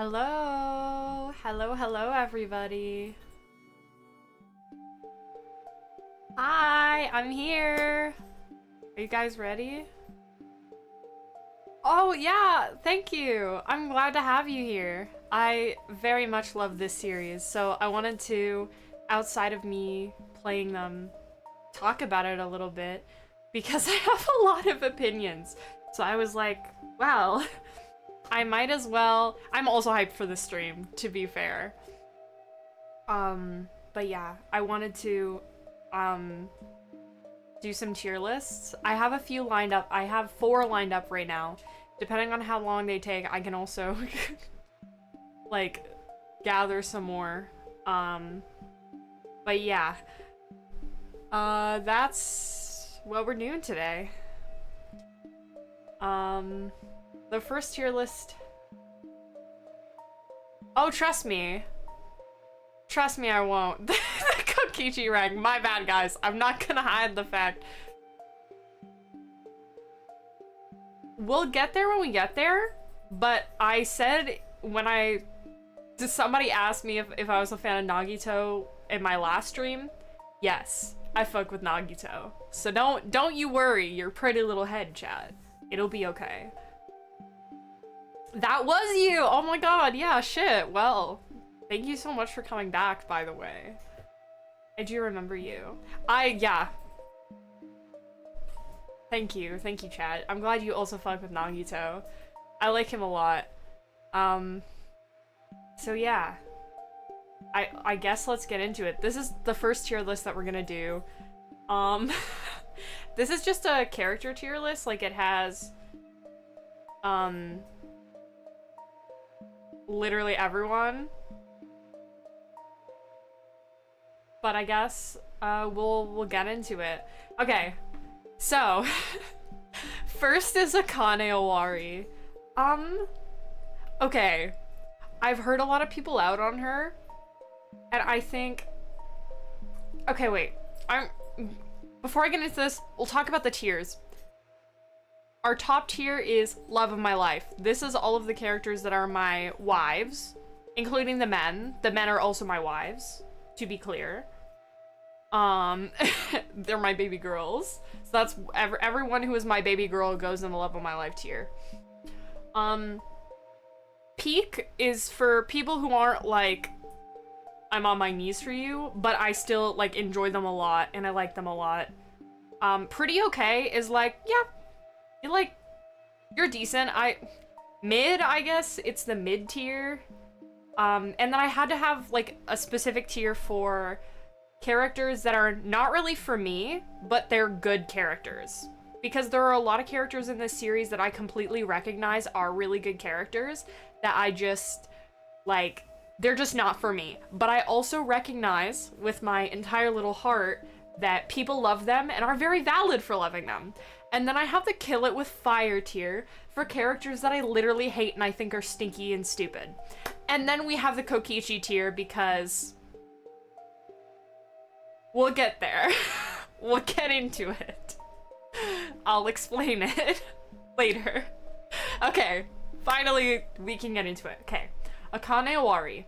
Hello, hello, everybody. Hi, I'm here. Are you guys ready? Oh, yeah, thank you. I'm glad to have you here. I very much love this series, so I wanted to, outside of me playing them, talk about it a little bit because I have a lot of opinions. So I was like, well, I might as well. I'm also hyped for the stream, to be fair. But yeah, I wanted to do some tier lists. I have a few lined up. I have 4 lined up right now. Depending on how long they take, I can also like gather some more. But yeah. That's what we're doing today. The first tier list. Oh, trust me. Trust me, I won't. The Kokichi rank. My bad, guys. I'm not gonna hide the fact. We'll get there when we get there, but I said when somebody asked me if I was a fan of Nagito in my last stream. Yes, I fuck with Nagito. So don't you worry your pretty little head, chat. It'll be okay. That was you! Oh my god, yeah, shit. Well, thank you so much for coming back, by the way. I do remember you. Yeah. Thank you, chat. I'm glad you also fuck with Nagito. I like him a lot. So yeah. I guess let's get into it. This is the first tier list that we're gonna do. This is just a character tier list, like it has, literally everyone. But I guess, we'll get into it. Okay, so, first is Akane Owari. Okay, I've heard a lot of people out on her, and I think, okay, wait, before I get into this, we'll talk about the tiers. Our top tier is Love of My Life. This is all of the characters that are my wives, including the men. The men are also my wives, to be clear. They're my baby girls. So that's everyone who is my baby girl goes in the Love of My Life tier. Peak is for people who aren't like, I'm on my knees for you, but I still like enjoy them a lot and I like them a lot. Pretty okay is like, yeah, you're decent. Mid, I guess it's the mid tier. And then I had to have like a specific tier for characters that are not really for me, but they're good characters. Because there are a lot of characters in this series that I completely recognize are really good characters that I just, like, they're just not for me. But I also recognize with my entire little heart that people love them and are very valid for loving them. And then I have the Kill It With Fire tier for characters that I literally hate and I think are stinky and stupid. And then we have the Kokichi tier because we'll get there. We'll get into it. I'll explain it later. Okay, finally we can get into it. Okay, Akane Owari.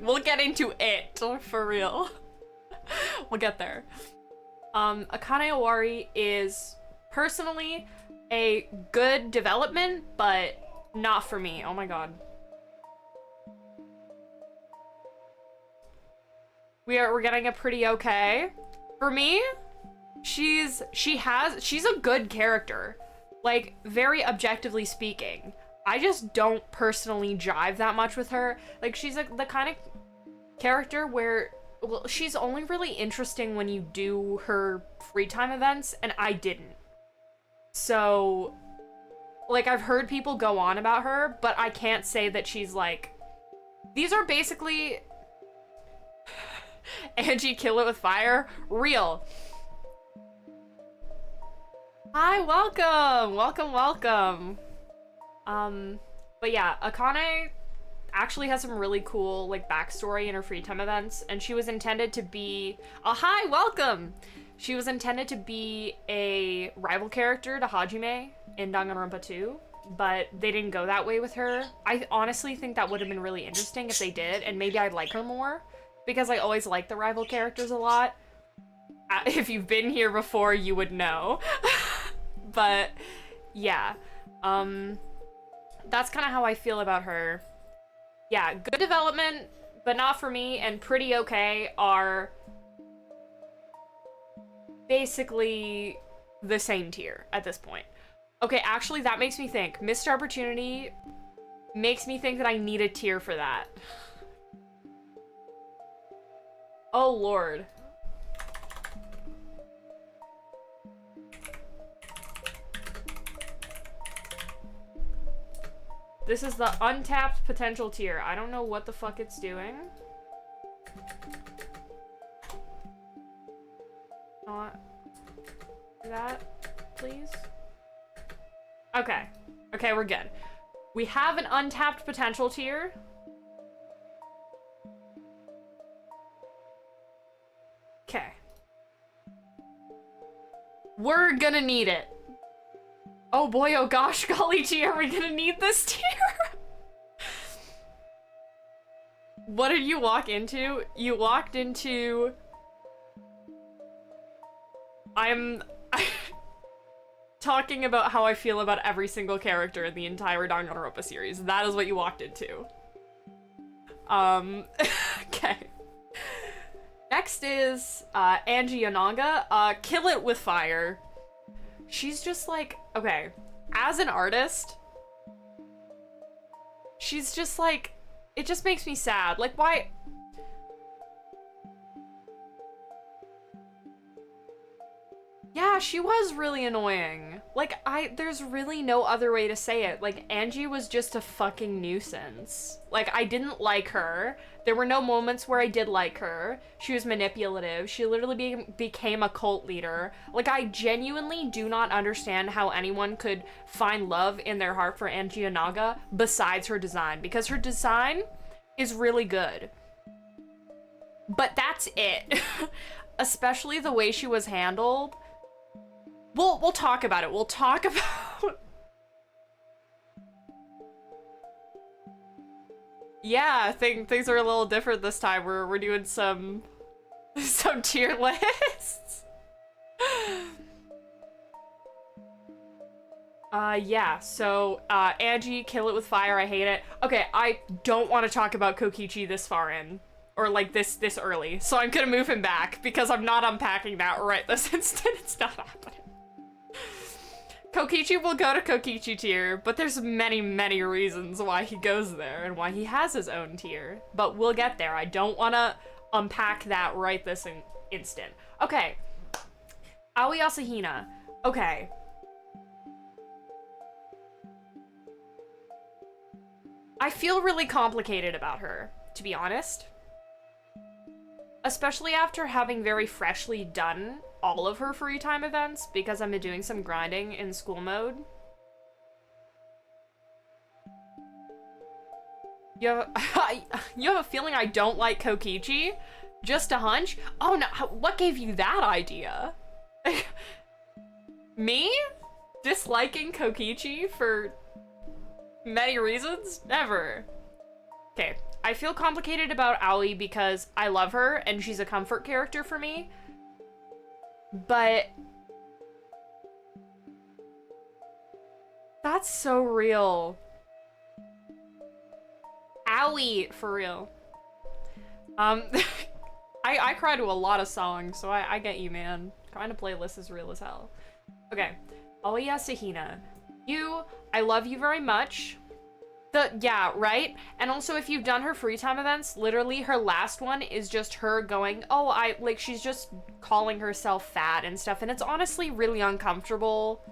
We'll get into it, for real. We'll get there. Akane Owari is personally a good development, but not for me. Oh my god. We're getting a pretty okay. For me, she's a good character. Like, very objectively speaking. I just don't personally jive that much with her. Like, she's the kind of character where, well, she's only really interesting when you do her free time events, and I didn't. So, like, I've heard people go on about her, but I can't say that she's like... These are basically... Angie, Kill It With Fire? Real. Hi, welcome! Welcome. But yeah, Akane actually has some really cool, like, backstory in her free time events, and she was intended to be... hi, welcome! She was intended to be a rival character to Hajime in Danganronpa 2, but they didn't go that way with her. I honestly think that would have been really interesting if they did, and maybe I'd like her more, because I always like the rival characters a lot. If you've been here before, you would know. But, yeah. That's kind of how I feel about her. Yeah, good development, but not for me, and pretty okay are basically the same tier at this point. Okay, actually, that makes me think. Missed Opportunity makes me think that I need a tier for that. Oh, Lord. This is the untapped potential tier. I don't know what the fuck it's doing. Not that, please. Okay. Okay, we're good. We have an untapped potential tier. Okay. We're gonna need it. Oh boy, oh gosh, golly gee, are we gonna need this tier? What did you walk into? You walked into... I'm talking about how I feel about every single character in the entire Danganronpa series. That is what you walked into. Okay. Next is, Angie Yanaga. Kill It With Fire. She's just like, okay, as an artist, she's just like, it just makes me sad. Like, why? Yeah, she was really annoying. Like, there's really no other way to say it. Like, Angie was just a fucking nuisance. Like, I didn't like her. There were no moments where I did like her. She was manipulative. She literally became a cult leader. Like, I genuinely do not understand how anyone could find love in their heart for Angie Yanaga besides her design, because her design is really good. But that's it. Especially the way she was handled. We'll talk about it. We'll talk about... Yeah, things are a little different this time. We're doing some tier lists. Yeah, so, Angie, Kill It With Fire, I hate it. Okay, I don't want to talk about Kokichi this far in. Or, like, this early. So I'm gonna move him back, because I'm not unpacking that right this instant. It's not happening. Kokichi will go to Kokichi tier, but there's many, many reasons why he goes there and why he has his own tier. But we'll get there. I don't want to unpack that right this instant. Okay. Aoi Asahina. Okay. I feel really complicated about her, to be honest. Especially after having very freshly done all of her free time events, because I've been doing some grinding in school mode. You have a feeling I don't like Kokichi? Just a hunch? Oh no, what gave you that idea? Me? Disliking Kokichi for many reasons? Never. Okay, I feel complicated about Aoi because I love her and she's a comfort character for me. But that's so real. Aoi, for real. I cry to a lot of songs, so I get you, man. Crying to playlist is real as hell. Okay, Aoi Asahina. I love you very much. Yeah, right? And also, if you've done her free time events, literally her last one is just her going, oh, she's just calling herself fat and stuff, and it's honestly really uncomfortable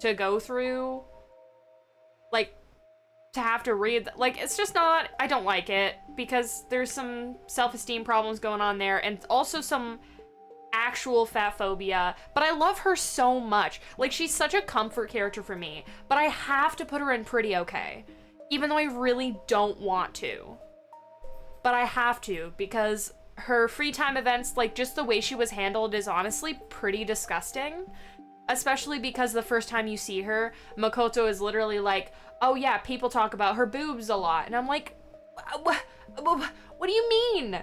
to go through. Like, to have to read, like, it's just not, I don't like it, because there's some self-esteem problems going on there, and also some actual fat phobia, but I love her so much. Like, she's such a comfort character for me, but I have to put her in pretty okay. Even though I really don't want to. But I have to, because her free time events, like, just the way she was handled is honestly pretty disgusting. Especially because the first time you see her, Makoto is literally like, oh yeah, people talk about her boobs a lot. And I'm like, what do you mean?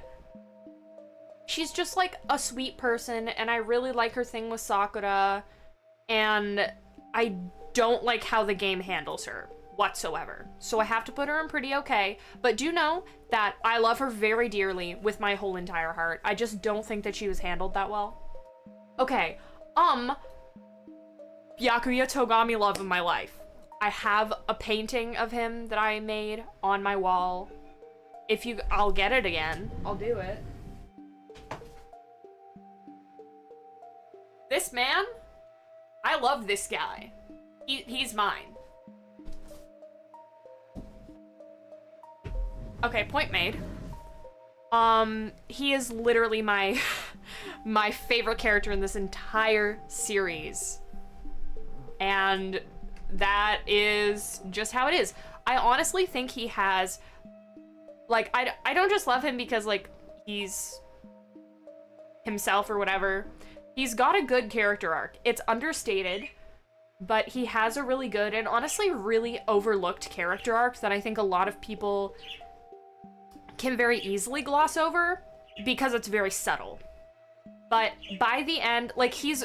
She's just like a sweet person, and I really like her thing with Sakura, and I don't like how the game handles her whatsoever. So I have to put her in pretty okay, but do know that I love her very dearly with my whole entire heart. I just don't think that she was handled that well. Okay, Byakuya Togami love of my life. I have a painting of him that I made on my wall. I'll get it again. I'll do it. This man, I love this guy. He's mine. Okay, point made. He is literally my my favorite character in this entire series. And that is just how it is. I honestly think he has, like, I don't just love him because, like, he's himself or whatever. He's got a good character arc. It's understated, but he has a really good and honestly really overlooked character arc that I think a lot of people can very easily gloss over because it's very subtle. But by the end, like, he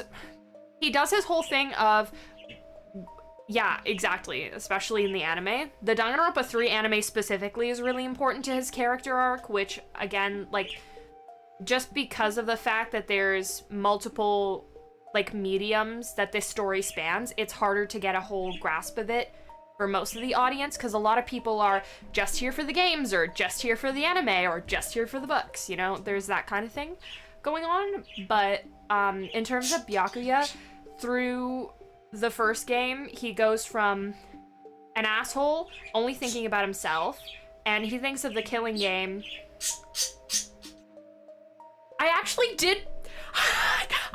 does his whole thing of, yeah, exactly, especially in the anime. The Danganronpa 3 anime specifically is really important to his character arc, which, again, like, just because of the fact that there's multiple, like, mediums that this story spans, it's harder to get a whole grasp of it for most of the audience, because a lot of people are just here for the games, or just here for the anime, or just here for the books, you know? There's that kind of thing going on. But in terms of Byakuya, through the first game, he goes from an asshole, only thinking about himself, and he thinks of the killing game. I actually did...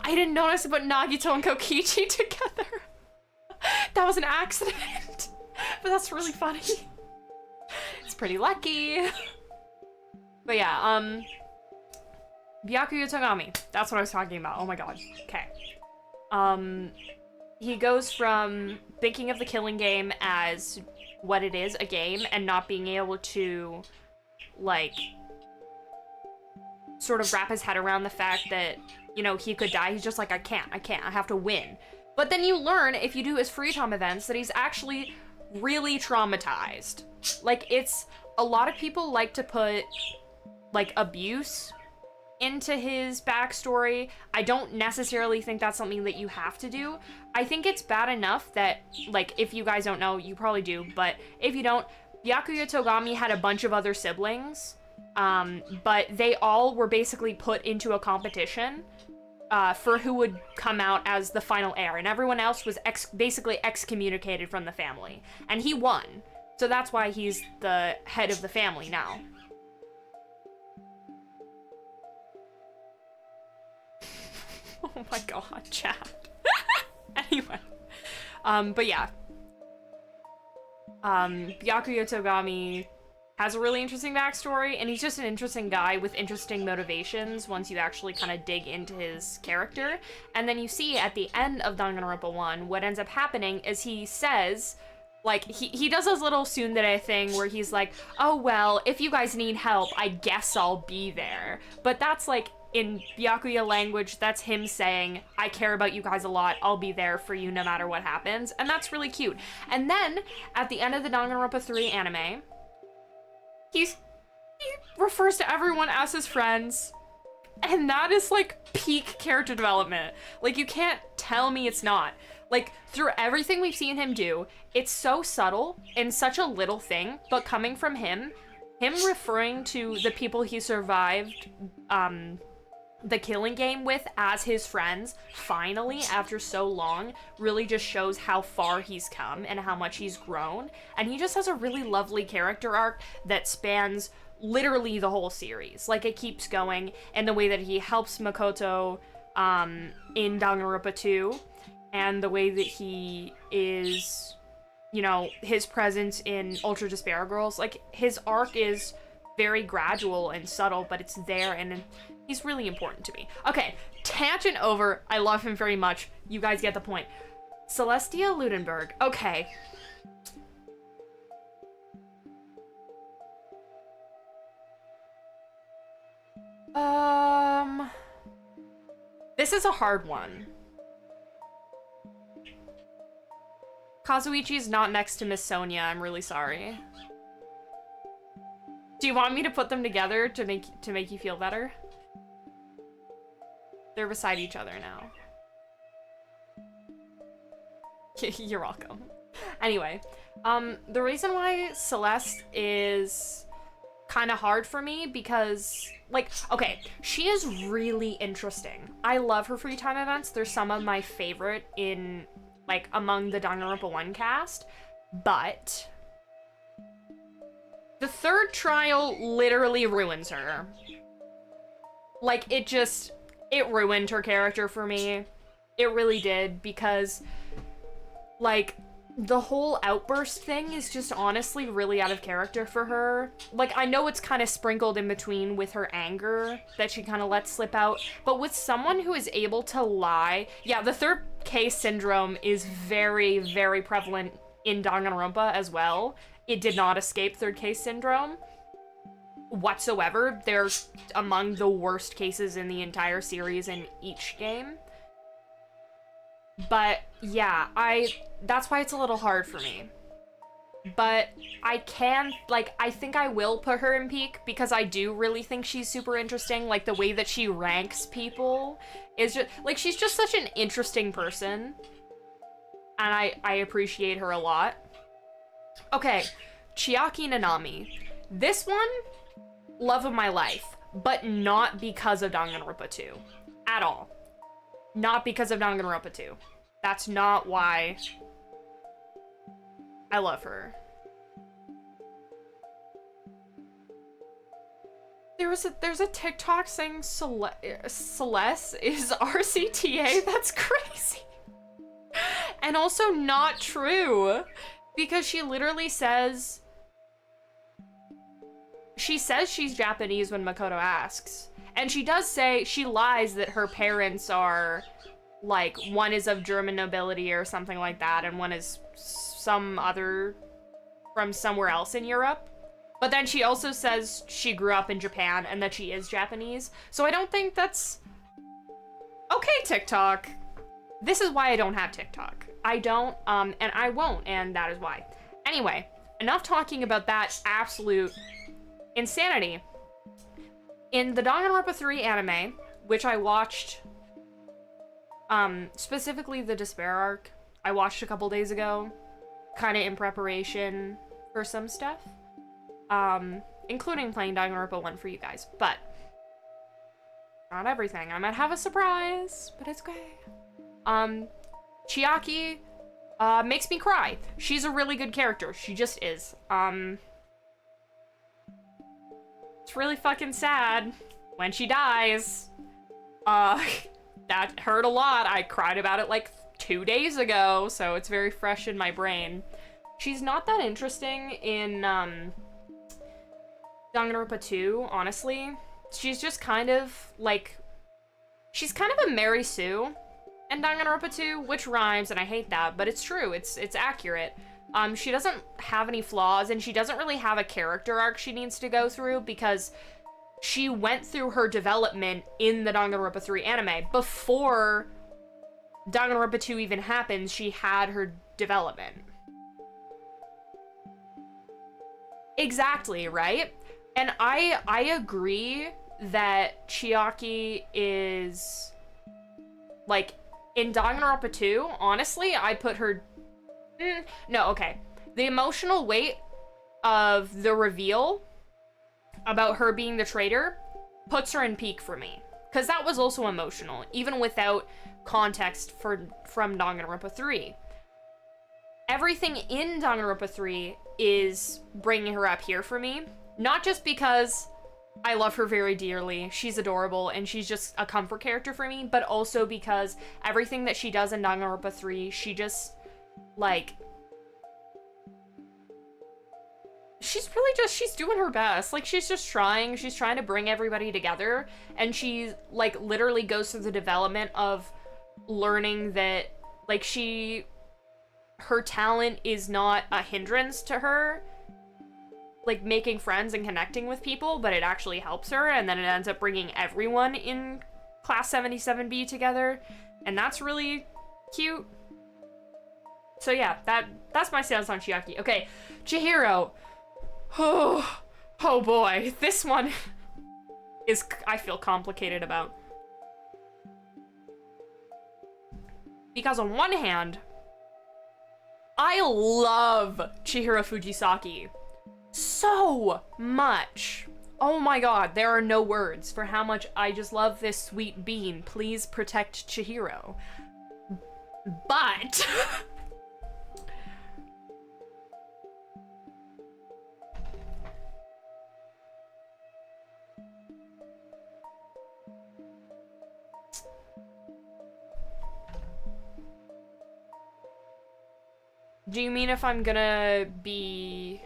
I didn't notice about Nagito and Kokichi together. That was an accident. But that's really funny. It's pretty lucky. But yeah, Byakuya Togami. That's what I was talking about. Oh my god. Okay. He goes from thinking of the killing game as what it is, a game, and not being able to, like, sort of wrap his head around the fact that, you know, he could die. He's just like, I can't, I have to win. But then you learn, if you do his free time events, that he's actually really traumatized. Like, it's, a lot of people like to put, like, abuse into his backstory. I don't necessarily think that's something that you have to do. I think it's bad enough that, like, if you guys don't know, you probably do, but if you don't, Byakuya Togami had a bunch of other siblings, but they all were basically put into a competition for who would come out as the final heir, and everyone else was basically excommunicated from the family, and he won. So that's why he's the head of the family now. Oh my god, chat. Anyway. But yeah. Byakuya Togami has a really interesting backstory, and he's just an interesting guy with interesting motivations once you actually kind of dig into his character. And then you see at the end of Danganronpa 1, what ends up happening is he says, like, he does this little tsundere thing where he's like, oh well, if you guys need help, I guess I'll be there. But that's like, in Byakuya language, that's him saying, I care about you guys a lot, I'll be there for you no matter what happens. And that's really cute. And then, at the end of the Danganronpa 3 anime, he refers to everyone as his friends. And that is, like, peak character development. Like, you can't tell me it's not. Like, through everything we've seen him do, it's so subtle and such a little thing, but coming from him referring to the people he survived, the killing game with as his friends, finally, after so long, really just shows how far he's come and how much he's grown. And he just has a really lovely character arc that spans literally the whole series. Like, it keeps going, and the way that he helps Makoto in Danganronpa 2, and the way that he is, you know, his presence in Ultra Despair Girls. Like, his arc is very gradual and subtle, but it's there, and He's really important to me. Okay, tangent over. I love him very much. You guys get the point. Celestia Ludenberg. Okay. This is a hard one. Kazuichi's not next to Miss Sonia. I'm really sorry. Do you want me to put them together to make you feel better? They're beside each other now. You're welcome. Anyway, the reason why Celeste is kind of hard for me because, like, okay, she is really interesting. I love her free time events. They're some of my favorite in, like, among the Danganronpa 1 cast, but the third trial literally ruins her. Like, it ruined her character for me. It really did, because, like, the whole outburst thing is just honestly really out of character for her. Like, I know it's kind of sprinkled in between with her anger that she kind of lets slip out, but with someone who is able to lie... Yeah, the third case syndrome is very, very prevalent in Danganronpa as well. It did not escape third case syndrome whatsoever. They're among the worst cases in the entire series in each game. But yeah, that's why it's a little hard for me. But I think I will put her in peak because I do really think she's super interesting. Like, the way that she ranks people is just, like, she's just such an interesting person. And I appreciate her a lot. Okay, Chiaki Nanami. This one, love of my life, but not because of Danganronpa 2. At all. Not because of Danganronpa 2. That's not why I love her. There's a TikTok saying Celeste is RCTA. That's crazy. And also not true. Because she literally says... She says she's Japanese when Makoto asks. And she does say, she lies that her parents are, like, one is of German nobility or something like that, and one is some other from somewhere else in Europe. But then she also says she grew up in Japan and that she is Japanese. So I don't think that's... Okay, TikTok. This is why I don't have TikTok. I don't, and I won't, and that is why. Anyway, enough talking about that absolute insanity. In the Danganronpa 3 anime, which I watched, specifically the Despair arc, I watched a couple days ago, kind of in preparation for some stuff, including playing Danganronpa 1 for you guys, but not everything. I might have a surprise, but it's okay. Chiaki, makes me cry. She's a really good character. She just is. It's really fucking sad when she dies. That hurt a lot. I cried about it like 2 days ago, so it's very fresh in my brain. She's not that interesting in, Danganronpa 2, honestly. She's just kind of, like... She's kind of a Mary Sue in Danganronpa 2, which rhymes, and I hate that, but it's true. It's accurate. She doesn't have any flaws, and she doesn't really have a character arc she needs to go through, because she went through her development in the Danganronpa 3 anime. Before Danganronpa 2 even happens, she had her development. Exactly, right? And I agree that Chiaki is, like, in Danganronpa 2, honestly, I put her... no, okay. The emotional weight of the reveal about her being the traitor puts her in peak for me. Because that was also emotional, even without context from Danganronpa 3. Everything in Danganronpa 3 is bringing her up here for me. Not just because I love her very dearly, she's adorable, and she's just a comfort character for me, but also because everything that she does in Danganronpa 3, she just, like... she's really just, she's doing her best. Like, she's just trying. She's trying to bring everybody together. And she, like, literally goes through the development of learning that, like, her talent is not a hindrance to her, like, making friends and connecting with people, but it actually helps her, and then it ends up bringing everyone in Class 77B together, and that's really cute. So yeah, that's my stance on Chiaki. Okay, Chihiro. Oh boy, this one is, I feel complicated about. Because on one hand, I love Chihiro Fujisaki so much. Oh my god, there are no words for how much I just love this sweet bean. Please protect Chihiro. But do you mean if I'm gonna be...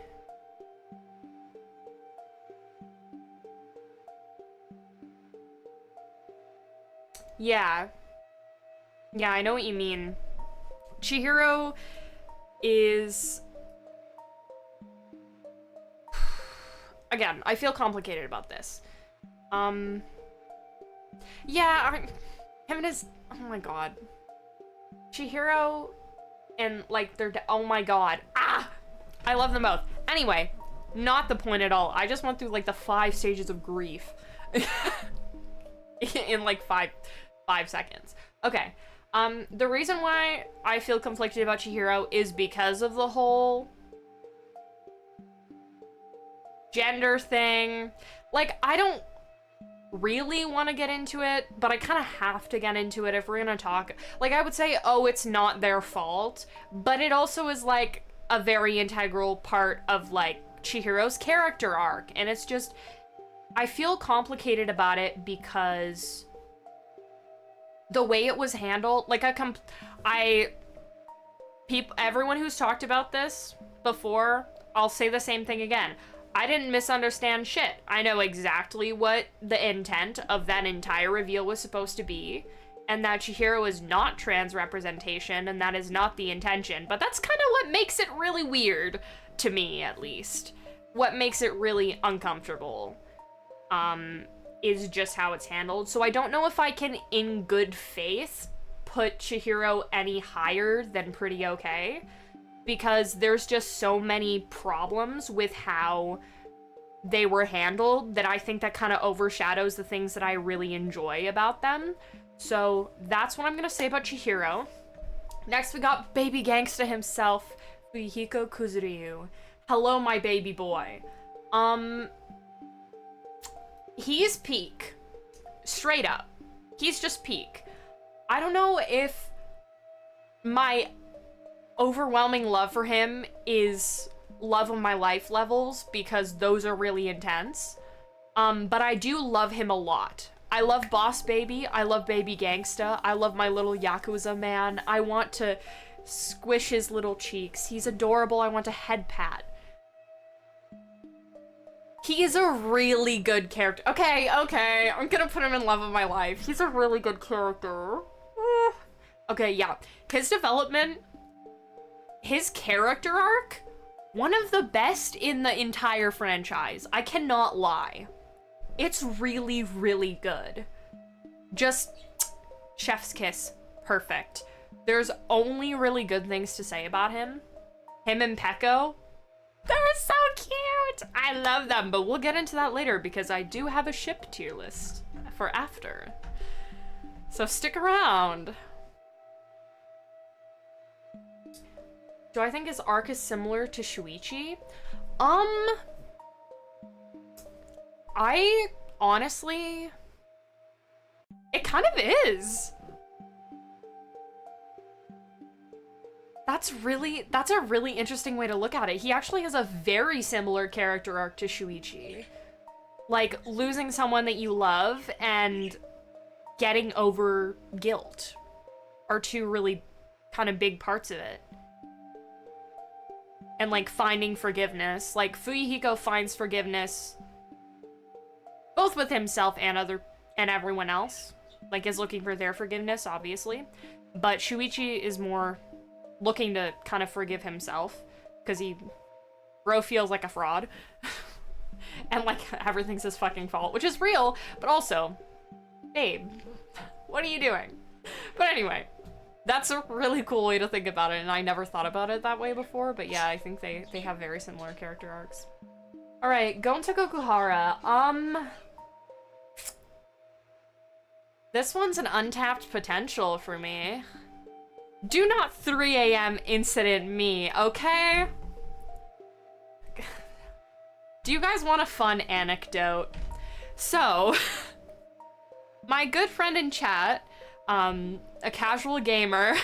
Yeah. Yeah, I know what you mean. Chihiro is... Again, I feel complicated about this. Yeah, him and his... Oh my god. Chihiro and, like, oh my god. Ah! I love them both. Anyway, not the point at all. I just went through, like, the 5 stages of grief. In, like, five seconds. Okay. The reason why I feel conflicted about Chihiro is because of the whole gender thing. Like, I don't really want to get into it, but I kind of have to get into it if we're gonna talk. Like, I would say, oh, it's not their fault, but it also is, like, a very integral part of, like, Chihiro's character arc, and it's just, I feel complicated about it because the way it was handled, like, everyone who's talked about this before, I'll say the same thing again. I didn't misunderstand shit. I know exactly what the intent of that entire reveal was supposed to be, and that Chihiro is not trans representation, and that is not the intention. But that's kind of what makes it really weird, to me, at least. What makes it really uncomfortable, is just how it's handled. So I don't know if I can, in good faith, put Chihiro any higher than pretty okay, because there's just so many problems with how they were handled that I think that kind of overshadows the things that I really enjoy about them. So that's what I'm gonna say about Chihiro. Next we got baby gangsta himself, Fuyuhiko Kuzuryu. Hello, my baby boy. He's peak. Straight up. He's just peak. I don't know if my overwhelming love for him is love of my life levels, because those are really intense. But I do love him a lot. I love Boss Baby. I love Baby Gangsta. I love my little Yakuza man. I want to squish his little cheeks. He's adorable. I want to head pat. He is a really good character. Okay, I'm gonna put him in love of my life. He's a really good character. Okay, yeah. His development, his character arc, one of the best in the entire franchise. I cannot lie. It's really, really good. Just chef's kiss. Perfect. There's only really good things to say about him. Him and Peko, they're so cute! I love them, but we'll get into that later because I do have a ship tier list for after. So stick around. Do I think his arc is similar to Shuichi? I honestly, it kind of is. That's a really interesting way to look at it. He actually has a very similar character arc to Shuichi. Like, losing someone that you love and getting over guilt are two really kind of big parts of it. and like finding forgiveness. Like Fuyuhiko finds forgiveness both with himself and everyone else. Like is looking for their forgiveness, obviously. But Shuichi is more looking to kind of forgive himself because bro feels like a fraud. And like everything's his fucking fault, which is real, but also, babe, what are you doing? But anyway, that's a really cool way to think about it, and I never thought about it that way before, but yeah, I think they have very similar character arcs. Alright, going to Gokuhara. This one's an untapped potential for me. Do not 3 a.m. incident me, okay? Do you guys want a fun anecdote? So, my good friend in chat, a casual gamer,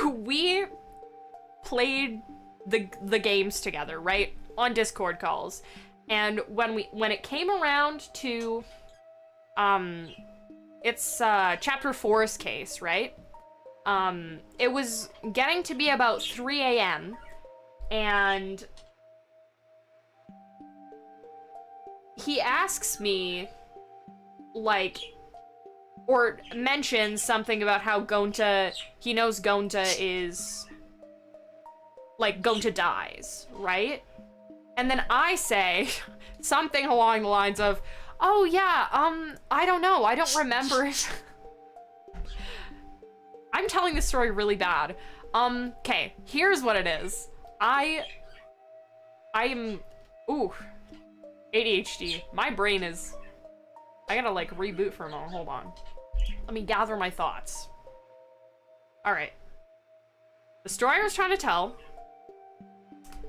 we played the games together, right? On Discord calls. And when it came around to it's chapter 4's case, right? It was getting to be about 3 a.m. and he asks me, like, or mentions something about how he knows Gonta is, like, Gonta dies, right? And then I say something along the lines of, oh yeah, I don't know, I don't remember it. I'm telling this story really bad. Okay, here's what it is. I am, ooh, ADHD. My brain is, I gotta like reboot for a moment, hold on. Let me gather my thoughts. All right. The story I was trying to tell,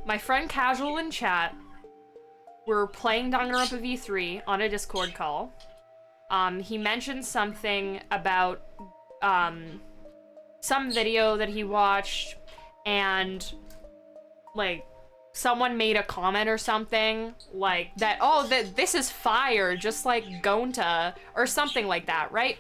my friend Casual in chat, we're playing Danganronpa V3 on a Discord call. He mentioned something about, some video that he watched, and, like, someone made a comment or something, like, that, oh, this is fire, just like Gonta, or something like that, right?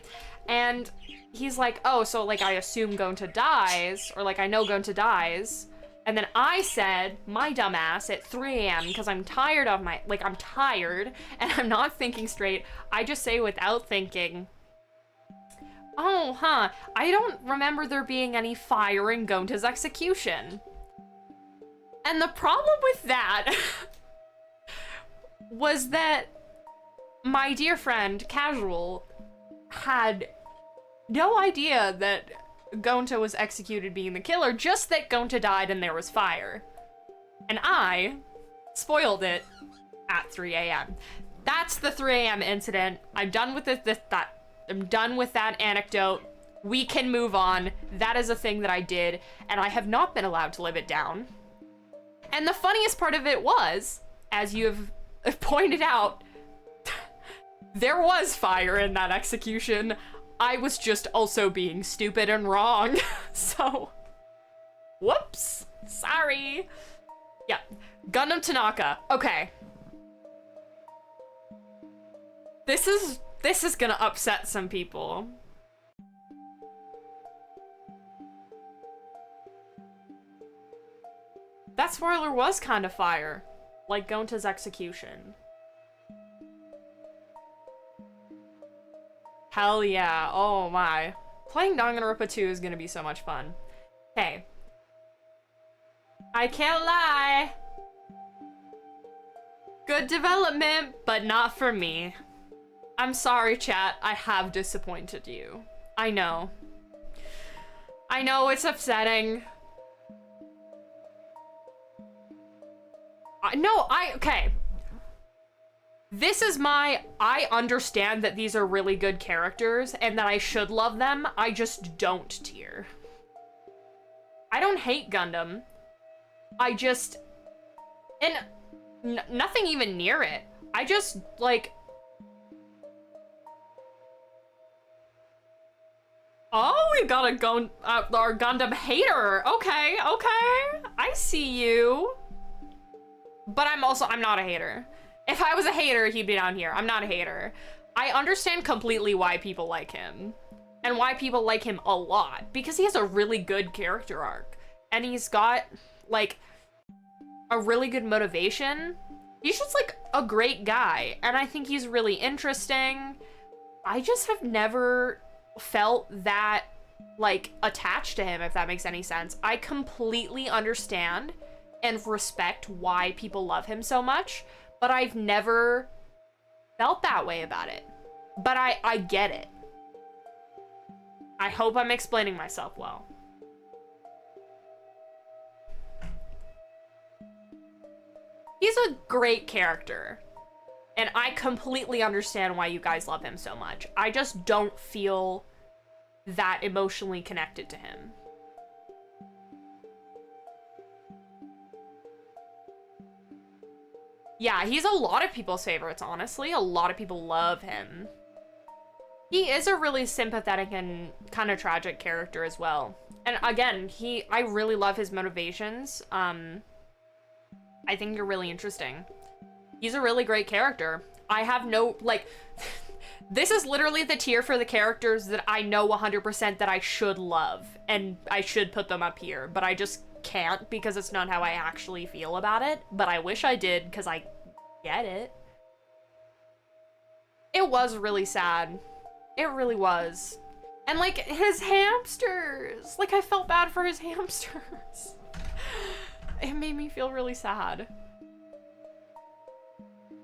And he's like, oh, so, like, I assume Gonta dies, or, like, I know Gonta dies. And then I said, my dumbass, at 3 a.m., because I'm tired of I'm tired, and I'm not thinking straight, I just say without thinking, oh, huh, I don't remember there being any fire in Gonta's execution. And the problem with that was that my dear friend, Casual, had no idea that Gonta was executed being the killer, just that Gonta died and there was fire. And I spoiled it at 3 a.m. That's the 3 a.m. incident. I'm done with I'm done with that anecdote. We can move on. That is a thing that I did, and I have not been allowed to live it down. And the funniest part of it was, as you have pointed out, there was fire in that execution. I was just also being stupid and wrong. So, whoops, sorry. Yeah, Gundam Tanaka. Okay. This is gonna upset some people. That spoiler was kind of fire, like Gonta's execution. Hell yeah, oh my. Playing Danganronpa 2 is gonna be so much fun. Hey. I can't lie. Good development, but not for me. I'm sorry, chat, I have disappointed you. I know. I know it's upsetting. Okay. This is I understand that these are really good characters and that I should love them, I just don't tier. I don't hate Gundam. I just, and nothing even near it. I just, like, oh, we got our Gundam hater. Okay, I see you. But I'm not a hater. If I was a hater, he'd be down here. I'm not a hater. I understand completely why people like him. And why people like him a lot. Because he has a really good character arc. and he's got, like, a really good motivation. He's just, like, a great guy, and I think he's really interesting. I just have never felt that, like, attached to him, if that makes any sense. I completely understand and respect why people love him so much, but I've never felt that way about it. But I get it. I hope I'm explaining myself well. He's a great character, and I completely understand why you guys love him so much. I just don't feel that emotionally connected to him. Yeah, he's a lot of people's favorites, honestly. A lot of people love him. He is a really sympathetic and kind of tragic character as well. And again, I really love his motivations. I think you're really interesting. He's a really great character. I have no, like, this is literally the tier for the characters that I know 100% that I should love, and I should put them up here, but I just can't because it's not how I actually feel about it, but I wish I did because I get it. It was really sad. It really was. And, like, his hamsters! Like, I felt bad for his hamsters. It made me feel really sad.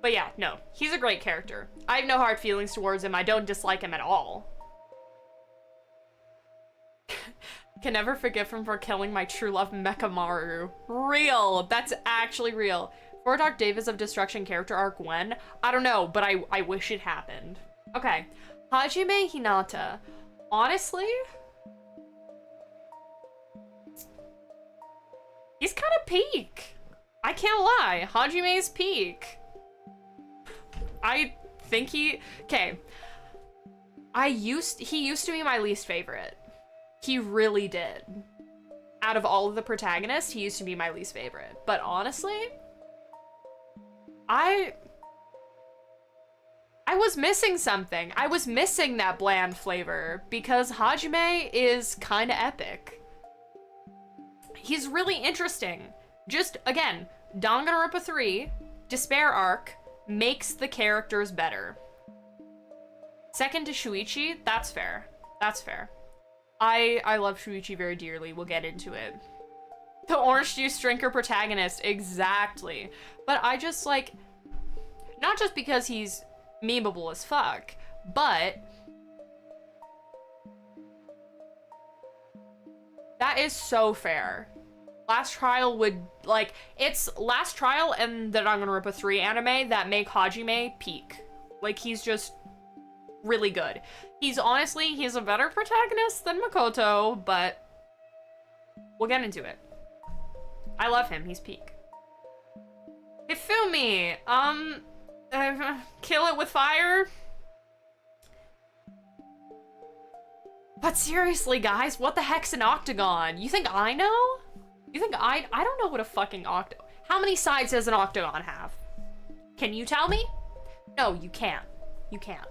But yeah, no. He's a great character. I have no hard feelings towards him. I don't dislike him at all. Can never forgive him for killing my true love, Mechamaru. Real! That's actually real. For Dark Davis of Destruction character arc when? I don't know, but I wish it happened. Okay. Hajime Hinata. Honestly, he's kind of peak. I can't lie. Hajime's peak. I think okay. He used to be my least favorite. He really did. Out of all of the protagonists, he used to be my least favorite. But honestly, I was missing something. I was missing that bland flavor because Hajime is kind of epic. He's really interesting. Just, again, Danganronpa 3, Despair Arc, makes the characters better. Second to Shuichi, that's fair. That's fair. I love Shuichi very dearly. We'll get into it. The orange juice drinker protagonist, exactly. But I just, like, not just because he's memeable as fuck, but that is so fair. Last Trial would, like, it's Last Trial and the Danganronpa 3 anime that make Hajime peak. Like, he's just really good. He's a better protagonist than Makoto, but we'll get into it. I love him, he's peak. Hifumi, kill it with fire? But seriously, guys, what the heck's an octagon? You think I know? You think I don't know what a fucking octagon... How many sides does an octagon have? Can you tell me? No, you can't. You can't.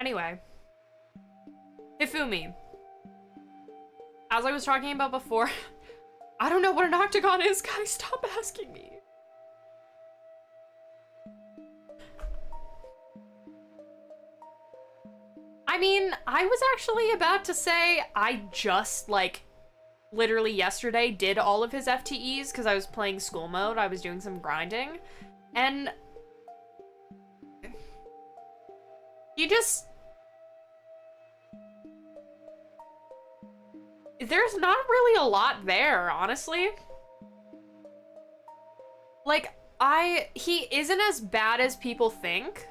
Anyway. Hifumi. As I was talking about before, I don't know what an octagon is, guys. Stop asking me. I mean, I was actually about to say I just, like, literally yesterday did all of his FTEs because I was playing school mode. I was doing some grinding. And you just... There's not really a lot there, honestly. Like, he isn't as bad as people think.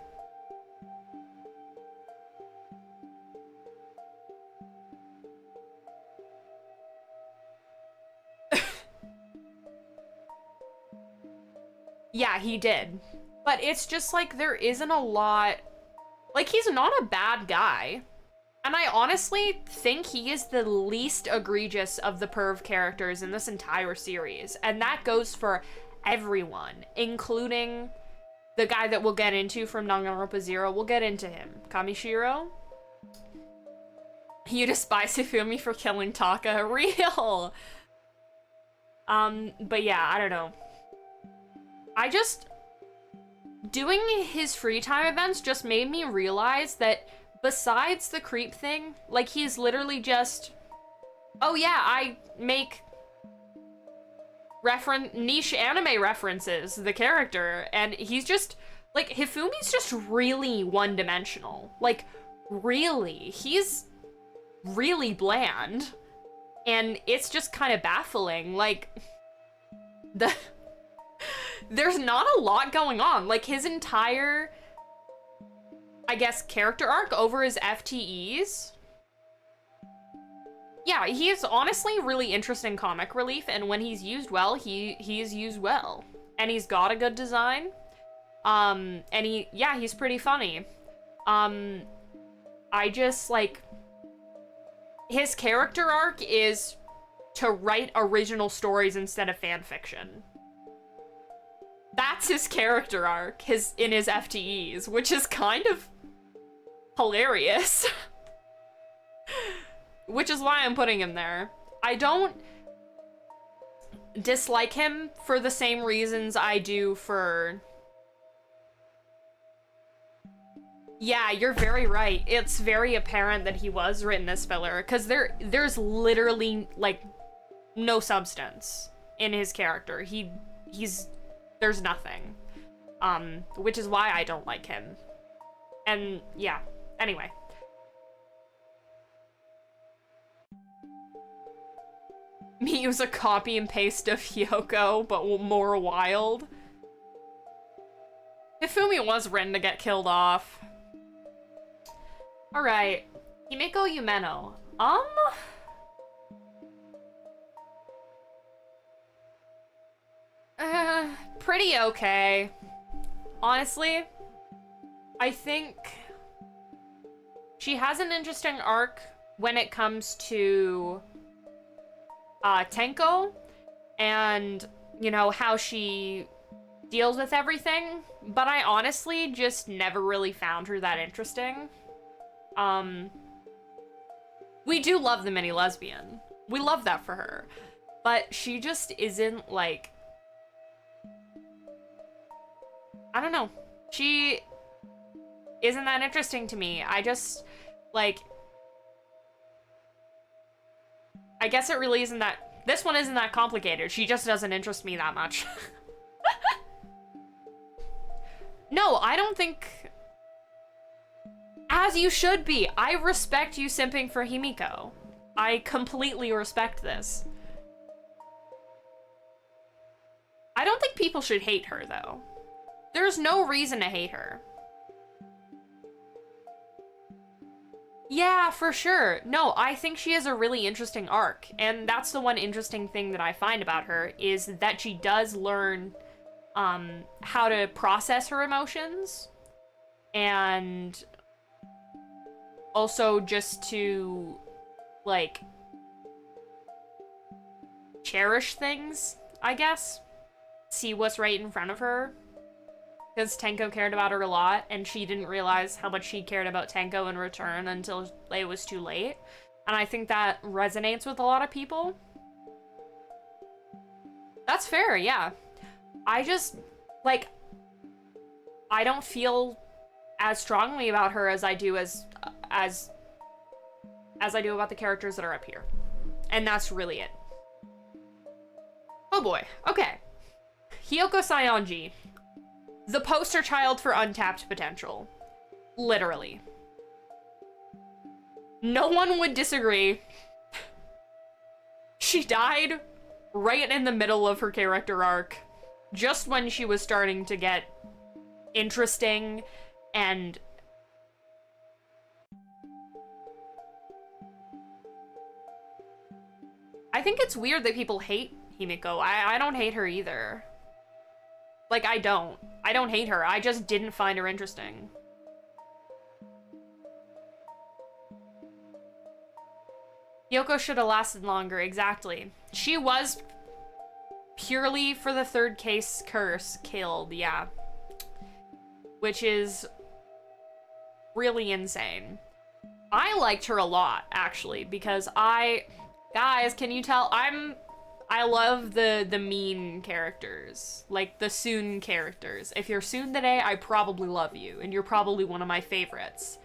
Yeah, he did. But it's just like there isn't a lot... Like, he's not a bad guy. And I honestly think he is the least egregious of the perv characters in this entire series. And that goes for everyone, including the guy that we'll get into from Danganronpa Zero. We'll get into him. Kamishiro. You despise Hifumi for killing Taka. Real! But yeah, I don't know. Doing his free time events just made me realize that besides the creep thing, like, he's literally just, oh yeah, I make niche anime references, the character, and he's just, like, Hifumi's just really one-dimensional. Like, really. He's really bland. And it's just kind of baffling. Like, there's not a lot going on. Like, his entire, I guess, character arc over his FTEs. Yeah, he is honestly really interesting comic relief, and when he's used well, he is used well. And he's got a good design. And he's pretty funny. I just, like, his character arc is to write original stories instead of fan fiction. That's his character arc, in his FTEs, which is kind of hilarious. Which is why I'm putting him there. I don't dislike him for the same reasons I do for... Yeah, you're very right. It's very apparent that he was written as filler, because there's literally, like, no substance in his character. There's nothing. Which is why I don't like him. And, yeah. Anyway. Me use a copy and paste of Hyoko, but more wild. Hifumi was written to get killed off. Alright. Himeko Yumeno. Pretty okay. Honestly, I think she has an interesting arc when it comes to Tenko and, you know, how she deals with everything, but I honestly just never really found her that interesting. We do love the mini lesbian. We love that for her, but she just isn't, like, I don't know. She isn't that interesting to me. I just, like, I guess it really isn't that, this one isn't that complicated. She just doesn't interest me that much. No, I don't think, as you should be. I respect you simping for Himiko. I completely respect this. I don't think people should hate her, though. There's no reason to hate her. Yeah, for sure. No, I think she has a really interesting arc, and that's the one interesting thing that I find about her, is that she does learn how to process her emotions, and also just to, like, cherish things, I guess. See what's right in front of her. Because Tenko cared about her a lot, and she didn't realize how much she cared about Tenko in return until it was too late. And I think that resonates with a lot of people. That's fair, yeah. I just, like, I don't feel as strongly about her as I do as I do about the characters that are up here. And that's really it. Oh boy, okay. Hyoko Saionji. The poster child for untapped potential. Literally. No one would disagree. She died right in the middle of her character arc. Just when she was starting to get interesting and... I think it's weird that people hate Himiko. I don't hate her either. Like, I don't hate her. I just didn't find her interesting. Yoko should have lasted longer, exactly. She was purely for the third case curse killed, yeah. Which is really insane. I liked her a lot, actually, because guys, can you tell? I love the mean characters, like the Soon characters. If you're Soon today, I probably love you, and you're probably one of my favorites.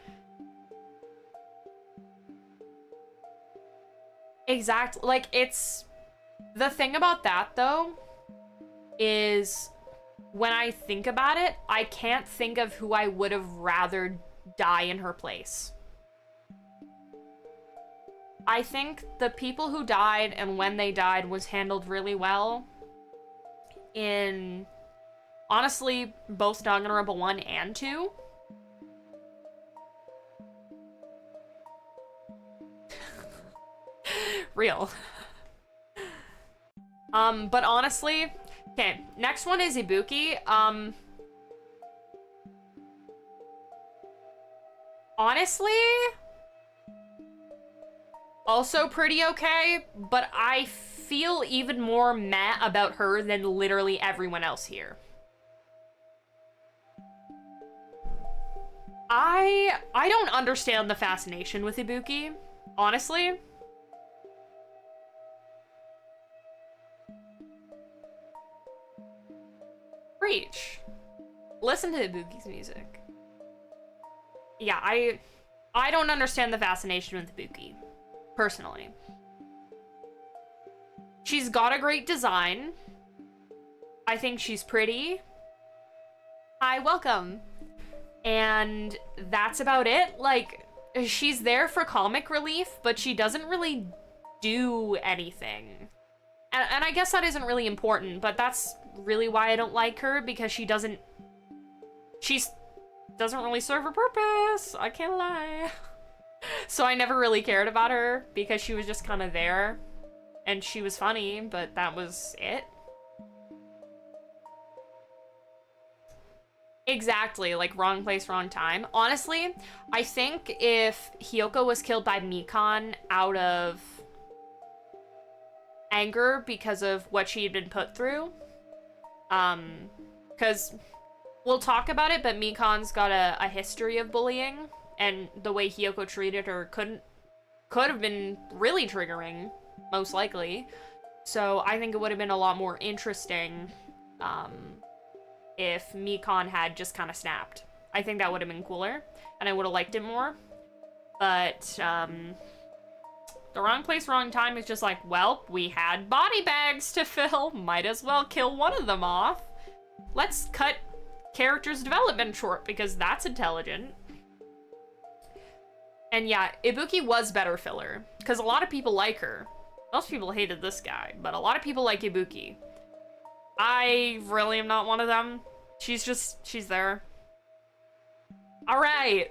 Exactly, like, it's... The thing about that, though, is when I think about it, I can't think of who I would have rather die in her place. I think the people who died and when they died was handled really well in, honestly, both Danganronpa 1 and 2. Real. But honestly, okay, next one is Ibuki. Honestly, also pretty okay, but I feel even more meh about her than literally everyone else here. I don't understand the fascination with Ibuki, honestly. Preach. Listen to Ibuki's music. Yeah, I don't understand the fascination with Ibuki, personally. She's got a great design. I think she's pretty. Hi, welcome. And that's about it. Like, she's there for comic relief, but she doesn't really do anything. And I guess that isn't really important, but that's really why I don't like her, because she doesn't really serve her purpose. I can't lie. So I never really cared about her because she was just kind of there and she was funny, but that was it. Exactly, like wrong place, wrong time. Honestly, I think if Hyoko was killed by Mikan out of anger because of what she had been put through, because we'll talk about it, but Mikan's got a history of bullying, and the way Hyoko treated her could have been really triggering, most likely. So I think it would have been a lot more interesting if Mikan had just kind of snapped. I think that would have been cooler, and I would have liked it more. But the wrong place, wrong time is just like, well, we had body bags to fill. Might as well kill one of them off. Let's cut character's development short because that's intelligent. And yeah, Ibuki was better filler because a lot of people like her. Most people hated this guy, but a lot of people like Ibuki. I really am not one of them. She's there. All right.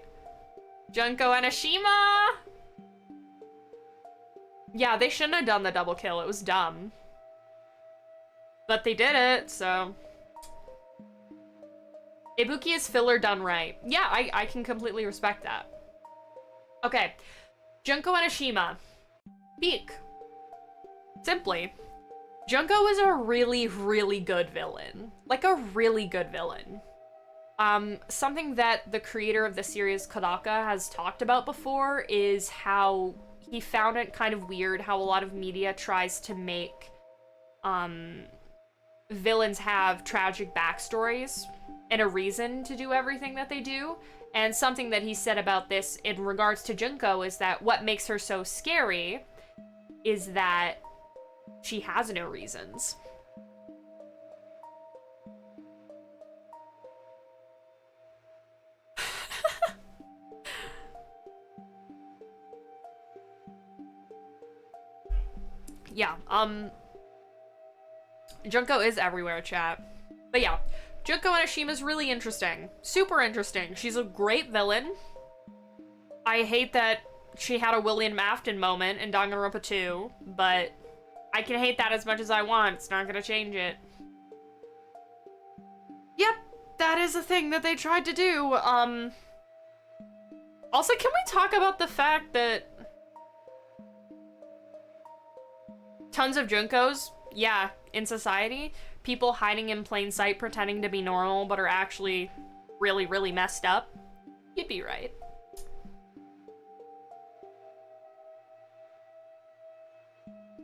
Junko and Ashima. Yeah, they shouldn't have done the double kill. It was dumb. But they did it, so... Ibuki is filler done right. Yeah, I can completely respect that. Okay. Junko and Ashima. Speak. Simply. Junko is a really, really good villain. Like, a really good villain. Something that the creator of the series, Kodaka, has talked about before is how he found it kind of weird how a lot of media tries to make villains have tragic backstories and a reason to do everything that they do. And something that he said about this in regards to Junko is that what makes her so scary is that she has no reasons. Yeah, Junko is everywhere, chat. But yeah, Junko and Ashima's really interesting. Super interesting. She's a great villain. I hate that she had a William Afton moment in Danganronpa 2, but I can hate that as much as I want. It's not gonna change it. Yep, that is a thing that they tried to do. Also, can we talk about the fact that tons of Junkos, yeah, in society, people hiding in plain sight pretending to be normal but are actually really, really messed up? You'd be right.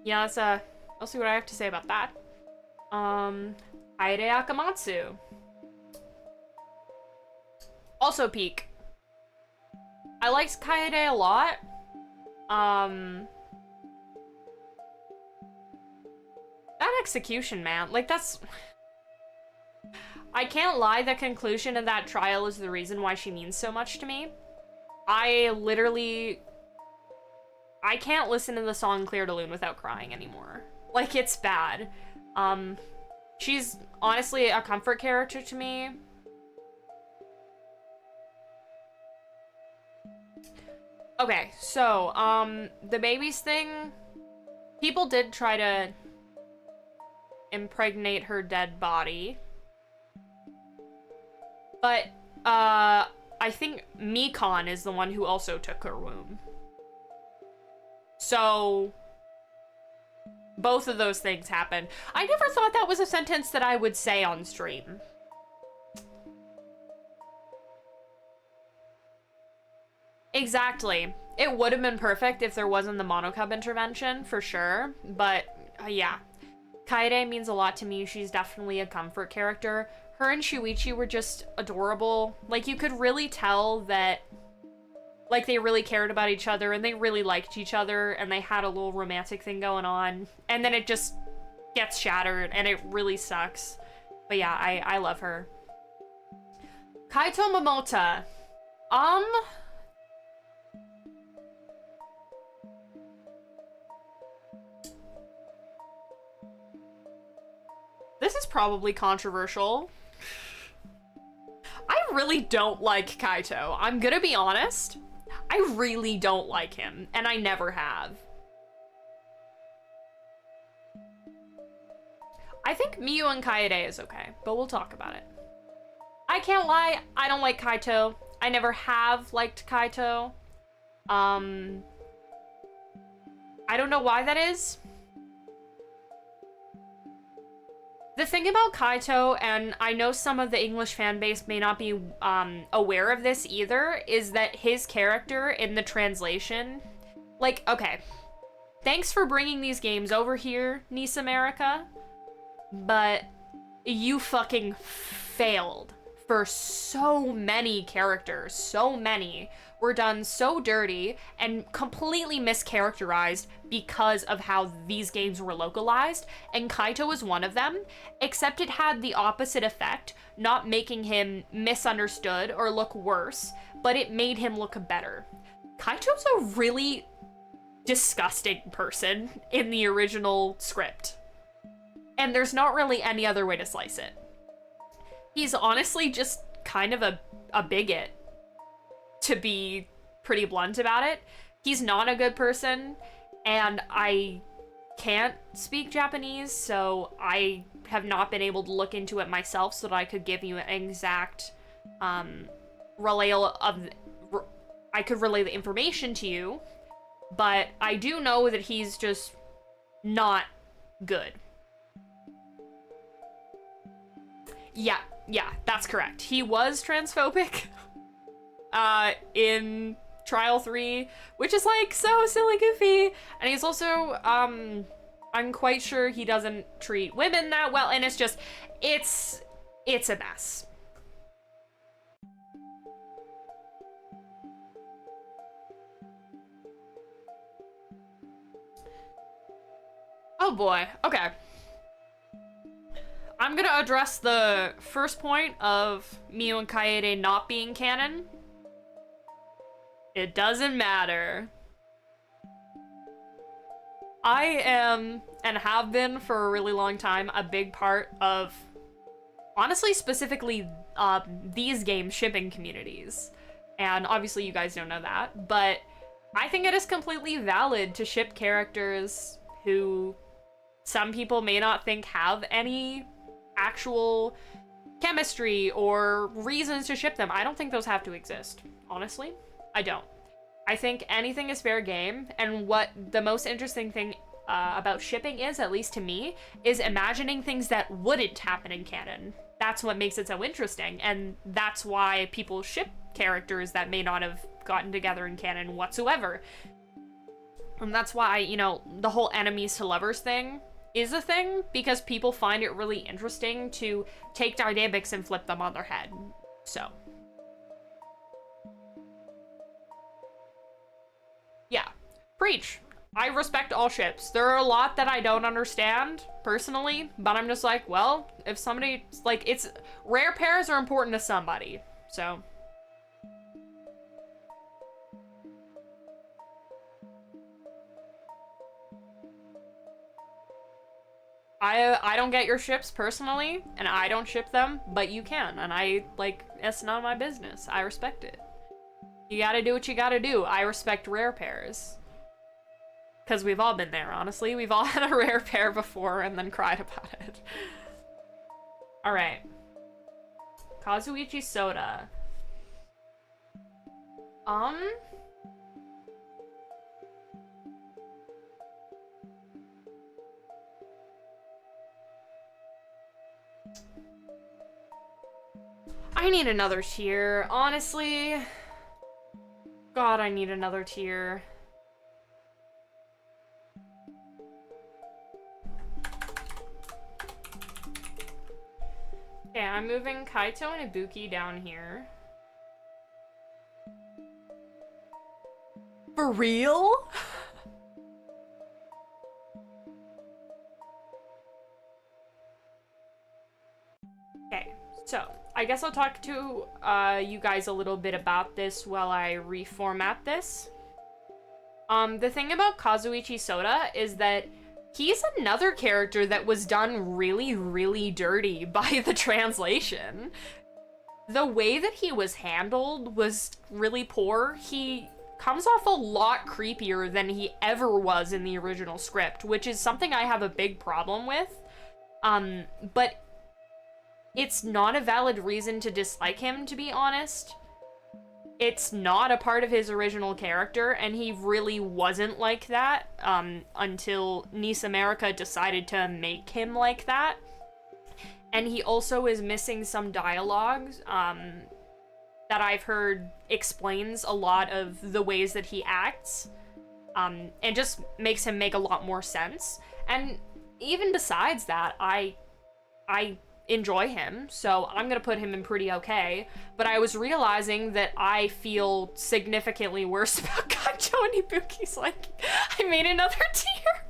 Yeah, I'll see what I have to say about that. Kaede Akamatsu. Also peak. I liked Kaede a lot. That execution, man. Like, that's... I can't lie, the conclusion of that trial is the reason why she means so much to me. I can't listen to the song Clear to Lune without crying anymore. Like, it's bad. She's honestly a comfort character to me. Okay, so, the babies thing, people did try to impregnate her dead body. But, I think Mikan is the one who also took her womb. So, both of those things happened. I never thought that was a sentence that I would say on stream. Exactly. It would have been perfect if there wasn't the Monokub intervention, for sure. But, yeah. Kaede means a lot to me. She's definitely a comfort character. Her and Shuichi were just adorable. Like, you could really tell that, like, they really cared about each other, and they really liked each other, and they had a little romantic thing going on. And then it just gets shattered, and it really sucks. But yeah, I love her. Kaito Momota. This is probably controversial. I really don't like Kaito. I'm gonna be honest. I really don't like him, and I never have. I think Miyu and Kaede is okay, but we'll talk about it. I can't lie, I don't like Kaito. I never have liked Kaito. I don't know why that is. The thing about Kaito, and I know some of the English fan base may not be aware of this either, is that his character in the translation, like, okay, thanks for bringing these games over here, Nice America, but you fucking failed for so many characters. So many were done so dirty and completely mischaracterized because of how these games were localized, and Kaito was one of them, except it had the opposite effect, not making him misunderstood or look worse, but it made him look better. Kaito's a really disgusting person in the original script, and there's not really any other way to slice it. He's honestly just kind of a bigot, to be pretty blunt about it. He's not a good person, and I can't speak Japanese, so I have not been able to look into it myself so that I could give you an exact relay the information to you, but I do know that he's just not good. Yeah, that's correct. He was transphobic in Trial 3, which is like so silly goofy. And he's also, I'm quite sure he doesn't treat women that well, and it's just, it's a mess. Oh boy, okay. I'm gonna address the first point of Miyu and Kaede not being canon. It doesn't matter. I am, and have been for a really long time, a big part of, honestly, specifically, these game shipping communities. And obviously you guys don't know that, but I think it is completely valid to ship characters who some people may not think have any actual chemistry or reasons to ship them. I don't think those have to exist, honestly. I don't. I think anything is fair game, and what the most interesting thing about shipping is, at least to me, is imagining things that wouldn't happen in canon. That's what makes it so interesting, and that's why people ship characters that may not have gotten together in canon whatsoever. And that's why, you know, the whole enemies to lovers thing is a thing, because people find it really interesting to take dynamics and flip them on their head. So. Yeah. Preach. I respect all ships. There are a lot that I don't understand, personally, but I'm just like, well, if somebody, like, it's, rare pairs are important to somebody, so. I don't get your ships personally, and I don't ship them, but you can, and I, like, it's none of my business. I respect it. You gotta do what you gotta do. I respect rare pairs. Because we've all been there, honestly. We've all had a rare pair before and then cried about it. Alright. Kazuichi Soda. I need another tier, honestly. God, I need another tier. Okay, I'm moving Kaito and Ibuki down here. For real? Okay, so I guess I'll talk to you guys a little bit about this while I reformat this. The thing about Kazuichi Soda is that he's another character that was done really, really dirty by the translation. The way that he was handled was really poor. He comes off a lot creepier than he ever was in the original script, which is something I have a big problem with. But it's not a valid reason to dislike him, to be honest. It's not a part of his original character, and he really wasn't like that until Nice America decided to make him like that. And he also is missing some dialogues that I've heard explains a lot of the ways that he acts, and just makes him make a lot more sense. And even besides that, I enjoy him, so I'm gonna put him in pretty okay, but I was realizing that I feel significantly worse about Kaito and Ibuki's, like, I made another tier.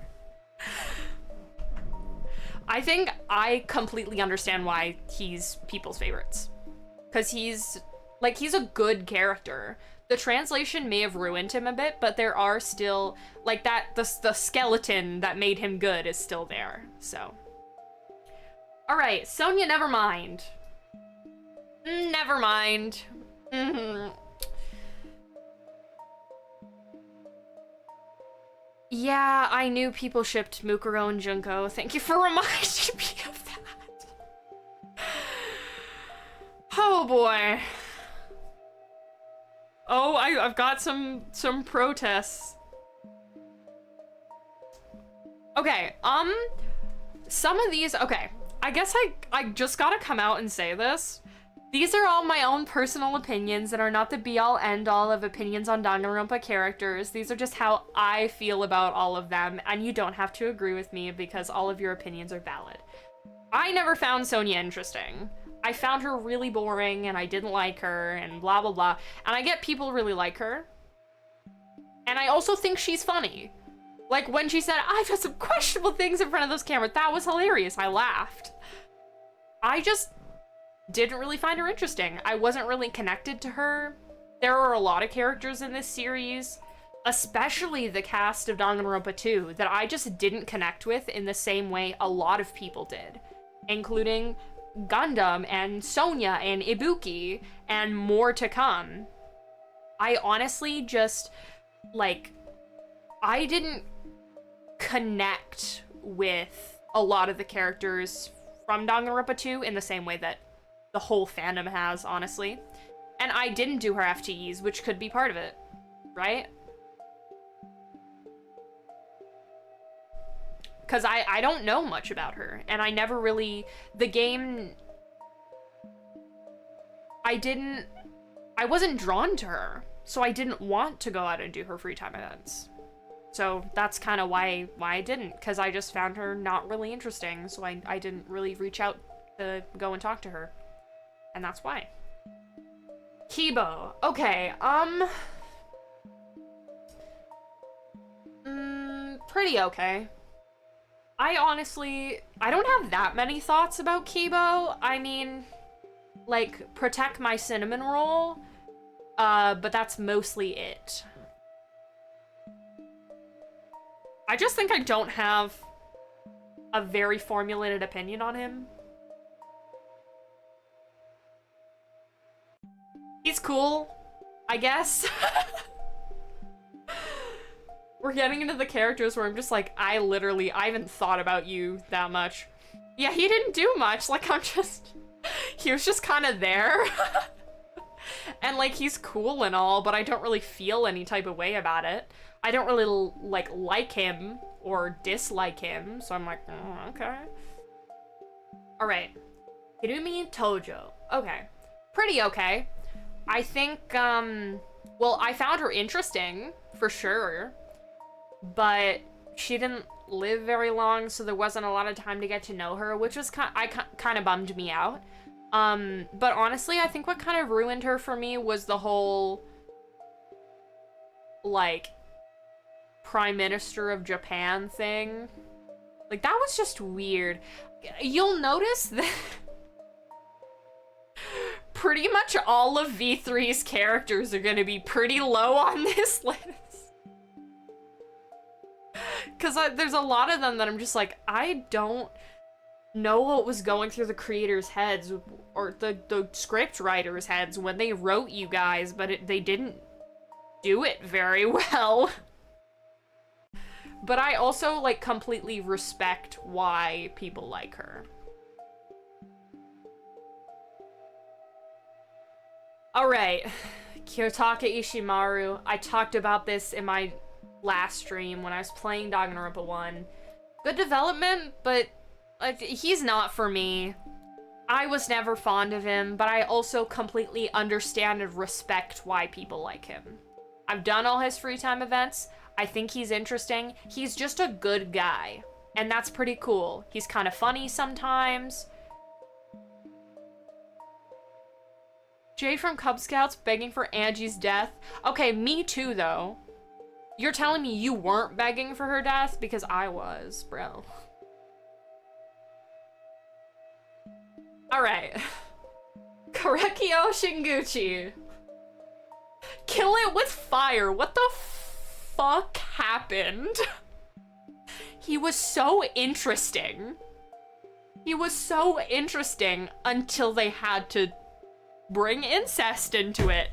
I think I completely understand why he's people's favorites. Because he's a good character. The translation may have ruined him a bit, but there are still, like, the skeleton that made him good is still there, so. Alright, Sonya, never mind. Never mind. Yeah, I knew people shipped Mukuro and Junko. Thank you for reminding me of that. Oh boy. Oh, I've got some protests. Okay, some of these, okay. I guess I just gotta come out and say this. These are all my own personal opinions and are not the be-all end-all of opinions on Danganronpa characters. These are just how I feel about all of them, and you don't have to agree with me because all of your opinions are valid. I never found Sonya interesting. I found her really boring and I didn't like her and blah blah blah. And I get people really like her. And I also think she's funny. Like, when she said, I've done some questionable things in front of those cameras, that was hilarious. I laughed. I just didn't really find her interesting. I wasn't really connected to her. There are a lot of characters in this series, especially the cast of Danganronpa 2, that I just didn't connect with in the same way a lot of people did, including Gundam and Sonya and Ibuki and more to come. I honestly just, like, I didn't connect with a lot of the characters from Danganronpa 2 in the same way that the whole fandom has, honestly. And I didn't do her FTEs, which could be part of it, right? Because I don't know much about her, and I never really... The game... I wasn't drawn to her, so I didn't want to go out and do her free time events. So that's kind of why I didn't, because I just found her not really interesting, so I didn't really reach out to go and talk to her. And that's why. Kibo. Okay, pretty okay. I don't have that many thoughts about Kibo. I mean, like, protect my cinnamon roll, but that's mostly it. I just think I don't have a very formulated opinion on him. He's cool, I guess. We're getting into the characters where I'm just like, I haven't thought about you that much. Yeah, he didn't do much, like, he was just kind of there. And, like, he's cool and all, but I don't really feel any type of way about it. I don't really, like him or dislike him, so I'm like, oh, okay. Alright. Hirumi Tojo. Okay. Pretty okay. I think, well, I found her interesting, for sure, but she didn't live very long, so there wasn't a lot of time to get to know her, which was kind of bummed me out. But honestly, I think what kind of ruined her for me was the whole, like, Prime Minister of Japan thing. Like, that was just weird. You'll notice that pretty much all of V3's characters are gonna be pretty low on this list. Because there's a lot of them that I'm just like, I don't know what was going through the creators' heads or the script writers' heads when they wrote you guys, but they didn't do it very well. But I also, like, completely respect why people like her. Alright, Kiyotaka Ishimaru. I talked about this in my last stream when I was playing Danganronpa 1. Good development, but he's not for me. I was never fond of him, but I also completely understand and respect why people like him. I've done all his free time events. I think he's interesting. He's just a good guy, and that's pretty cool. He's kind of funny sometimes. Jay from Cub Scouts begging for Angie's death. Okay, me too, though. You're telling me you weren't begging for her death? Because I was, bro. Alright. Korekio Shinguchi. Kill it with fire. What the fuck happened? He was so interesting. He was so interesting until they had to bring incest into it.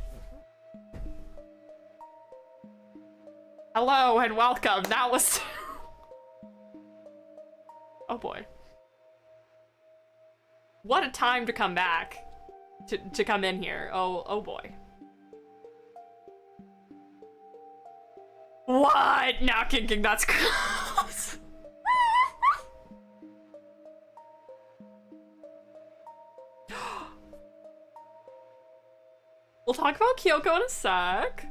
Hello and welcome. That was... Oh boy. What a time to come back. To come in here. Oh boy. What? Not kinking, that's gross. We'll talk about Kyoko in a sec.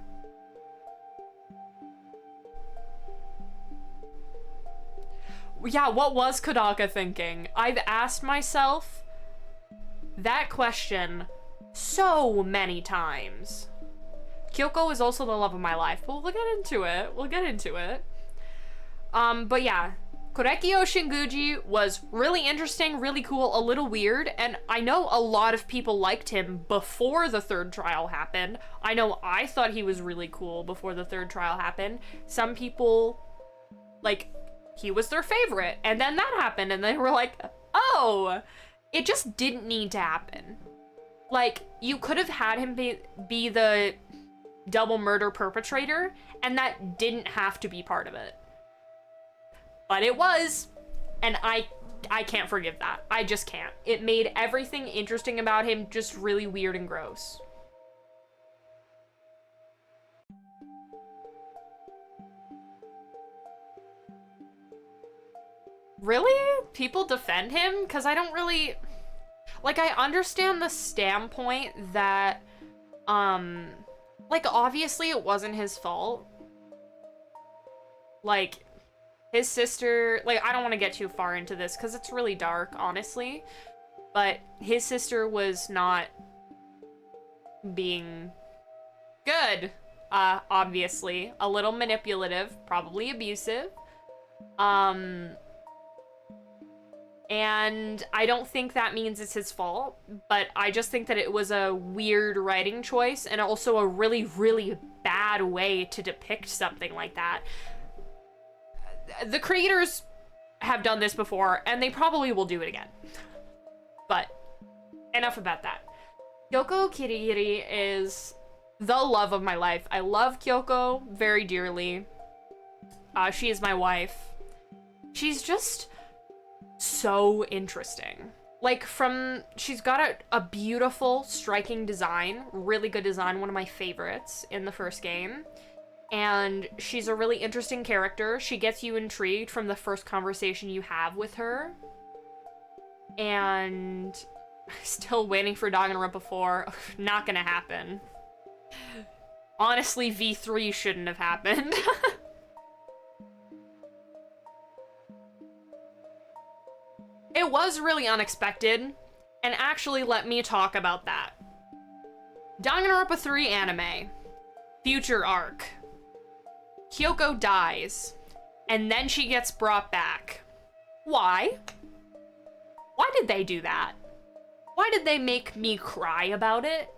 Yeah, what was Kodaka thinking? I've asked myself that question so many times. Kyoko is also the love of my life, but we'll get into it. We'll get into it. But yeah, Korekio Shinguji was really interesting, really cool, a little weird, and I know a lot of people liked him before the third trial happened. I know I thought he was really cool before the third trial happened. Some people, like, he was their favorite, and then that happened, and they were like, oh, it just didn't need to happen. Like, you could have had him be the double murder perpetrator, and that didn't have to be part of it. But it was, and I can't forgive that. I just can't. It made everything interesting about him just really weird and gross. Really? People defend him? Because I don't really... Like, I understand the standpoint that, like, obviously it wasn't his fault. Like, his sister, like, I don't want to get too far into this because it's really dark, honestly, but his sister was not being good, obviously. A little manipulative, probably abusive. And I don't think that means it's his fault, but I just think that it was a weird writing choice and also a really, really bad way to depict something like that. The creators have done this before, and they probably will do it again. But enough about that. Kyoko Kirigiri is the love of my life. I love Kyoko very dearly. She is my wife. She's just so interesting. Like, she's got a beautiful, striking design, really good design, one of my favorites in the first game. And she's a really interesting character. She gets you intrigued from the first conversation you have with her. And still waiting for Danganronpa 4. Not gonna happen. Honestly, V3 shouldn't have happened. It was really unexpected, and actually let me talk about that. Danganronpa 3 anime. Future arc. Kyoko dies, and then she gets brought back. Why? Why did they do that? Why did they make me cry about it?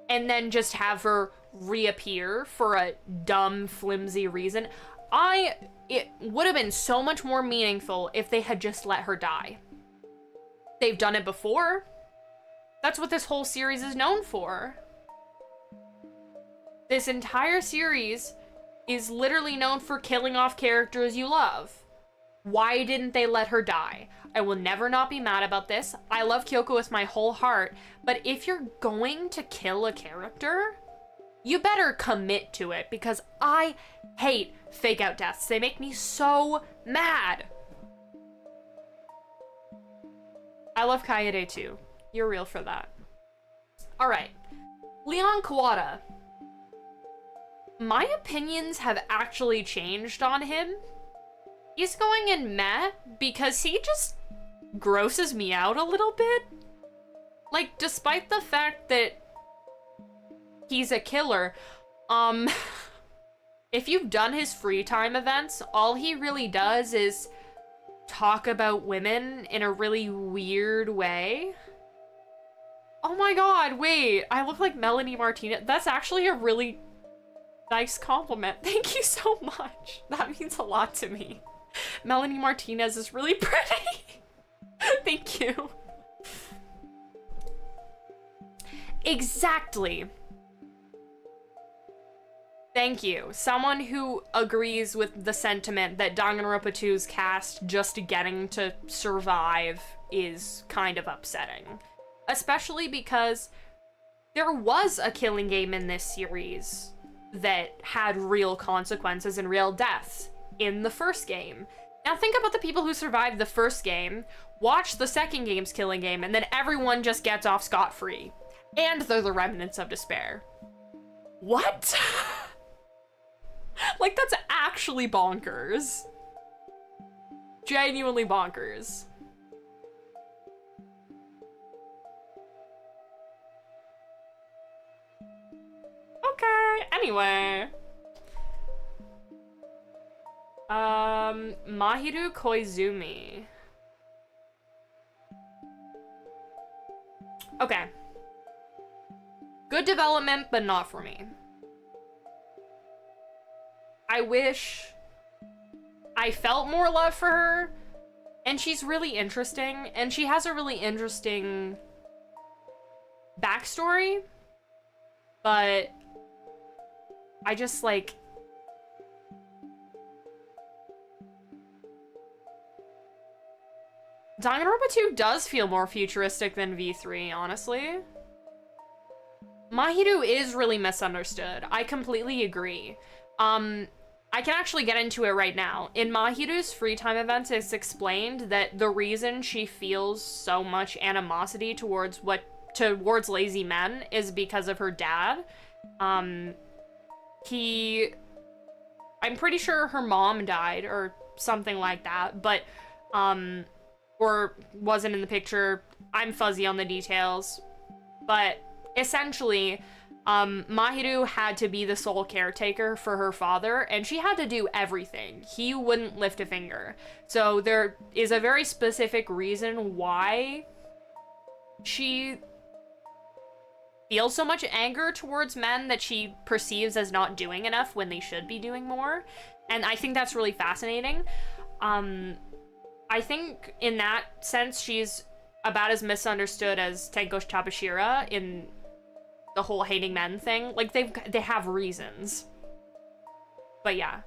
And then just have her reappear for a dumb, flimsy reason? It would have been so much more meaningful if they had just let her die. They've done it before. That's what this whole series is known for. This entire series is literally known for killing off characters you love. Why didn't they let her die? I will never not be mad about this. I love Kyoko with my whole heart, but if you're going to kill a character, you better commit to it, because I hate fake out deaths. They make me so mad. I love Kaede too. You're real for that. Alright. Leon Kawada. My opinions have actually changed on him. He's going in meh because he just grosses me out a little bit. Like, despite the fact that he's a killer, if you've done his free time events, all he really does is talk about women in a really weird way. Oh my god, wait, I look like Melanie Martinez. That's actually a really nice compliment. Thank you so much. That means a lot to me. Melanie Martinez is really pretty. Thank you. Exactly. Thank you. Someone who agrees with the sentiment that Danganronpa 2's cast just getting to survive is kind of upsetting. Especially because there was a killing game in this series that had real consequences and real deaths in the first game. Now think about the people who survived the first game, watch the second game's killing game, and then everyone just gets off scot-free. And they're the remnants of despair. What? Like, that's actually bonkers. Genuinely bonkers. Okay, anyway. Mahiru Koizumi. Okay. Good development, but not for me. I wish I felt more love for her, and she's really interesting, and she has a really interesting backstory, but I just, like, Danganronpa 2 does feel more futuristic than V3, honestly. Mahiru is really misunderstood. I completely agree. I can actually get into it right now. In Mahiru's free time events, it's explained that the reason she feels so much animosity towards lazy men is because of her dad. I I'm pretty sure her mom died or something like that, but, or wasn't in the picture. I'm fuzzy on the details. But essentially, Mahiru had to be the sole caretaker for her father, and she had to do everything. He wouldn't lift a finger. So there is a very specific reason why she feels so much anger towards men that she perceives as not doing enough when they should be doing more. And I think that's really fascinating. I think in that sense, she's about as misunderstood as Tenko Tabashira in the whole hating men thing. Like, they have reasons. But yeah.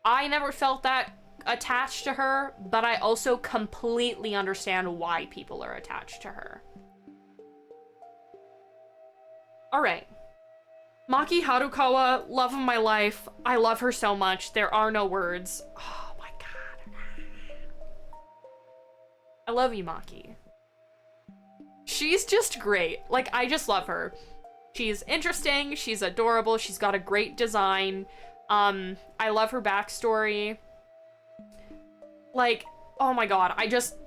I never felt that attached to her, but I also completely understand why people are attached to her. Alright. Maki Harukawa, love of my life. I love her so much. There are no words. Oh my god. I love you, Maki. She's just great. Like, I just love her. She's interesting, she's adorable, she's got a great design. I love her backstory. Like, oh my god,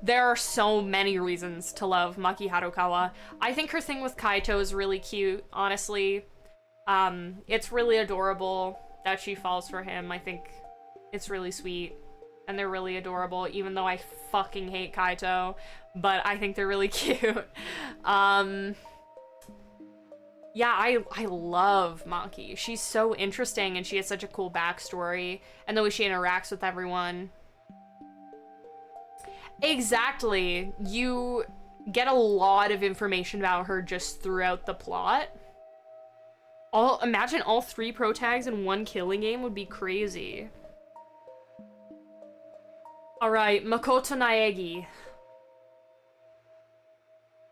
there are so many reasons to love Maki Harukawa. I think her thing with Kaito is really cute, honestly. It's really adorable that she falls for him. I think it's really sweet. And they're really adorable, even though I fucking hate Kaito. But I think they're really cute. Yeah, I love Maki. She's so interesting and she has such a cool backstory. And the way she interacts with everyone. Exactly. You get a lot of information about her just throughout the plot. Imagine all 3 protags in one killing game would be crazy. Alright, Makoto Naegi.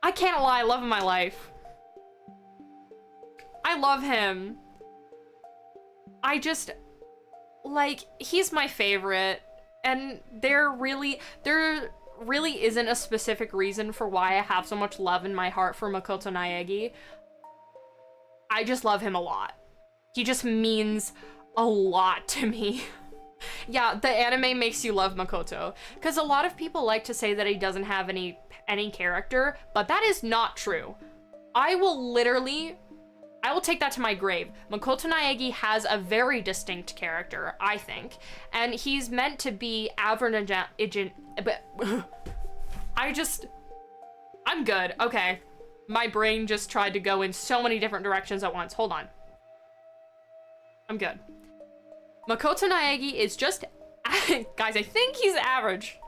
I can't lie, love of my life. I love him. Like, he's my favorite. And there really isn't a specific reason for why I have so much love in my heart for Makoto Naegi. I just love him a lot. He just means a lot to me. Yeah, the anime makes you love Makoto. Because a lot of people like to say that he doesn't have any character, but that is not true. I will take that to my grave. Makoto Naegi has a very distinct character, I think. And he's meant to be average, but I'm good. Okay. My brain just tried to go in so many different directions at once. Hold on. I'm good. Makoto Naegi is just, guys, I think he's average.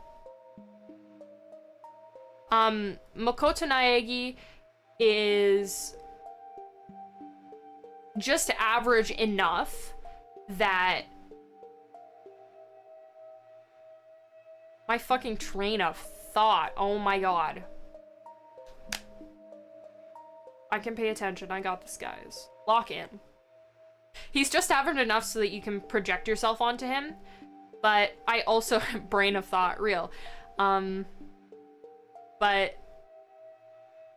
Makoto Naegi is just average enough that my fucking train of thought, oh my god. I can pay attention, I got this, guys. Lock in. He's just average enough so that you can project yourself onto him, but I also, brain of thought, real. But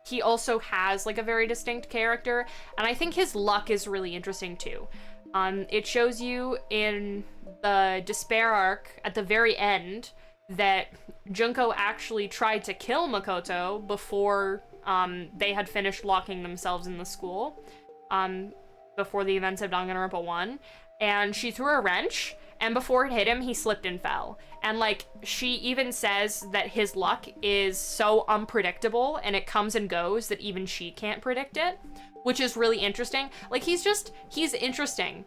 he also has like a very distinct character, and I think his luck is really interesting too. It shows you in the Despair arc at the very end that Junko actually tried to kill Makoto before they had finished locking themselves in the school, before the events of Danganronpa 1, and she threw a wrench, and before it hit him, he slipped and fell. And, like, she even says that his luck is so unpredictable, and it comes and goes, that even she can't predict it, which is really interesting. Like, he's interesting.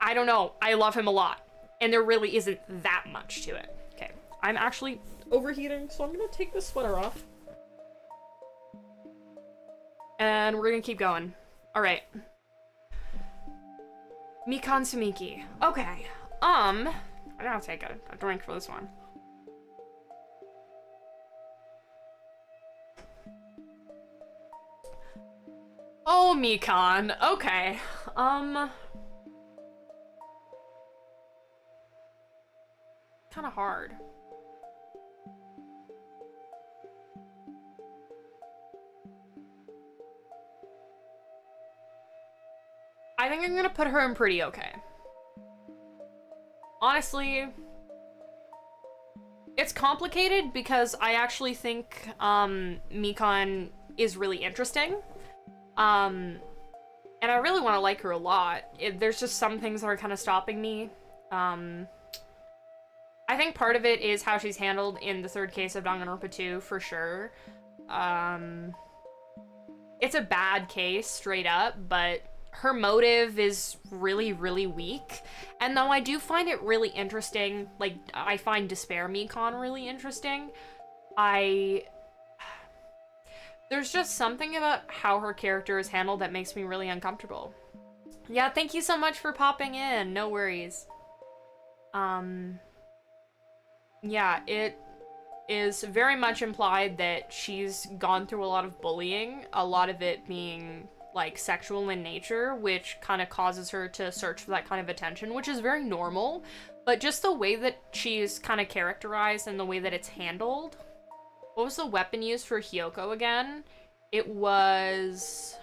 I don't know. I love him a lot. And there really isn't that much to it. Okay. I'm actually overheating, so I'm gonna take this sweater off. And we're gonna keep going. Alright. Mikan Sumiki. Okay. I gotta take a drink for this one. Oh, Mikan. Okay. Kinda hard. I think I'm gonna put her in pretty okay. Honestly, it's complicated because I actually think Mikan is really interesting. And I really want to like her a lot. There's just some things that are kind of stopping me. I think part of it is how she's handled in the third case of Danganronpa 2, for sure. It's a bad case, straight up, but her motive is really, really weak. And though I do find it really interesting, like, I find Despair Mikan really interesting, there's just something about how her character is handled that makes me really uncomfortable. Yeah, thank you so much for popping in. No worries. Yeah, it is very much implied that she's gone through a lot of bullying, a lot of it being, like, sexual in nature, which kind of causes her to search for that kind of attention, which is very normal, but just the way that she's kind of characterized and the way that it's handled. What was the weapon used for Hyoko again? It was...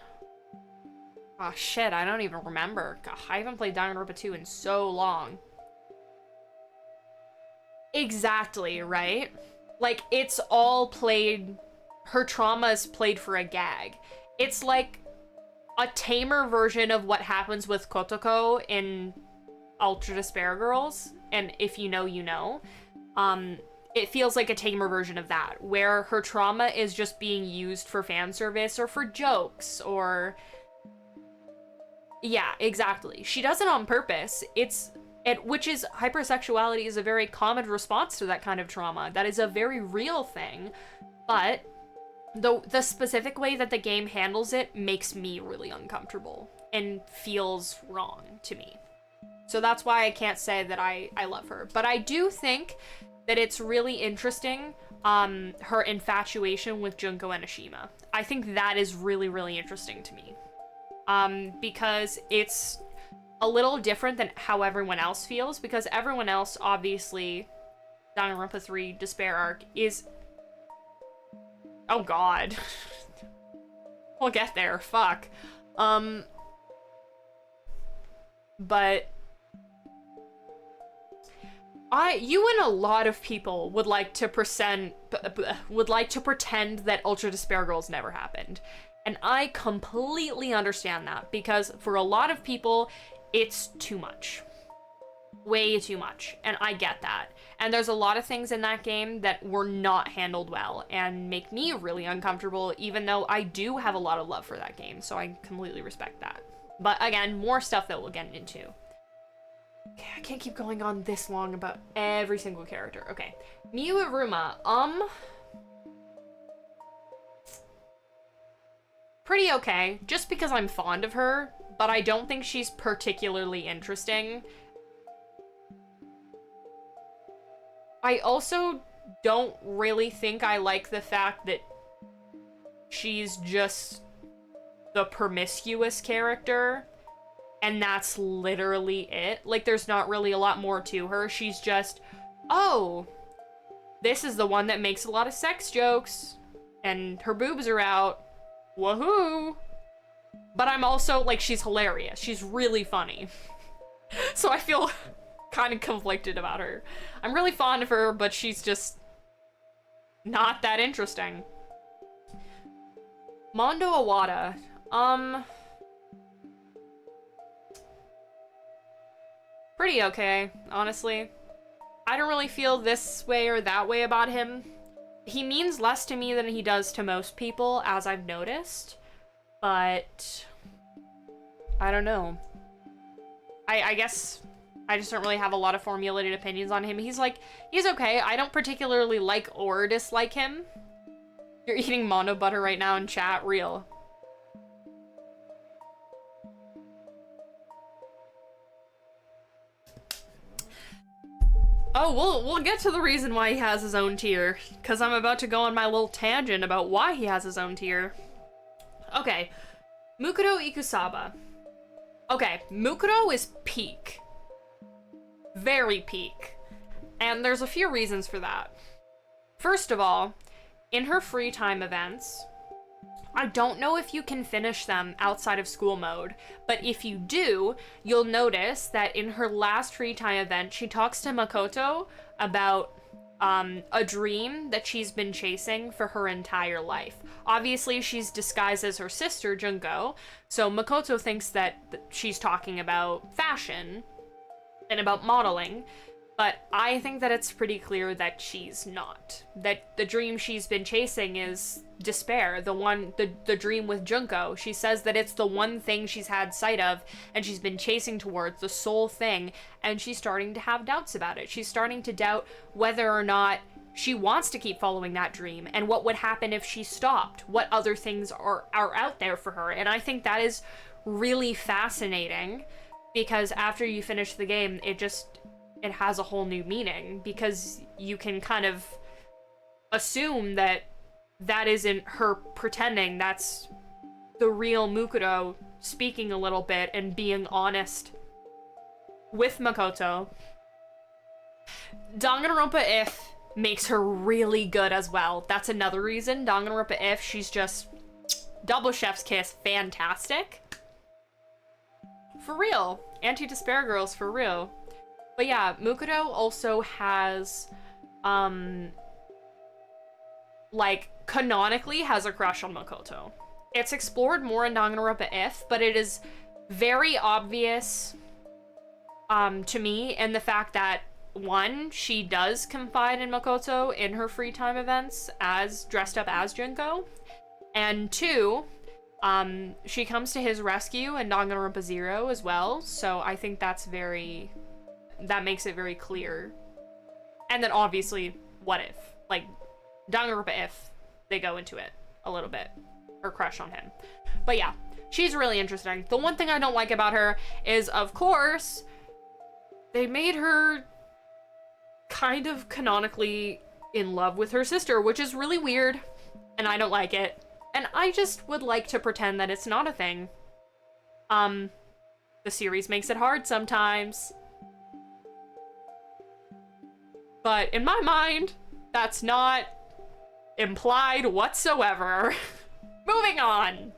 oh shit, I don't even remember. God, I haven't played Danganronpa 2 in so long. Exactly, right? Like, it's all played... her trauma is played for a gag. It's like a tamer version of what happens with Kotoko in Ultra Despair Girls, and if you know, you know. It feels like a tamer version of that, where her trauma is just being used for fan service or for jokes, or... yeah, exactly. She does it on purpose. Which is, hypersexuality is a very common response to that kind of trauma. That is a very real thing, but the specific way that the game handles it makes me really uncomfortable and feels wrong to me. So that's why I can't say that I love her. But I do think that it's really interesting, her infatuation with Junko Enoshima. I think that is really, really interesting to me. Because it's a little different than how everyone else feels, because everyone else, obviously, Danganronpa 3 Despair Arc is... oh god. We'll get there, fuck. But... you and a lot of people would like to pretend that Ultra Despair Girls never happened. And I completely understand that, because for a lot of people, it's too much. Way too much. And I get that. And there's a lot of things in that game that were not handled well and make me really uncomfortable, even though I do have a lot of love for that game, so I completely respect that. But again, more stuff that we'll get into. Okay, I can't keep going on this long about every single character. Okay. Miu Iruma, pretty okay, just because I'm fond of her, but I don't think she's particularly interesting. I also don't really think I like the fact that she's just the promiscuous character, and that's literally it. Like, there's not really a lot more to her. She's just, oh, this is the one that makes a lot of sex jokes, and her boobs are out. Woohoo! But I'm also, like, she's hilarious. She's really funny. So I feel kind of conflicted about her. I'm really fond of her, but she's just not that interesting. Mondo Awada. Pretty okay, honestly. I don't really feel this way or that way about him. He means less to me than he does to most people, as I've noticed. But I don't know. I guess I just don't really have a lot of formulated opinions on him. He's okay. I don't particularly like or dislike him. You're eating Mondo butter right now in chat, real. Oh, we'll get to the reason why he has his own tier, because I'm about to go on my little tangent about why he has his own tier. Okay, Mukuro Ikusaba. Okay, Mukuro is peak. Very peak. And there's a few reasons for that. First of all, in her free time events, I don't know if you can finish them outside of school mode, but if you do, you'll notice that in her last free time event, she talks to Makoto about a dream that she's been chasing for her entire life. Obviously, she's disguised as her sister, Junko, so Makoto thinks that she's talking about fashion and about modeling, but I think that it's pretty clear that she's not. That the dream she's been chasing is despair, the dream with Junko. She says that it's the one thing she's had sight of and she's been chasing towards, the sole thing, and she's starting to have doubts about it. She's starting to doubt whether or not she wants to keep following that dream and what would happen if she stopped, what other things are out there for her. And I think that is really fascinating because after you finish the game, it has a whole new meaning because you can kind of assume that that isn't her pretending, that's the real Mukuro speaking a little bit and being honest with Makoto. Danganronpa If makes her really good as well. That's another reason. Danganronpa If, she's just double chef's kiss, fantastic. For real. Anti-despair girls, for real. But yeah, Mukuro also has, like, canonically has a crush on Makoto. It's explored more in Danganronpa If, but it is very obvious, to me, in the fact that, one, she does confide in Makoto in her free time events as dressed up as Junko, and two, she comes to his rescue in Danganronpa Zero as well, so I think that makes it very clear. And then obviously, what if? Like, Danganronpa If, they go into it a little bit. Her crush on him. But yeah, she's really interesting. The one thing I don't like about her is, of course, they made her kind of canonically in love with her sister, which is really weird, and I don't like it. And I just would like to pretend that it's not a thing. The series makes it hard sometimes. But in my mind, that's not implied whatsoever. Moving on.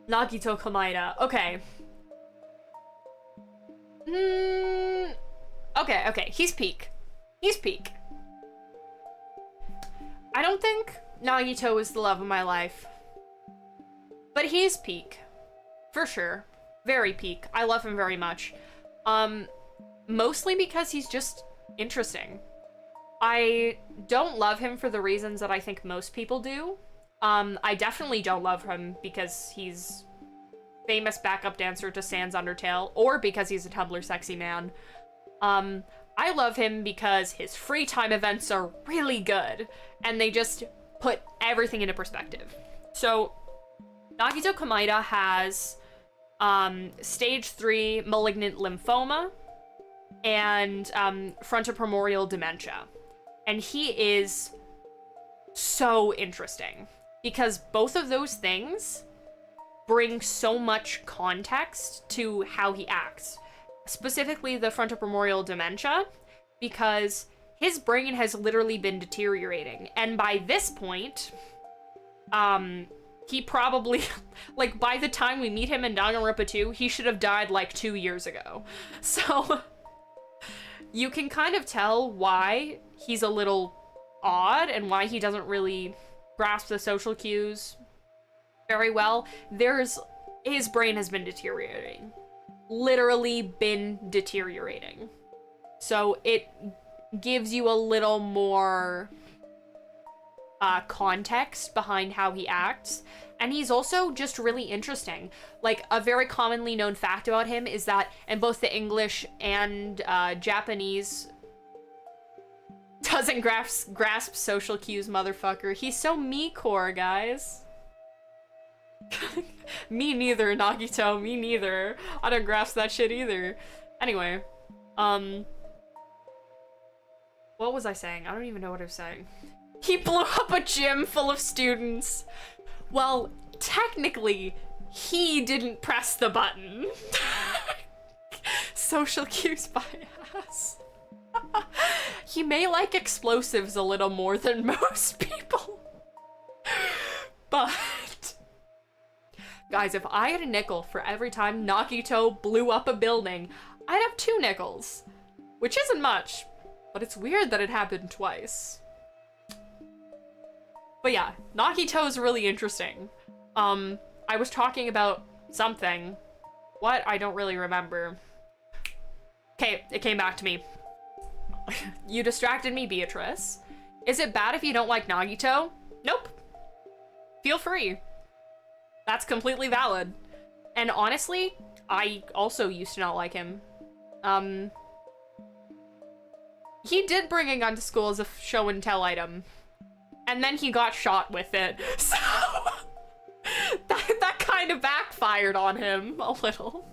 Nagito Kamaeda. Okay. Okay. He's peak. He's peak. I don't think Nagito is the love of my life. But he's peak. For sure. Very peak. I love him very much. Mostly because he's just interesting. I don't love him for the reasons that I think most people do. I definitely don't love him because he's famous backup dancer to Sans Undertale, or because he's a Tumblr sexy man. I love him because his free time events are really good, and they just put everything into perspective. So, Nagito Kamaeda has stage 3 malignant lymphoma and frontopremoral dementia. And he is so interesting because both of those things bring so much context to how he acts. Specifically the frontopremoral dementia, because his brain has literally been deteriorating. And by this point, he probably, like, by the time we meet him in Danganronpa 2, he should have died like 2 years ago. So you can kind of tell why he's a little odd and why he doesn't really grasp the social cues very well. His brain has been deteriorating. Literally been deteriorating. So it gives you a little more context behind how he acts. And he's also just really interesting. Like, a very commonly known fact about him is that in both the English and Japanese, doesn't grasp social cues, motherfucker. He's so me-core, guys. Me neither, Nagito. Me neither. I don't grasp that shit either. Anyway, what was I saying? I don't even know what I was saying. He blew up a gym full of students. Well, technically, he didn't press the button. Social cues bias. He may like explosives a little more than most people. But Guys, if I had a nickel for every time Nagito blew up a building, I'd have 2 nickels. Which isn't much, but it's weird that it happened twice. But yeah, Nagito is really interesting. I was talking about something. What? I don't really remember. Okay, it came back to me. You distracted me, Beatrice. Is it bad if you don't like Nagito? Nope. Feel free. That's completely valid. And honestly, I also used to not like him. He did bring a gun to school as a show and tell item. And then he got shot with it. So that kind of backfired on him a little.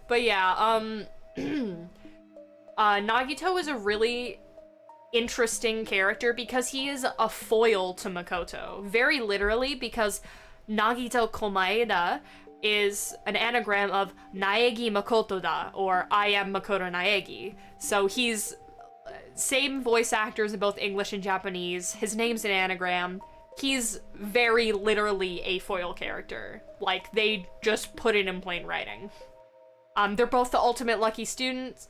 But yeah, Nagito is a really interesting character because he is a foil to Makoto. Very literally, because Nagito Komaeda is an anagram of Naegi Makoto da, or I am Makoto Naegi. So he's same voice actors in both English and Japanese. His name's an anagram. He's very literally a foil character. Like, they just put it in plain writing. They're both the ultimate lucky students.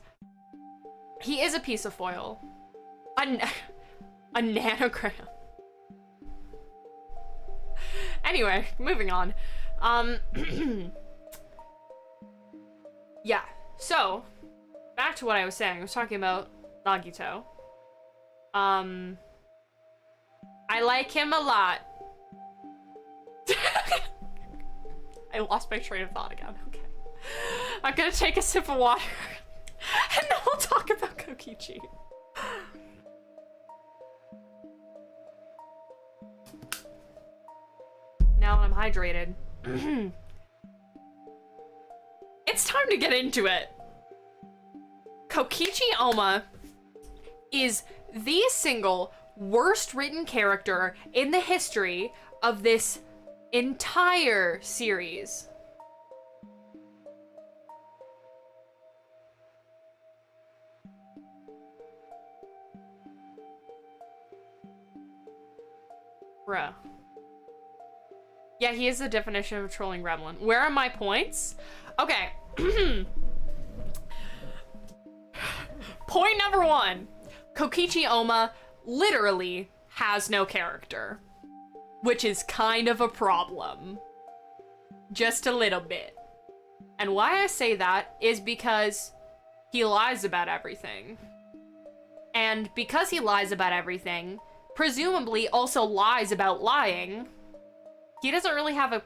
He is a piece of foil. A nanogram. Anyway, moving on. Yeah, so, back to what I was saying. I was talking about Nagito. I like him a lot. I lost my train of thought again, okay. I'm gonna take a sip of water, and then we'll talk about Kokichi. Now I'm hydrated. It's time to get into it. Kokichi Oma is the single worst written character in the history of this entire series. Bruh. Yeah, he is the definition of a trolling gremlin. Where are my points? Okay. Point number 1. Kokichi Oma literally has no character. Which is kind of a problem. Just a little bit. And why I say that is because he lies about everything. And because he lies about everything, presumably also lies about lying, he doesn't really have a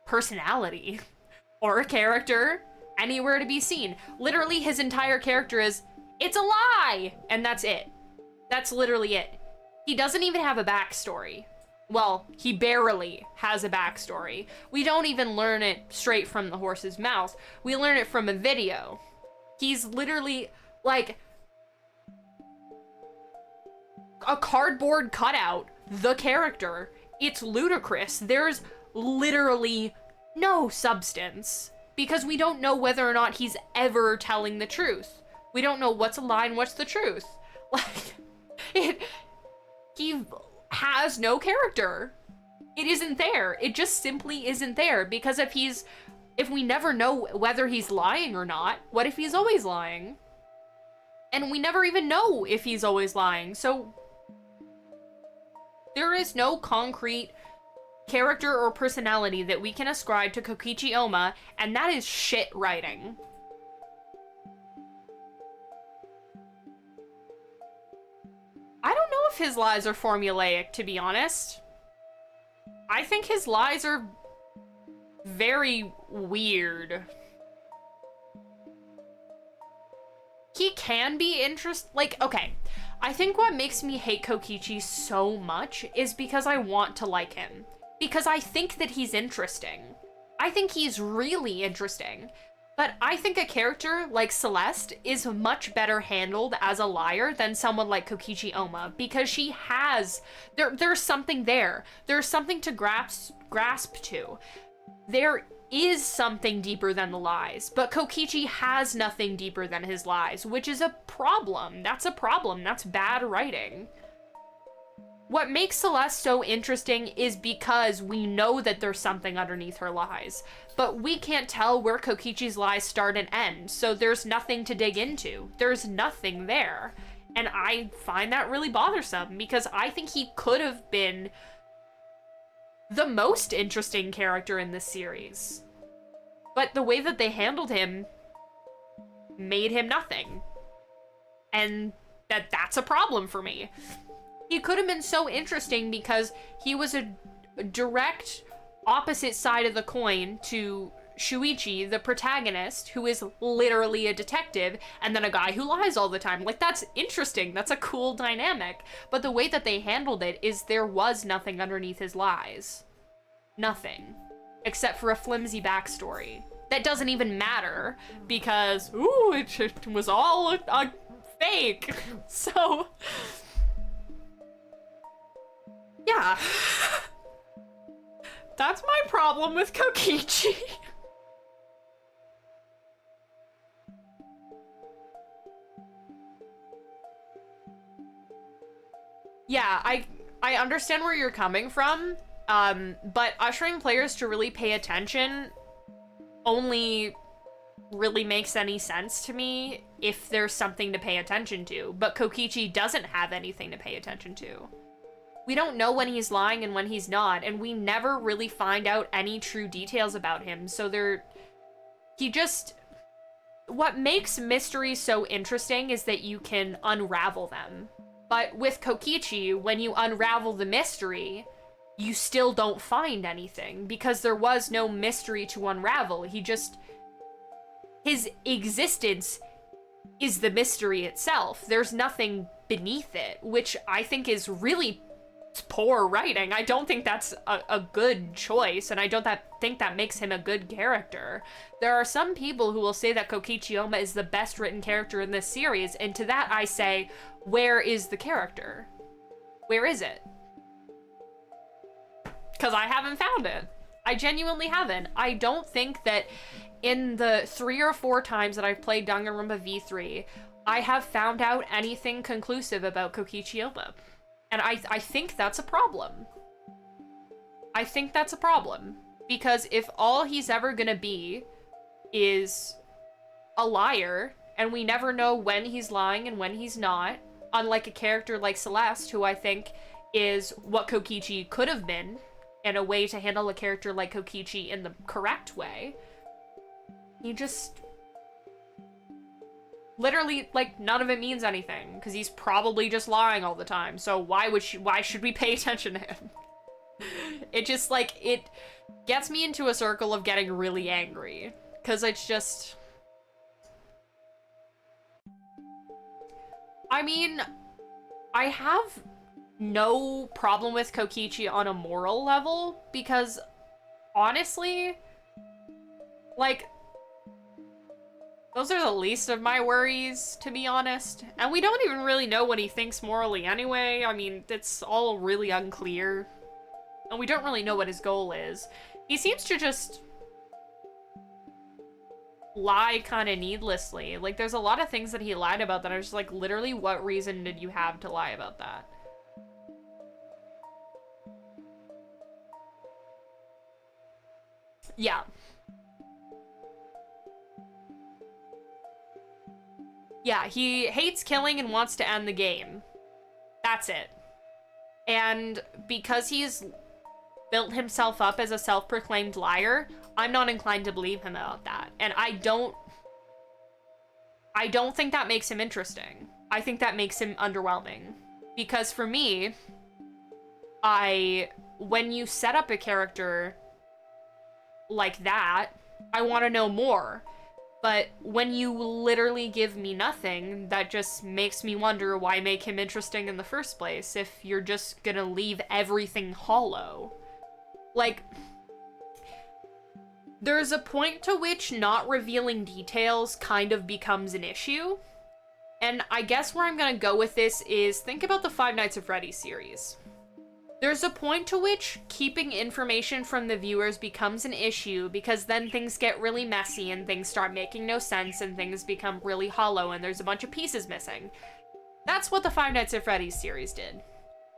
personality or a character anywhere to be seen. Literally, his entire character is, it's a lie! And that's it. That's literally it. He doesn't even have a backstory. Well, he barely has a backstory. We don't even learn it straight from the horse's mouth. We learn it from a video. He's literally, like, a cardboard cutout, the character. It's ludicrous. There's literally no substance because we don't know whether or not he's ever telling the truth. We don't know what's a lie and what's the truth. Like, he has no character. It isn't there. It just simply isn't there because if we never know whether he's lying or not, what if he's always lying? And we never even know if he's always lying, so there is no concrete character or personality that we can ascribe to Kokichi Oma, and that is shit writing. I don't know if his lies are formulaic, to be honest. I think his lies are very weird. He can be okay. I think what makes me hate Kokichi so much is because I want to like him. Because I think that he's interesting. I think he's really interesting. But I think a character like Celeste is much better handled as a liar than someone like Kokichi Oma, because she has, there's something there. There's something to grasp to. There is something deeper than the lies, but Kokichi has nothing deeper than his lies, which is a problem. That's a problem. That's bad writing. what makes Celeste so interesting is because we know that there's something underneath her lies, but we can't tell where Kokichi's lies start and end, so there's nothing to dig into. There's nothing there. And I find that really bothersome, because I think he could have been the most interesting character in this series. But the way that they handled him made him nothing. And that's a problem for me. He could have been so interesting because he was a direct opposite side of the coin to Shuichi, the protagonist, who is literally a detective, and then a guy who lies all the time. Like, that's interesting. That's a cool dynamic. But the way that they handled it is there was nothing underneath his lies. Nothing. Except for a flimsy backstory. That doesn't even matter, because, ooh, it was all a fake. So... yeah. That's my problem with Kokichi. Yeah, I understand where you're coming from, but ushering players to really pay attention only really makes any sense to me if there's something to pay attention to, but Kokichi doesn't have anything to pay attention to. We don't know when he's lying and when he's not, and we never really find out any true details about him, so what makes mysteries so interesting is that you can unravel them. But with Kokichi, when you unravel the mystery, you still don't find anything, because there was no mystery to unravel. His existence is the mystery itself. There's nothing beneath it, which I think is really poor writing. I don't think that's a good choice, and I don't think that makes him a good character. There are some people who will say that Kokichi Oma is the best written character in this series, and to that I say, where is the character? Where is it? Because I haven't found it. I genuinely haven't. I don't think that in the 3 or 4 times that I've played Danganronpa V3, I have found out anything conclusive about Kokichi Oma. And I think that's a problem. I think that's a problem. Because if all he's ever gonna be is a liar, and we never know when he's lying and when he's not, unlike a character like Celeste, who I think is what Kokichi could have been, and a way to handle a character like Kokichi in the correct way, he just... literally, like, none of it means anything, because he's probably just lying all the time, so why should we pay attention to him? It just, like, it gets me into a circle of getting really angry, because it's just... I mean, I have no problem with Kokichi on a moral level, because, honestly, like... those are the least of my worries, to be honest. And we don't even really know what he thinks morally anyway. I mean, it's all really unclear. And we don't really know what his goal is. He seems to just lie kind of needlessly. Like, there's a lot of things that he lied about that are just like, literally, what reason did you have to lie about that? Yeah. Yeah, he hates killing and wants to end the game. That's it. And because he's built himself up as a self-proclaimed liar, I'm not inclined to believe him about that. And I don't think that makes him interesting. I think that makes him underwhelming. Because for me, when you set up a character like that, I want to know more. But when you literally give me nothing, that just makes me wonder why make him interesting in the first place if you're just gonna leave everything hollow. Like, there's a point to which not revealing details kind of becomes an issue. And I guess where I'm gonna go with this is think about the Five Nights at Freddy's series. There's a point to which keeping information from the viewers becomes an issue because then things get really messy and things start making no sense and things become really hollow and there's a bunch of pieces missing. That's what the Five Nights at Freddy's series did.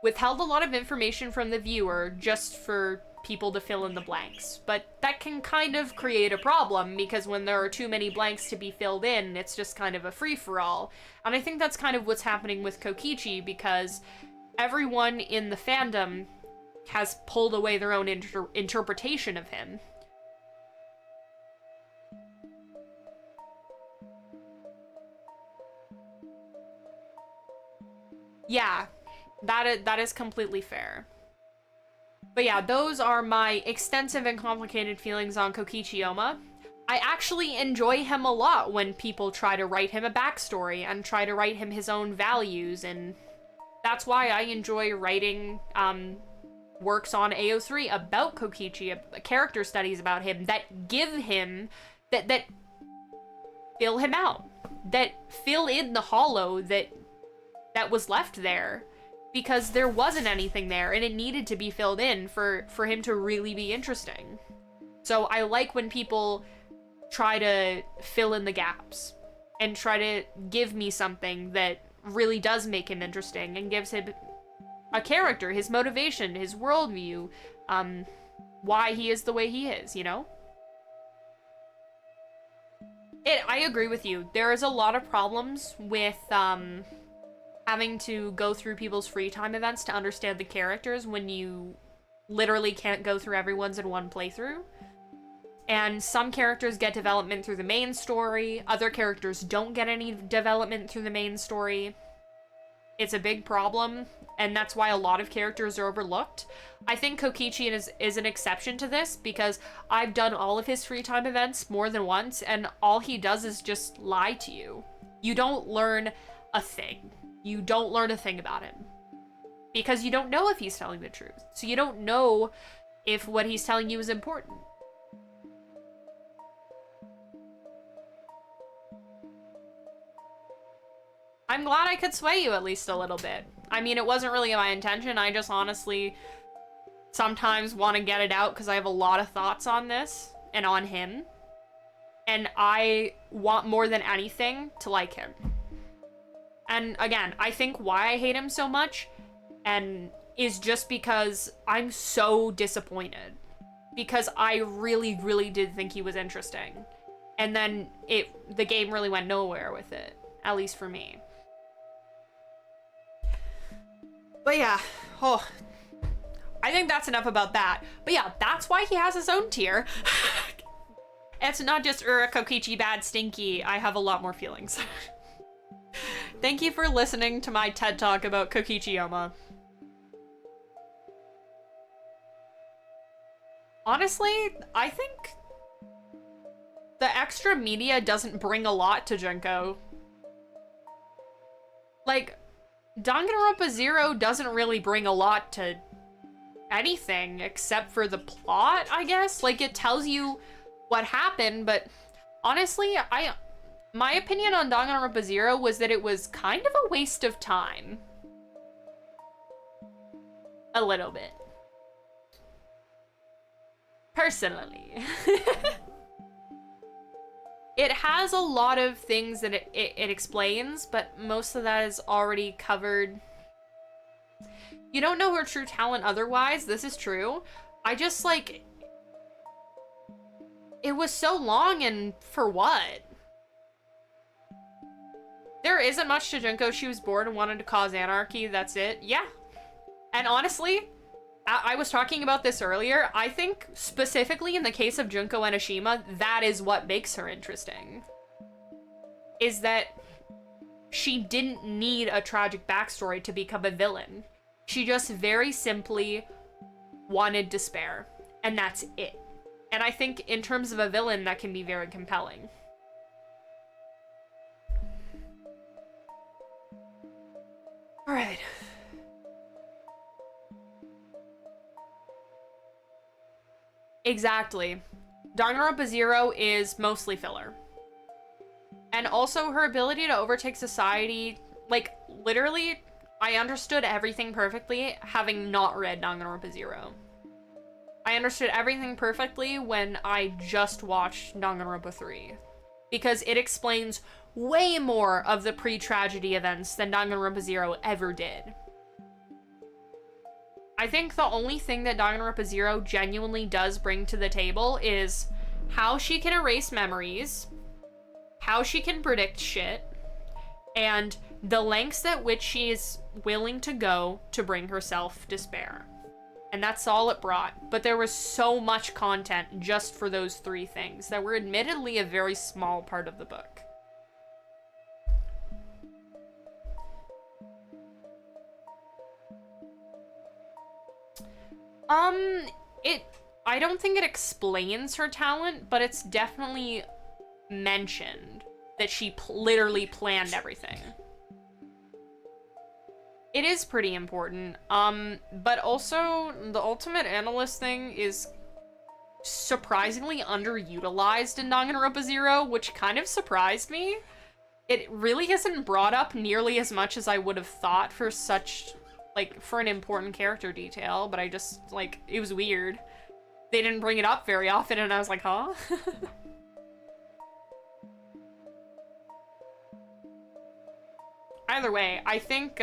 withheld a lot of information from the viewer just for people to fill in the blanks. But that can kind of create a problem, because when there are too many blanks to be filled in, it's just kind of a free-for-all. And I think that's kind of what's happening with Kokichi, because everyone in the fandom has pulled away their own interpretation of him. Yeah, that is completely fair. But yeah, those are my extensive and complicated feelings on Kokichi Oma. I actually enjoy him a lot when people try to write him a backstory and try to write him his own values, and that's why I enjoy writing works on AO3 about Kokichi, character studies about him that give him, that fill him out, that fill in the hollow that was left there, because there wasn't anything there and it needed to be filled in for him to really be interesting. So I like when people try to fill in the gaps and try to give me something that really does make him interesting and gives him a character, his motivation, his worldview, why he is the way he is, you know? I agree with you. There is a lot of problems with having to go through people's free time events to understand the characters when you literally can't go through everyone's in one playthrough. And some characters get development through the main story, other characters don't get any development through the main story. It's a big problem, and that's why a lot of characters are overlooked. I think Kokichi is an exception to this, because I've done all of his free time events more than once, and all he does is just lie to you. You don't learn a thing. You don't learn a thing about him, because you don't know if he's telling the truth. So you don't know if what he's telling you is important. I'm glad I could sway you at least a little bit. I mean, it wasn't really my intention. I just honestly sometimes want to get it out because I have a lot of thoughts on this and on him. And I want more than anything to like him. And again, I think why I hate him so much and is just because I'm so disappointed. Because I really, really did think he was interesting. And then the game really went nowhere with it. At least for me. But yeah, I think that's enough about that. But yeah, that's why he has his own tier. It's not just Kokichi bad stinky. I have a lot more feelings. Thank you for listening to my TED Talk about Kokichi Oma. Honestly, I think the extra media doesn't bring a lot to Junko. Like, Danganronpa Zero doesn't really bring a lot to anything except for the plot, I guess. Like, it tells you what happened, but honestly, my opinion on Danganronpa Zero was that it was kind of a waste of time. A little bit. Personally. It has a lot of things that it explains, but most of that is already covered. You don't know her true talent otherwise, this is true. I just, like... It was so long, and for what? There isn't much to Junko. She was bored and wanted to cause anarchy, that's it. Yeah. And honestly, I was talking about this earlier. I think specifically in the case of Junko Enoshima, that is what makes her interesting. Is that she didn't need a tragic backstory to become a villain. She just very simply wanted despair. And that's it. And I think in terms of a villain, that can be very compelling. Alright. Exactly. Danganronpa Zero is mostly filler. And also her ability to overtake society, like, literally, I understood everything perfectly having not read Danganronpa Zero. I understood everything perfectly when I just watched Danganronpa 3. Because it explains way more of the pre-tragedy events than Danganronpa Zero ever did. I think the only thing that Danganronpa Zero genuinely does bring to the table is how she can erase memories, how she can predict shit, and the lengths at which she is willing to go to bring herself despair. And that's all it brought. But there was so much content just for those 3 things that were admittedly a very small part of the book. I don't think it explains her talent, but it's definitely mentioned that she literally planned everything. It is pretty important, but also the Ultimate Analyst thing is surprisingly underutilized in Danganronpa Zero, which kind of surprised me. It really isn't brought up nearly as much as I would have thought for such, like, for an important character detail, but I just, like, it was weird. They didn't bring it up very often, and I was like, huh? Either way, I think,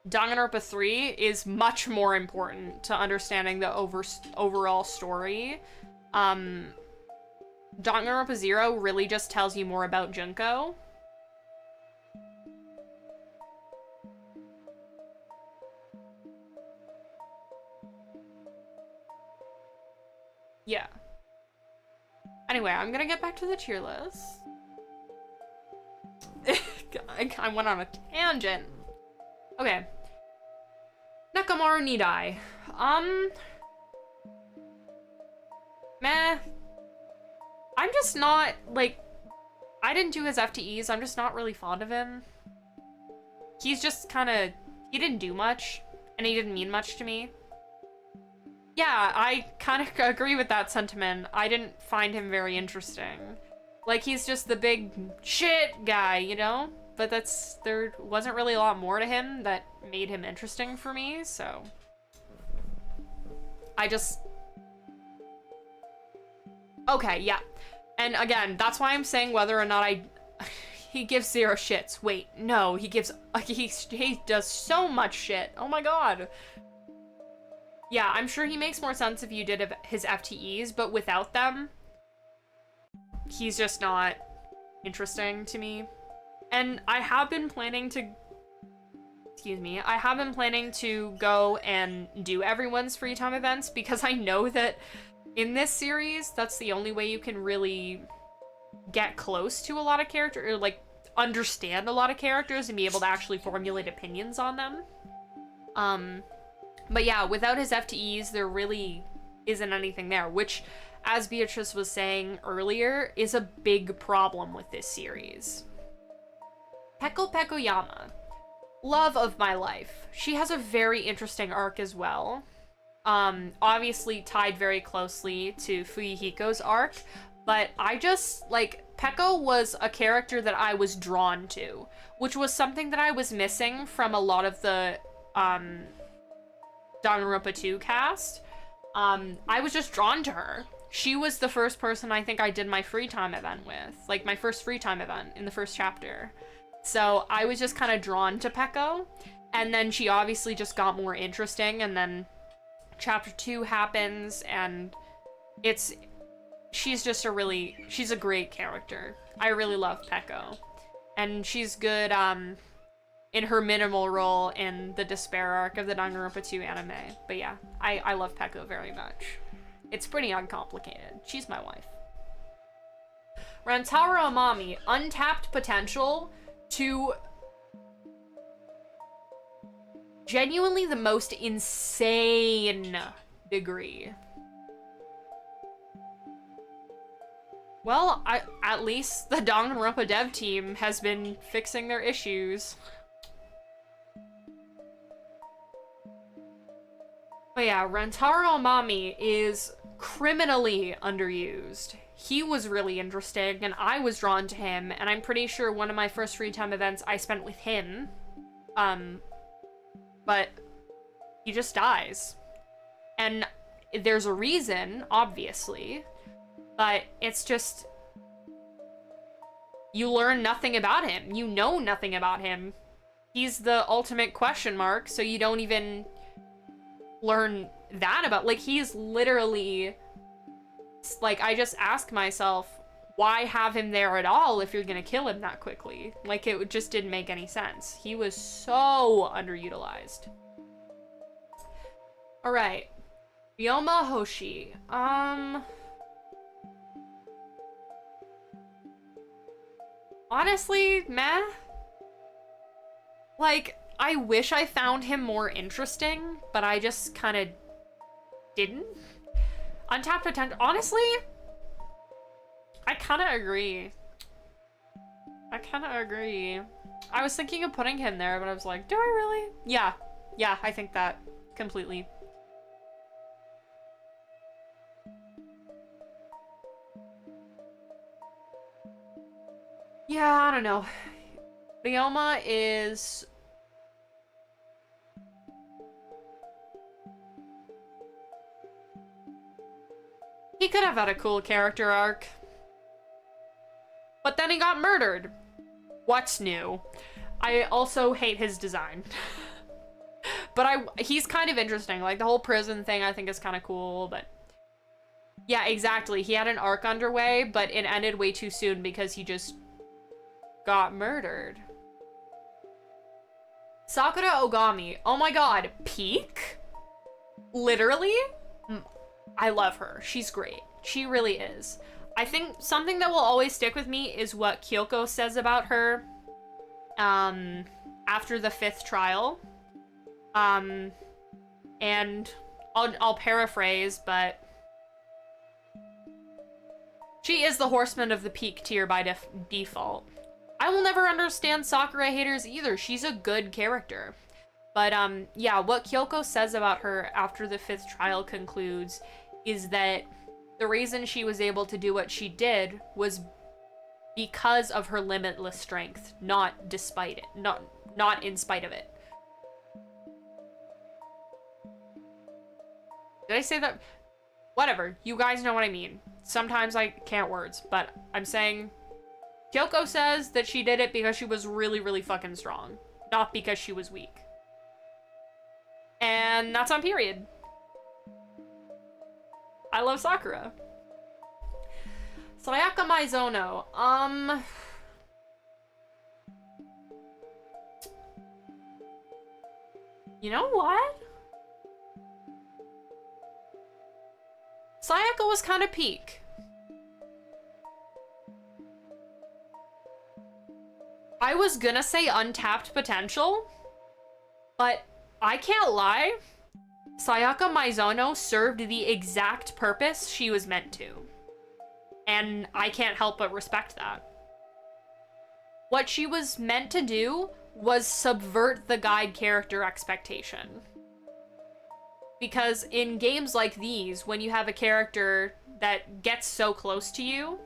Danganronpa 3 is much more important to understanding the overall story. Danganronpa Zero really just tells you more about Junko. Yeah. Anyway, I'm gonna get back to the tier list. I went on a tangent. Okay. Nakamaru Nidai. Meh. I'm just not, like, I didn't do his FTEs, I'm just not really fond of him. He's just kinda, he didn't do much, and he didn't mean much to me. Yeah, I kind of agree with that sentiment. I didn't find him very interesting. Like, he's just the big shit guy, you know? But there wasn't really a lot more to him that made him interesting for me, so. Okay, yeah. And again, that's why I'm saying whether or not he gives 0 shits. Wait, no, he does so much shit. Oh my god. Yeah, I'm sure he makes more sense if you did his FTEs, but without them, he's just not interesting to me. And I have been planning to go and do everyone's free time events because I know that in this series, that's the only way you can really get close to a lot of characters, or like understand a lot of characters and be able to actually formulate opinions on them. But yeah, without his FTEs, there really isn't anything there, which, as Beatrice was saying earlier, is a big problem with this series. Peko Pekoyama. Love of my life. She has a very interesting arc as well. Obviously tied very closely to Fuyuhiko's arc, but I just, like, Peko was a character that I was drawn to, which was something that I was missing from a lot of the, Danganronpa 2 cast. I was just drawn to her. She was the first person I think I did my free time event with, like my first free time event in the first chapter. So I was just kind of drawn to Peko, and then she obviously just got more interesting, and then chapter 2 happens, and she's a great character. I really love Peko. And she's good, in her minimal role in the Despair arc of the Danganronpa 2 anime. But yeah, I love Peko very much. It's pretty uncomplicated. She's my wife. Rantaro Amami, untapped potential to genuinely the most insane degree. Well, at least the Danganronpa dev team has been fixing their issues. But yeah, Rantaro Amami is criminally underused. He was really interesting, and I was drawn to him, and I'm pretty sure one of my first free time events I spent with him. But he just dies. And there's a reason, obviously, but it's just, you learn nothing about him. You know nothing about him. He's the ultimate question mark, so you don't even learn that about, like, he's literally, like, I just ask myself, why have him there at all if you're gonna kill him that quickly? Like, it just didn't make any sense. He was so underutilized. Alright. Ryoma Hoshi. Honestly, meh. Like, I wish I found him more interesting, but I just kind of didn't. Untapped potential. Honestly, I kind of agree. I was thinking of putting him there, but I was like, do I really? Yeah. Yeah, I think that completely. Yeah, I don't know. Ryoma is... he could have had a cool character arc. But then he got murdered. What's new? I also hate his design. But he's kind of interesting. Like, the whole prison thing I think is kind of cool, but... yeah, exactly. He had an arc underway, but it ended way too soon because he just got murdered. Sakura Ogami. Oh my god. Peak? Literally? I love her. She's great. She really is. I think something that will always stick with me is what Kyoko says about her after the 5th trial. And I'll paraphrase, but she is the horseman of the peak tier by default. I will never understand Sakura haters either. She's a good character. But yeah, what Kyoko says about her after the 5th trial concludes is that the reason she was able to do what she did was because of her limitless strength, not despite it. Not in spite of it. Did I say that? Whatever. You guys know what I mean. Sometimes I can't words, but I'm saying Kyoko says that she did it because she was really, really fucking strong, not because she was weak. And that's on period. I love Sakura. Sayaka Maizono. You know what? Sayaka was kind of peak. I was gonna say untapped potential, but I can't lie. Sayaka Maizono served the exact purpose she was meant to. And I can't help but respect that. What she was meant to do was subvert the guide character expectation. Because in games like these, when you have a character that gets so close to you,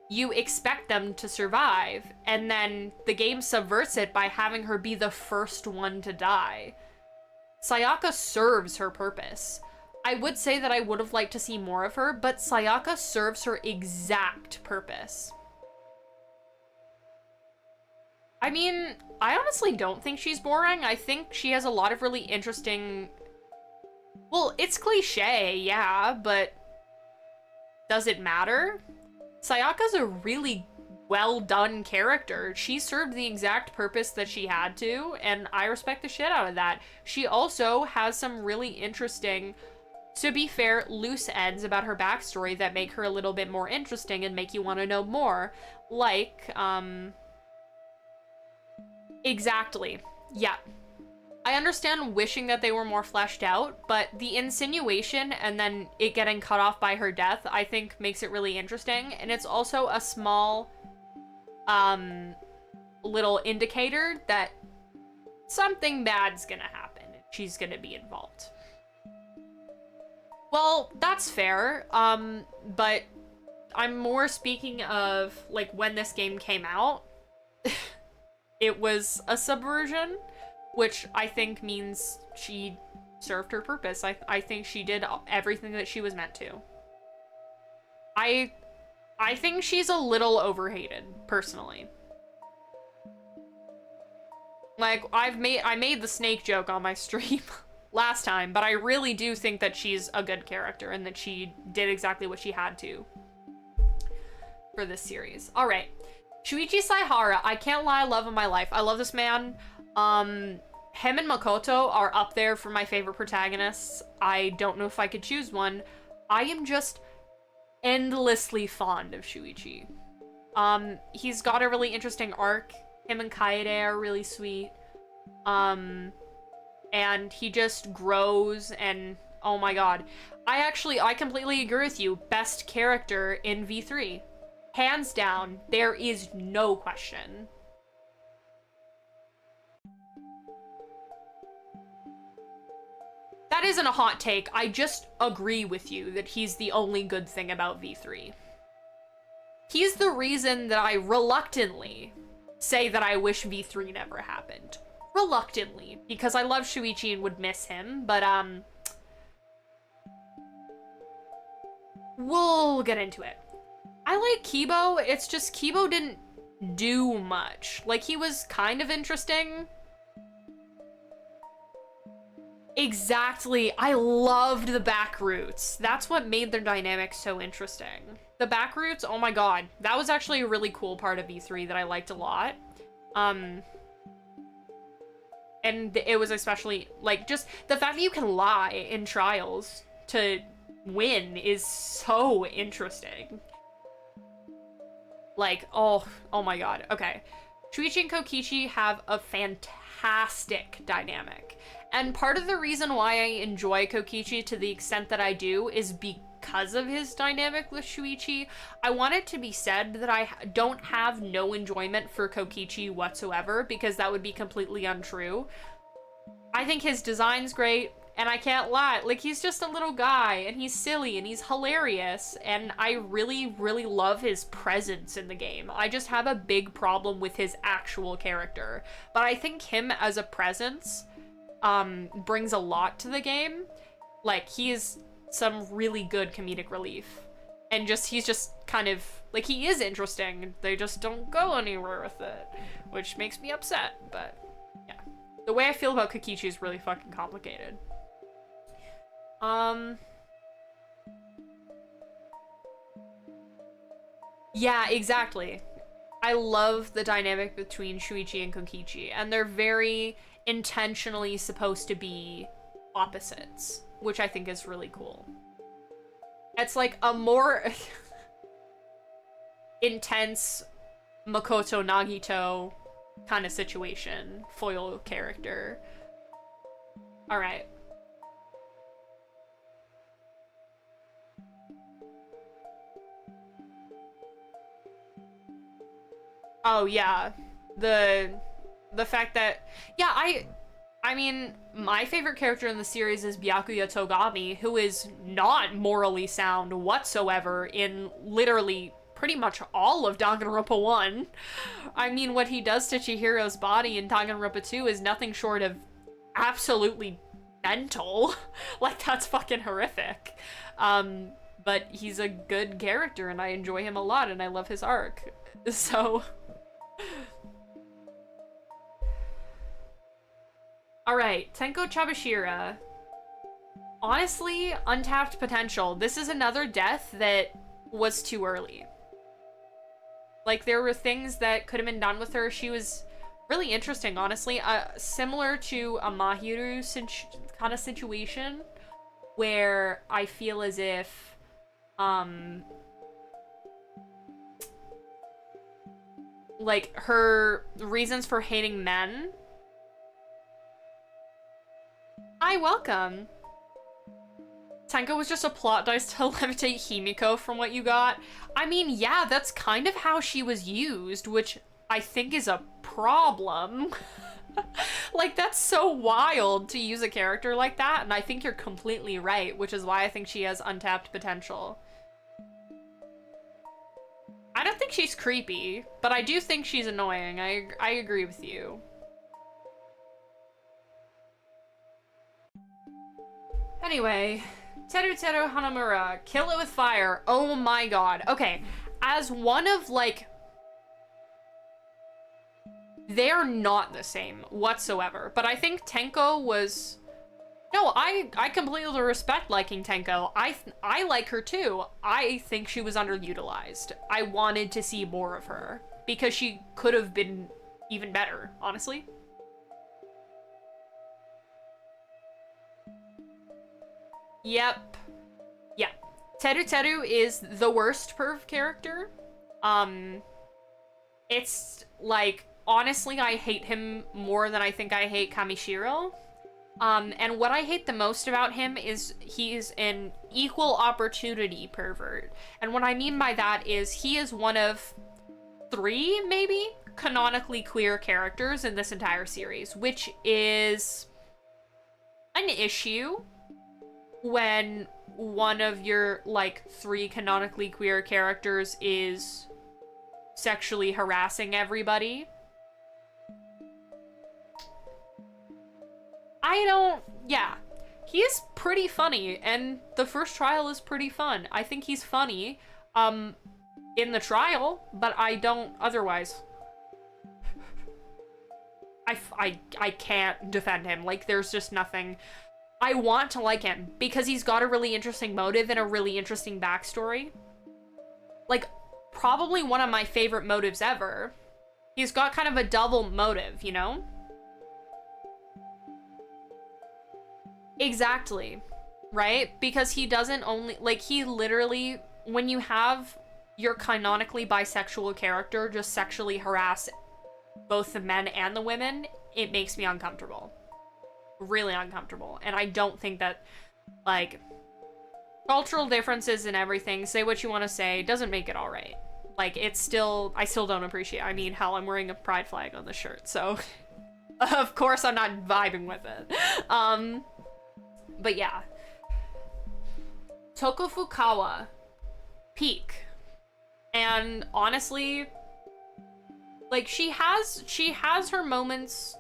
you expect them to survive, and then the game subverts it by having her be the first one to die. Sayaka serves her purpose. I would say that I would have liked to see more of her, but Sayaka serves her exact purpose. I mean, I honestly don't think she's boring. I think she has a lot of really interesting... well, it's cliche, yeah, but does it matter? Sayaka's a really well-done character. She served the exact purpose that she had to, and I respect the shit out of that. She also has some really interesting, to be fair, loose ends about her backstory that make her a little bit more interesting and make you want to know more. Like, exactly. Yeah. I understand wishing that they were more fleshed out, but the insinuation and then it getting cut off by her death, I think makes it really interesting. And it's also a small, little indicator that something bad's gonna happen. She's gonna be involved. Well, that's fair, but I'm more speaking of, like, when this game came out, it was a subversion, which I think means she served her purpose. I think she did everything that she was meant to. I think she's a little overhated, personally. Like, I made the snake joke on my stream last time, but I really do think that she's a good character and that she did exactly what she had to for this series. All right. Shuichi Saihara, I can't lie, love of my life. I love this man. Him and Makoto are up there for my favorite protagonists. I don't know if I could choose one. I am just endlessly fond of Shuichi. He's got a really interesting arc. Him and Kaede are really sweet. And he just grows and oh my god. I completely agree with you. Best character in V3. Hands down, there is no question. That isn't a hot take. I just agree with you that he's the only good thing about V3. He's the reason that I reluctantly say that I wish V3 never happened. Reluctantly, because I love Shuichi and would miss him, but we'll get into it. I like Kibo, it's just Kibo didn't do much. Like, he was kind of interesting. Exactly, I loved the back roots. That's what made their dynamic so interesting. The back roots, oh my god, that was actually a really cool part of V3 that I liked a lot. And it was especially, like, just the fact that you can lie in trials to win is so interesting. Like, oh my god. Okay. Shuichi and Kokichi have a fantastic dynamic. And part of the reason why I enjoy Kokichi to the extent that I do is because of his dynamic with Shuichi. I want it to be said that I don't have no enjoyment for Kokichi whatsoever, because that would be completely untrue. I think his design's great, and I can't lie, like, he's just a little guy, and he's silly, and he's hilarious, and I really, really love his presence in the game. I just have a big problem with his actual character. But I think him as a presence brings a lot to the game. Like, he is some really good comedic relief. And he's just kind of, like, he is interesting. They just don't go anywhere with it, which makes me upset, but yeah. The way I feel about Kokichi is really fucking complicated. Yeah, exactly. I love the dynamic between Shuichi and Kokichi, and they're very intentionally supposed to be opposites, which I think is really cool. It's like a more intense Makoto Nagito kind of situation, foil character. All right. Oh yeah, the fact that, yeah, I mean, my favorite character in the series is Byakuya Togami, who is not morally sound whatsoever in literally pretty much all of Danganronpa 1. I mean, what he does to Chihiro's body in Danganronpa 2 is nothing short of absolutely mental. Like, that's fucking horrific. But he's a good character, and I enjoy him a lot, and I love his arc. So... Alright, Tenko Chabashira. Honestly, untapped potential. This is another death that was too early. Like, there were things that could have been done with her. She was really interesting, honestly. Similar to a Mahiru kind of situation, where I feel as if, like, her reasons for hating men. Hi, welcome. Tenko was just a plot device to levitate Himiko from what you got. I mean, yeah, that's kind of how she was used, which I think is a problem. Like, that's so wild to use a character like that, and I think you're completely right, which is why I think she has untapped potential. I don't think she's creepy, but I do think she's annoying. I agree with you. Anyway, Teru Teru Hanamura, Kill It With Fire. Oh my god. Okay, as one of, like... They're not the same whatsoever, but I think Tenko was... No, I completely respect liking Tenko. I like her too. I think she was underutilized. I wanted to see more of her because she could have been even better, honestly. Yep. Yeah. Teru Teru is the worst perv character. It's like, honestly, I hate him more than I think I hate Kamishiro. And what I hate the most about him is he's an equal opportunity pervert. And what I mean by that is he is one of 3, maybe, canonically queer characters in this entire series, which is an issue when one of your, like, 3 canonically queer characters is sexually harassing everybody. Yeah. He is pretty funny, and the first trial is pretty fun. I think he's funny, in the trial, but I don't otherwise. I can't defend him. Like, there's just nothing. I want to like him because he's got a really interesting motive and a really interesting backstory. Like, probably one of my favorite motives ever. He's got kind of a double motive, you know? Exactly, right? Because he doesn't only, like, he literally, when you have your canonically bisexual character just sexually harass both the men and the women, it makes me uncomfortable. Really uncomfortable. And I don't think that, like, cultural differences and everything, say what you want to say, doesn't make it all right. Like, it's still, I still don't appreciate, I mean, hell, I'm wearing a pride flag on the shirt, so of course I'm not vibing with it. But yeah. Toko Fukawa. Peak. And honestly, like, she has her moments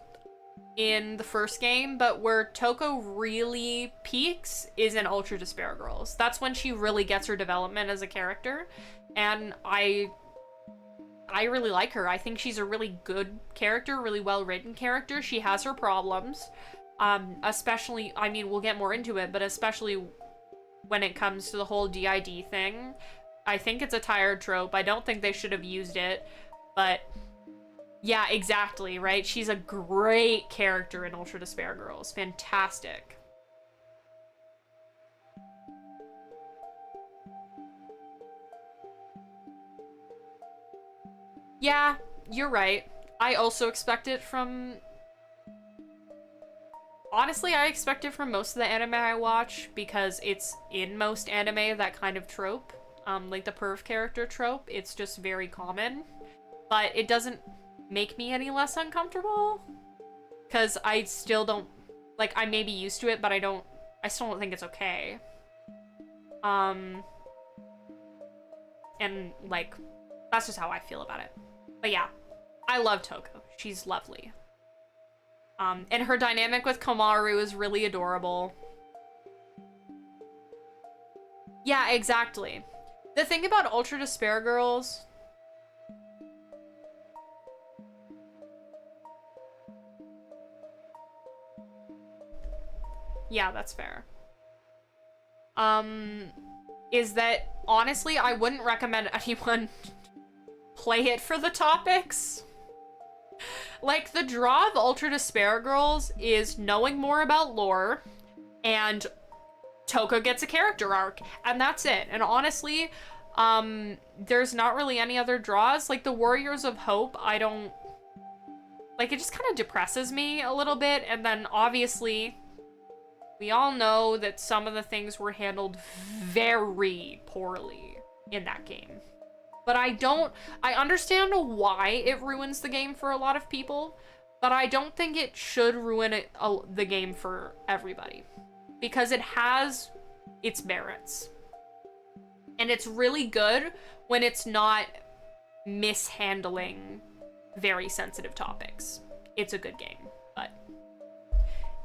in the first game, but where Toko really peaks is in Ultra Despair Girls. That's when she really gets her development as a character, and I really like her. I think she's a really good character, really well-written character. She has her problems, especially, I mean, we'll get more into it, but especially when it comes to the whole DID thing. I think it's a tired trope. I don't think they should have used it, but yeah, exactly, right? She's a great character in Ultra Despair Girls. Fantastic. Yeah, you're right. I also expect it from... Honestly, I expect it from most of the anime I watch because it's in most anime, that kind of trope. Like the perv character trope. It's just very common. But it doesn't make me any less uncomfortable. Because I still don't... Like, I may be used to it, but I still don't think it's okay. And, like, that's just how I feel about it. But yeah, I love Toko. She's lovely. And her dynamic with Komaru is really adorable. Yeah, exactly. The thing about Ultra Despair Girls... Yeah, that's fair. Is that, honestly, I wouldn't recommend anyone play it for the topics. Like, the draw of Ultra Despair Girls is knowing more about lore, and Toko gets a character arc, and that's it. And honestly, there's not really any other draws. Like, the Warriors of Hope, I don't... Like, it just kind of depresses me a little bit, and then, obviously, we all know that some of the things were handled very poorly in that game. But I understand why it ruins the game for a lot of people, but I don't think it should ruin the game for everybody. Because it has its merits. And it's really good when it's not mishandling very sensitive topics. It's a good game, but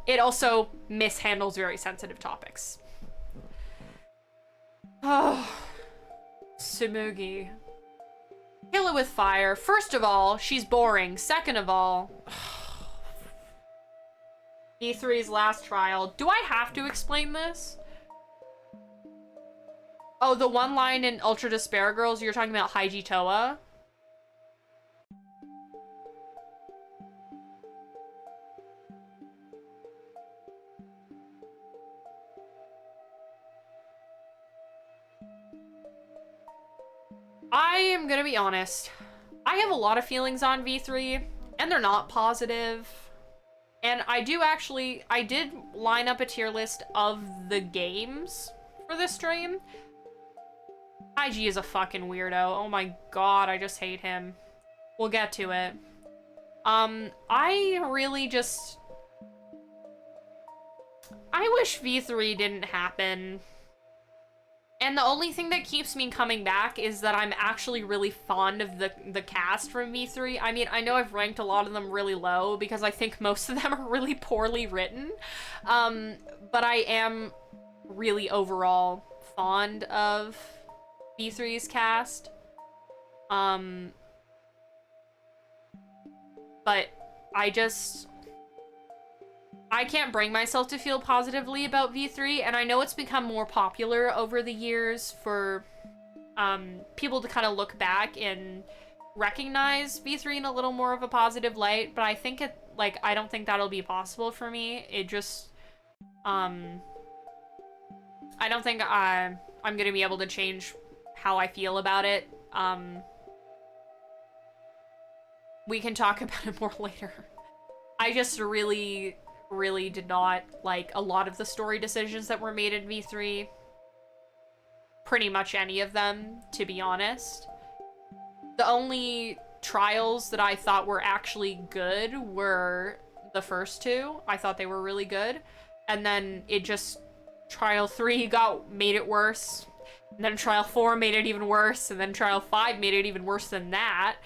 it also mishandles very sensitive topics. Oh, Tsumugi. Kill it with fire. First of all, she's boring. Second of all, V3's last trial. Do I have to explain this? Oh, the one line in Ultra Despair Girls, you're talking about Haiji Toa? I am gonna be honest. I have a lot of feelings on V3, and they're not positive. And I did line up a tier list of the games for this stream. IG is a fucking weirdo. Oh my god, I just hate him. We'll get to it. I really just... I wish V3 didn't happen. And the only thing that keeps me coming back is that I'm actually really fond of the cast from V3. I mean, I know I've ranked a lot of them really low because I think most of them are really poorly written. But I am really overall fond of V3's cast. But I can't bring myself to feel positively about V3, and I know it's become more popular over the years for people to kind of look back and recognize V3 in a little more of a positive light, but I think I don't think that'll be possible for me. It just, I don't think I'm gonna be able to change how I feel about it. We can talk about it more later. I just really did not like a lot of the story decisions that were made in V3. Pretty much any of them, to be honest. The only trials that I thought were actually good were the first two. I thought they were really good. And then trial 3 made it worse. And then trial 4 made it even worse. And then trial 5 made it even worse than that.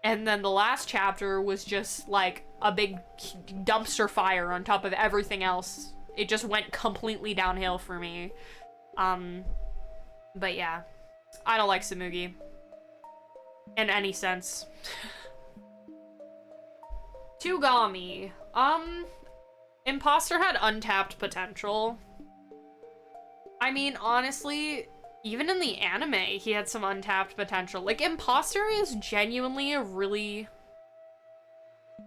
And then the last chapter was just like a big dumpster fire on top of everything else. It just went completely downhill for me. But yeah, I don't like Tsumugi in any sense. Tugami. Imposter had untapped potential. I mean, honestly, even in the anime, he had some untapped potential. Like, Imposter is genuinely a really...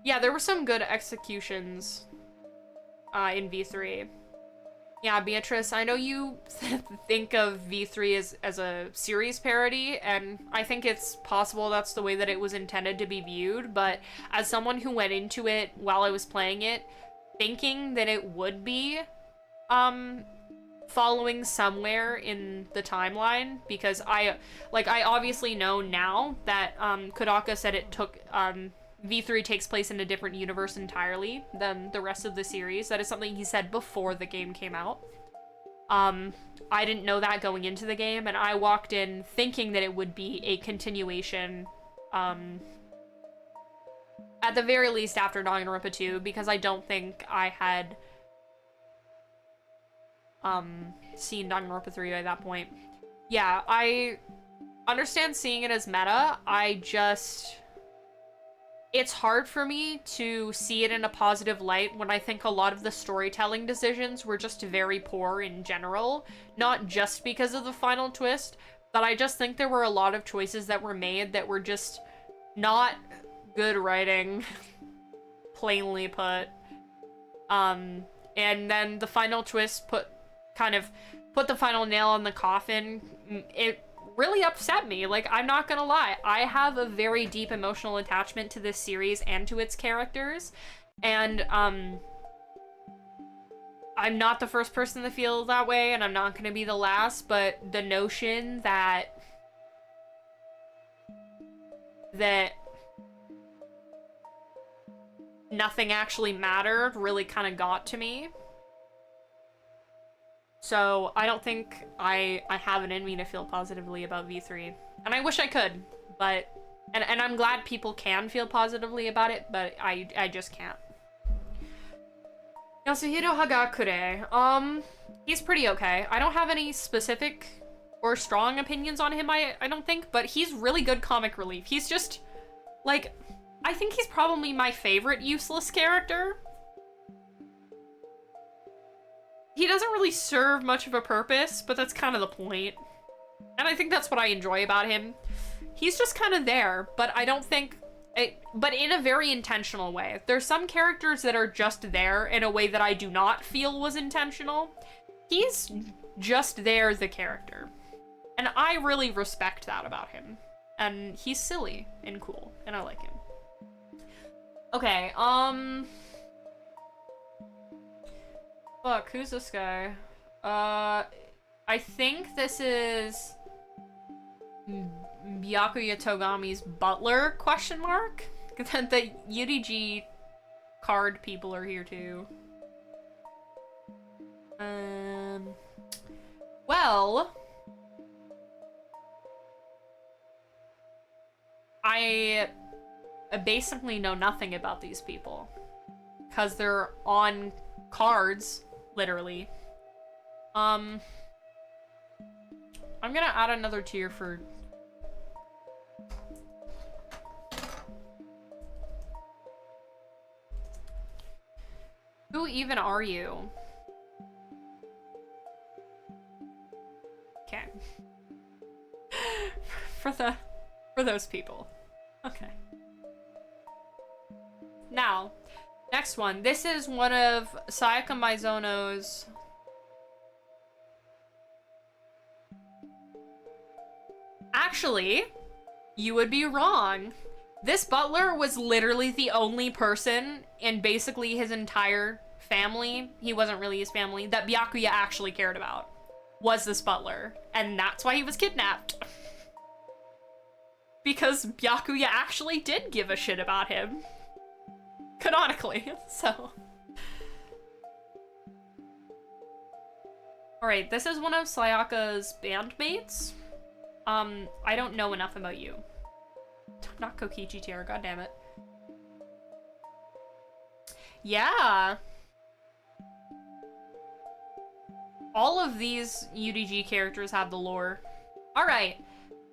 Yeah, there were some good executions in V3. Yeah, Beatrice, I know you think of V3 as a series parody, and I think it's possible that's the way that it was intended to be viewed, but as someone who went into it while I was playing it, thinking that it would be, following somewhere in the timeline, because I obviously know now that Kodaka said it took V3 takes place in a different universe entirely than the rest of the series. That is something he said before the game came out. I didn't know that going into the game, and I walked in thinking that it would be a continuation, at the very least after Danganronpa 2, because I don't think I had seen Danganronpa 3 by that point. Yeah, I understand seeing it as meta. It's hard for me to see it in a positive light when I think a lot of the storytelling decisions were just very poor in general. Not just because of the final twist, but I just think there were a lot of choices that were made that were just not good writing, plainly put. And then the final twist put the final nail on the coffin. It really upset me. Like, I'm not gonna lie. I have a very deep emotional attachment to this series and to its characters. And, I'm not the first person to feel that way, and I'm not gonna be the last, but the notion that nothing actually mattered really kind of got to me. So I don't think I have it in me to feel positively about V3. And I wish I could, but... And I'm glad people can feel positively about it, but I just can't. Yasuhiro Hagakure. He's pretty okay. I don't have any specific or strong opinions on him, I don't think, but he's really good comic relief. He's just, like... I think he's probably my favorite useless character. he doesn't really serve much of a purpose, but that's kind of the point. And I think that's what I enjoy about him. He's just kind of there, but I don't think... but in a very intentional way. There's some characters that are just there in a way that I do not feel was intentional. He's just there as a character. And I really respect that about him. And he's silly and cool, and I like him. Okay, fuck, who's this guy? I think this is Byakuya Togami's butler, question mark? The UDG card people are here too. Well, I basically know nothing about these people because they're on cards, literally. I'm gonna add another tier for... Who even are you? Okay. For those people. Okay. Now, next one. This is one of Sayaka Maizono's... Actually, you would be wrong. This butler was literally the only person in basically his entire family, he wasn't really his family, that Byakuya actually cared about. Was this butler. And that's why he was kidnapped. Because Byakuya actually did give a shit about him. Canonically, so. Alright, this is one of Sayaka's bandmates. I don't know enough about you. Not Kokichi tier, goddammit. Yeah. All of these UDG characters have the lore. Alright.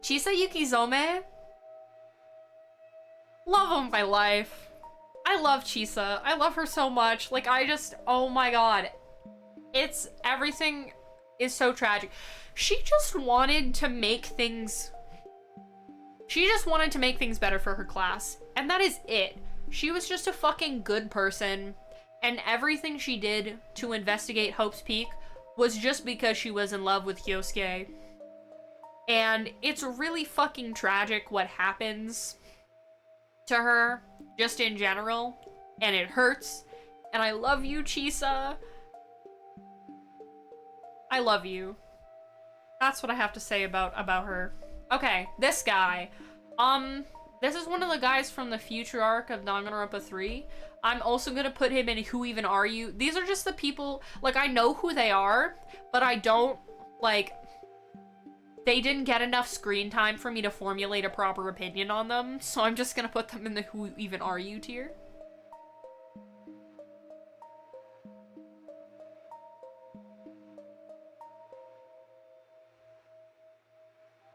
Chisa Yukizome. Love of my life. I love Chisa. I love her so much. Like, I just, oh my god. It's, everything is so tragic. She just wanted to make things... She just wanted to make things better for her class. And that is it. She was just a fucking good person. And everything she did to investigate Hope's Peak was just because she was in love with Kyosuke. And it's really fucking tragic what happens to her, just in general. And it hurts. And I love you, Chisa. I love you. That's what I have to say about her. Okay, this guy. This is one of the guys from the future arc of Danganronpa 3. I'm also gonna put him in Who Even Are You? These are just the people, like, I know who they are, but I don't, like, they didn't get enough screen time for me to formulate a proper opinion on them, so I'm just gonna put them in the Who Even Are You tier.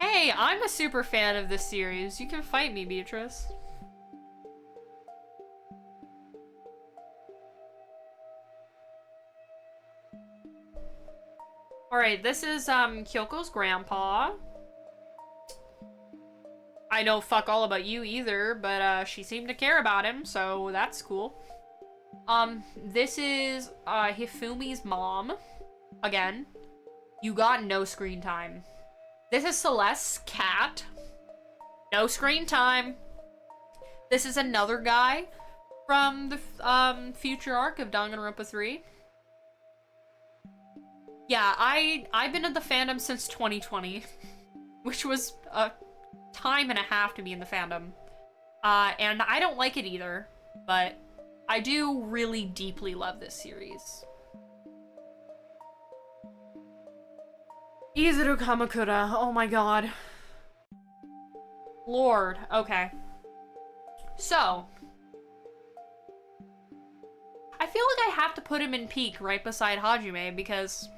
Hey, I'm a super fan of this series. You can fight me, Beatrice. Alright, this is Kyoko's grandpa. I know fuck all about you either, but she seemed to care about him, so that's cool. This is Hifumi's mom. Again, you got no screen time. This is Celeste's cat. No screen time. This is another guy from the future arc of Danganronpa 3. Yeah, I've been in the fandom since 2020, which was a time and a half to be in the fandom. And I don't like it either, but I do really deeply love this series. Izuru Kamakura, oh my god. Lord, okay. So, I feel like I have to put him in peak right beside Hajime because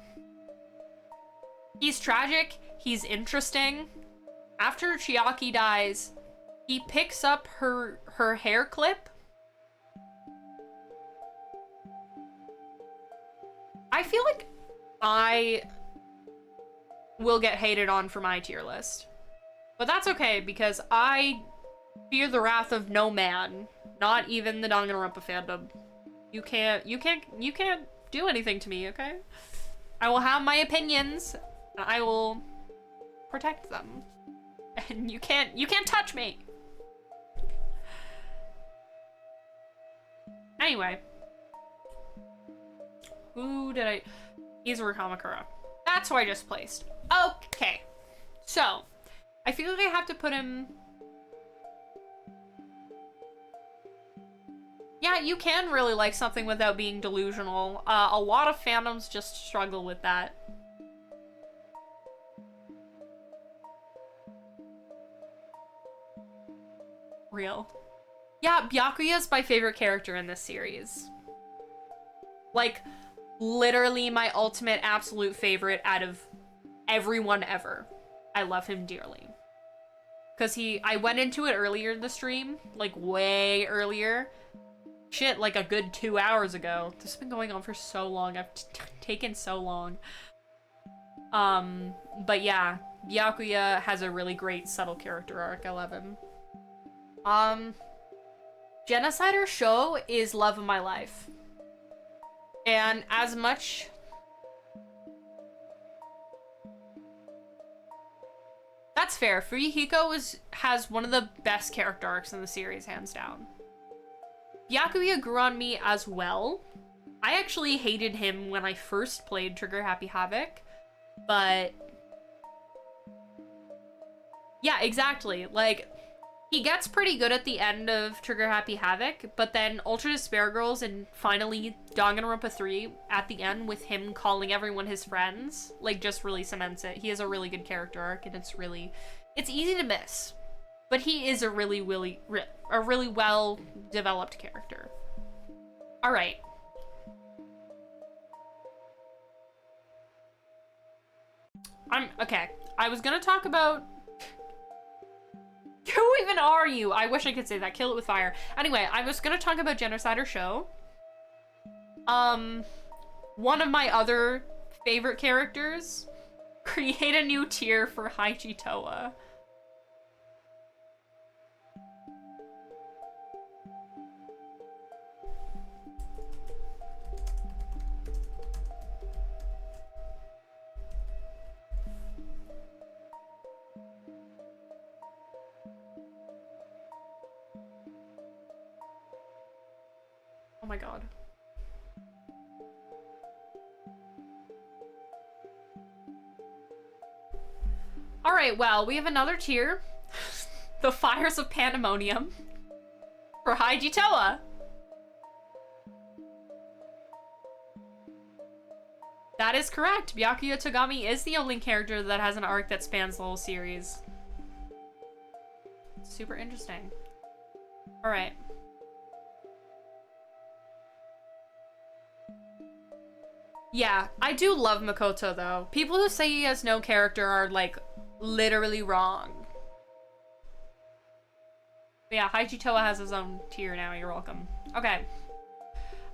he's tragic, he's interesting. After Chiaki dies, he picks up her hair clip. I feel like I will get hated on for my tier list. But that's okay, because I fear the wrath of no man, not even the Danganronpa fandom. You can't do anything to me, okay? I will have my opinions, and I will protect them. And you can't touch me. Anyway. Who did I... Izuru Kamakura. That's who I just placed. Okay. So, I feel like I have to put him... Yeah, you can really like something without being delusional. A lot of fandoms just struggle with that. Real. Yeah, Byakuya is my favorite character in this series. Like, literally my ultimate absolute favorite out of everyone ever. I love him dearly. Because I went into it earlier in the stream, like way earlier. Shit, like a good 2 hours ago. This has been going on for so long. I've taken so long. But yeah, Byakuya has a really great subtle character arc. I love him. Genocider Show is love of my life. And as much... That's fair. Fuyuhiko has one of the best character arcs in the series, hands down. Byakuya grew on me as well. I actually hated him when I first played Trigger Happy Havoc, but... Yeah, exactly. Like, he gets pretty good at the end of Trigger Happy Havoc, but then Ultra Despair Girls and finally Danganronpa 3 at the end with him calling everyone his friends, like, just really cements it. He has a really good character arc, and it's easy to miss. But he is a really well-developed character. Alright. Okay. I was gonna talk about... Who even are you? I wish I could say that. Kill it with fire. Anyway, I was gonna talk about Genocider Show. One of my other favorite characters. Create a new tier for Haiji Toa. Oh my god. Alright, well, we have another tier. The Fires of Pandemonium. For Haiji Toa. That is correct. Byakuya Togami is the only character that has an arc that spans the whole series. Super interesting. Alright. Yeah, I do love Makoto, though. People who say he has no character are, like, literally wrong. But yeah, Haiji Toa has his own tier now. You're welcome. Okay.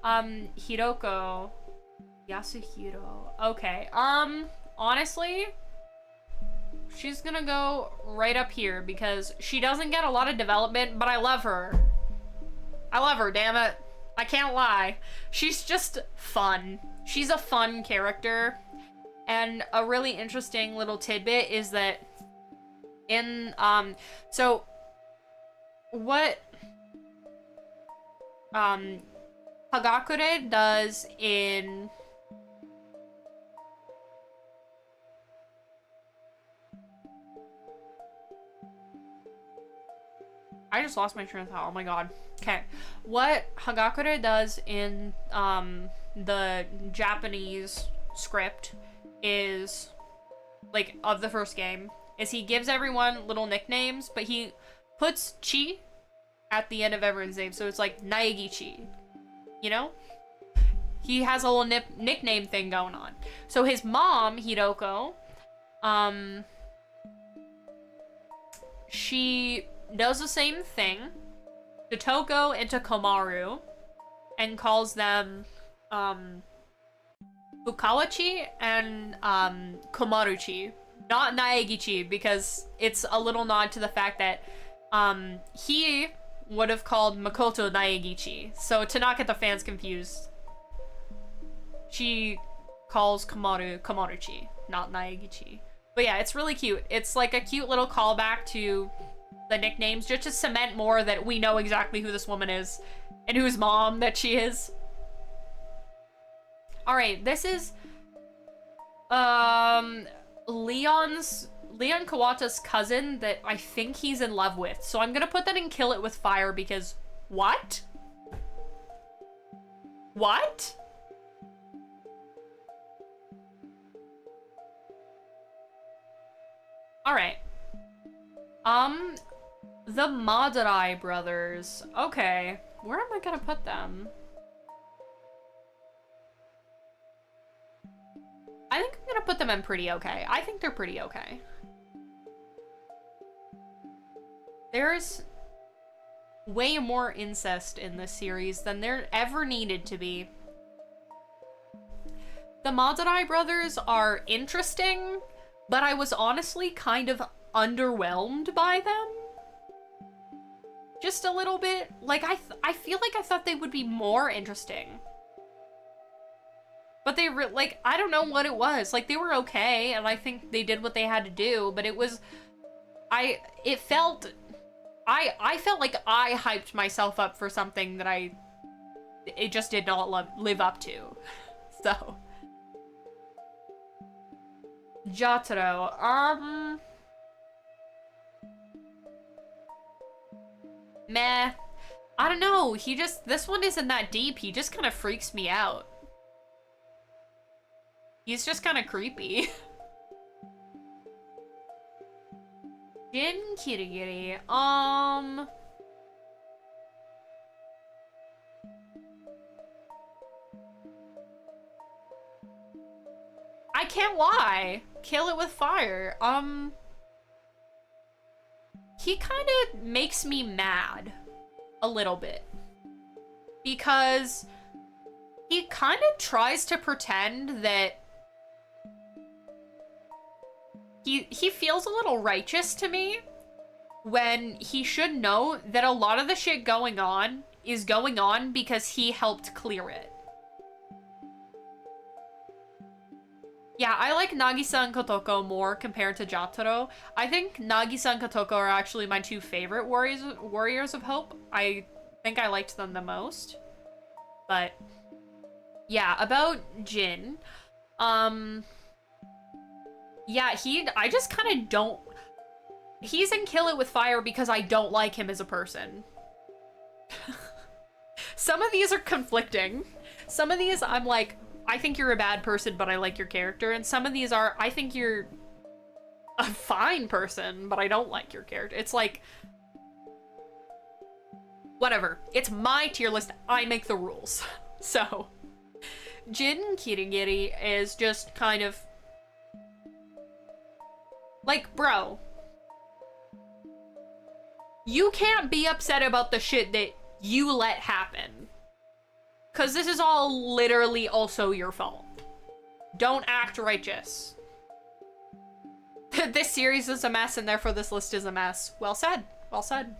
Hiroko. Yasuhiro. Okay. Honestly, she's gonna go right up here because she doesn't get a lot of development, but I love her. I love her, damn it. I can't lie. She's just fun. She's a fun character. And a really interesting little tidbit is that in, so what, Hagakure does in, I just lost my train of thought, oh my god. Okay, what Hagakure does in, the Japanese script is, like, of the first game, is he gives everyone little nicknames, but he puts chi at the end of everyone's name, so it's like Naegichi, you know? He has a little nickname thing going on. So his mom, Hiroko, she does the same thing to Toko and to Komaru, and calls them, Fukawachi and Komaruchi. Not Naegichi, because it's a little nod to the fact that he would have called Makoto Naegichi. So to not get the fans confused, she calls Komaruchi, not Naegichi. But yeah, it's really cute. It's like a cute little callback to the nicknames, just to cement more that we know exactly who this woman is and whose mom that she is. Alright, this is Leon Kawata's cousin that I think he's in love with. So I'm gonna put that in Kill It With Fire because what? What? Alright. The Madurai brothers. Okay. Where am I gonna put them? I think I'm gonna put them in pretty okay. I think they're pretty okay. There's way more incest in this series than there ever needed to be. The Madurai brothers are interesting, but I was honestly kind of underwhelmed by them. Just a little bit. Like, I feel like I thought they would be more interesting. But they like, I don't know what it was. Like, they were okay, and I think they did what they had to do, but it was... I felt like I hyped myself up for something that it just did not live up to. So... Jotaro, meh. I don't know, this one isn't that deep, he just kind of freaks me out. He's just kind of creepy. Jin Kirigiri, I can't lie. Kill It With Fire. He kind of makes me mad a little bit because he kind of tries to pretend that he feels a little righteous to me when he should know that a lot of the shit going on is going on because he helped clear it. Yeah, I like Nagisa and Kotoko more compared to Jotaro. I think Nagisa and Kotoko are actually my two favorite Warriors of Hope. I think I liked them the most. But, yeah, about Jin. Yeah, I just kind of don't... He's in Kill It With Fire because I don't like him as a person. Some of these are conflicting. Some of these I'm like... I think you're a bad person, but I like your character. And some of these are, I think you're a fine person, but I don't like your character. It's like, whatever. It's my tier list. I make the rules. So, Jin Kirigiri is just kind of like, bro, you can't be upset about the shit that you let happen. Because this is all literally also your fault. Don't act righteous. This series is a mess, and therefore this list is a mess. Well said. Well said.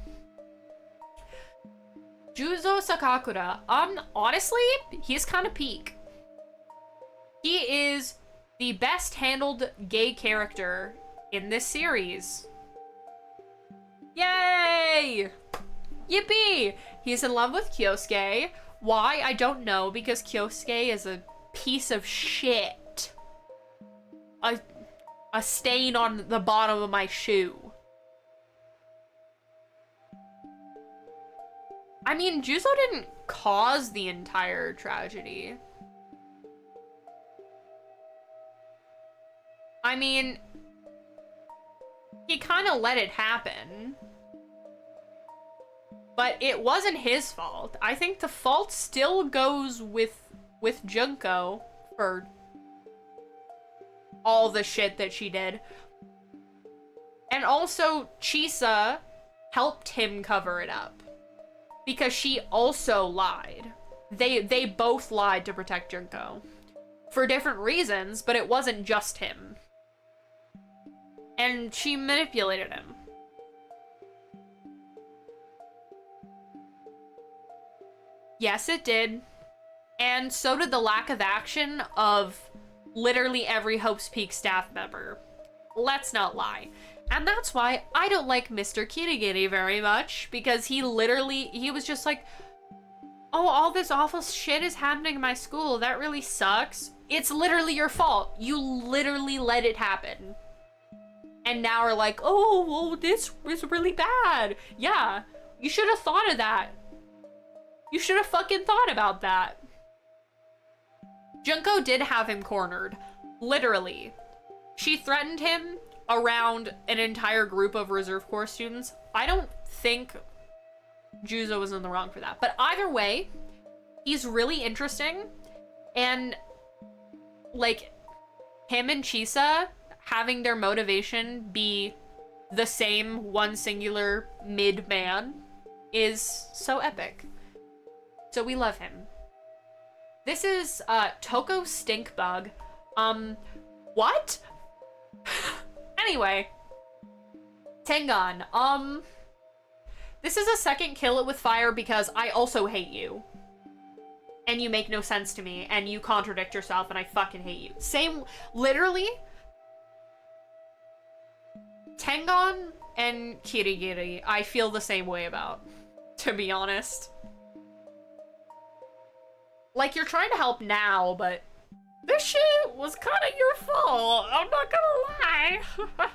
Juzo Sakakura. Honestly, he's kind of peak. He is the best handled gay character in this series. Yay! Yippee! He's in love with Kyosuke. Why? I don't know, because Kyosuke is a piece of shit. A stain on the bottom of my shoe. I mean, Juzo didn't cause the entire tragedy. I mean, he kind of let it happen. But it wasn't his fault. I think the fault still goes with Junko for all the shit that she did. And also, Chisa helped him cover it up. Because she also lied. They both lied to protect Junko. for different reasons, but it wasn't just him. And she manipulated him. Yes, it did. And so did the lack of action of literally every Hope's Peak staff member. Let's not lie. And that's why I don't like Mr. Kirigiri very much, because he was just like, oh, all this awful shit is happening in my school. That really sucks. It's literally your fault. You literally let it happen. And now we're like, oh, well, this was really bad. Yeah, you should have thought of that. You should have fucking thought about that. Junko did have him cornered. Literally. She threatened him around an entire group of reserve corps students. I don't think Juzo was in the wrong for that. But either way, he's really interesting. And, like, him and Chisa having their motivation be the same one singular mid-man is so epic. So we love him. This is Toko Stinkbug. What? Anyway. Tengan. This is a second kill it with fire because I also hate you. And you make no sense to me, and you contradict yourself, and I fucking hate you. Same, literally, Tengan and Kirigiri, I feel the same way about, to be honest. Like, you're trying to help now, but this shit was kind of your fault. I'm not gonna lie.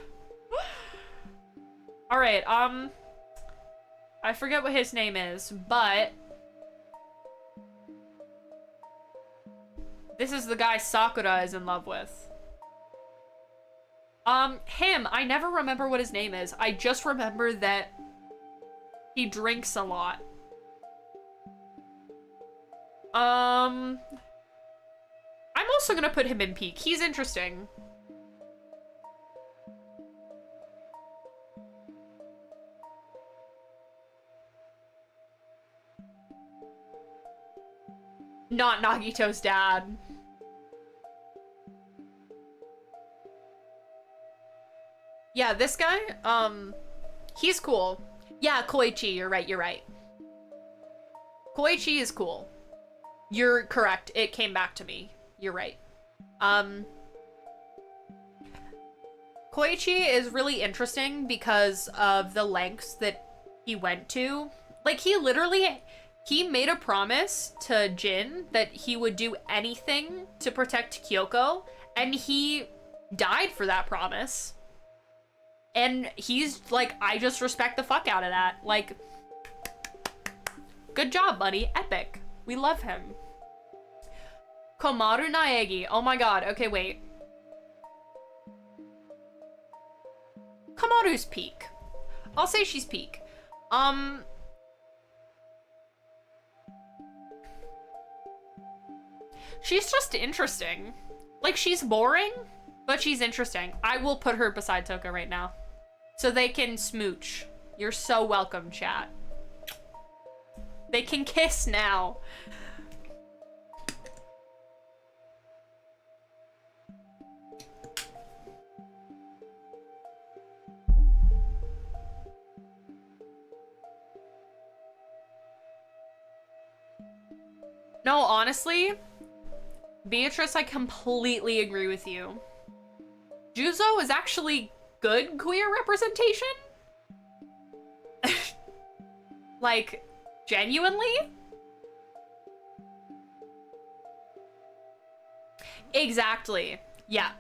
Alright, I forget what his name is, but this is the guy Sakura is in love with. Him, I never remember what his name is. I just remember that he drinks a lot. I'm also gonna put him in peak. He's interesting. Not Nagito's dad. Yeah, this guy, he's cool. Yeah, Koichi, you're right. Koichi is cool. You're correct. It came back to me. You're right. Koichi is really interesting because of the lengths that he went to. Like, he made a promise to Jin that he would do anything to protect Kyoko, and he died for that promise. And he's like, I just respect the fuck out of that. Like, good job, buddy. Epic. We love him. Komaru Naegi. Oh my god. Okay, wait. Komaru's peak. I'll say she's peak. She's just interesting. Like, she's boring, but she's interesting. I will put her beside Toka right now, so they can smooch. You're so welcome, chat. They can kiss now. No, honestly, Beatrice, I completely agree with you. Juzo is actually good queer representation? Like, genuinely? Exactly. Yeah.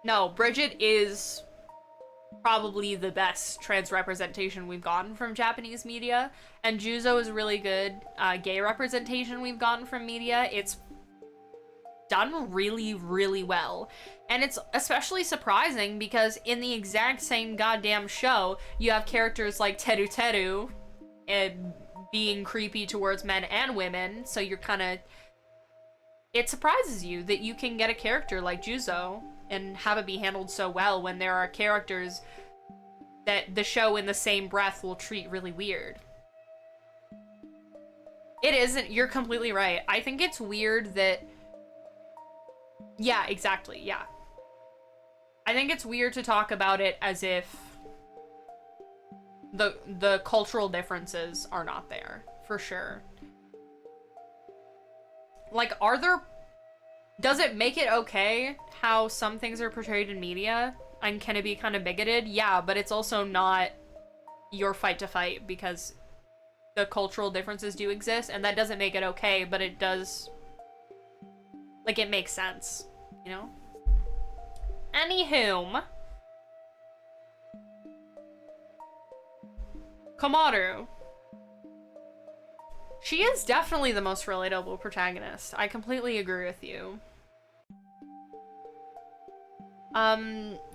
No, Bridget is probably the best trans representation we've gotten from Japanese media, and Juzo is really good gay representation we've gotten from media. It's done really, really well. And it's especially surprising because in the exact same goddamn show, you have characters like Teru Teru being creepy towards men and women, so you're kind of... It surprises you that you can get a character like Juzo and have it be handled so well when there are characters that the show in the same breath will treat really weird. It isn't. You're completely right. I think it's weird that... Yeah, exactly. Yeah. I think it's weird to talk about it as if the cultural differences are not there, for sure. Like, are there... Does it make it okay how some things are portrayed in media? And can it be kind of bigoted? Yeah, but it's also not your fight to fight because the cultural differences do exist, and that doesn't make it okay, but it does... Like, it makes sense, you know? Anywho. Komaru. She is definitely the most relatable protagonist. I completely agree with you.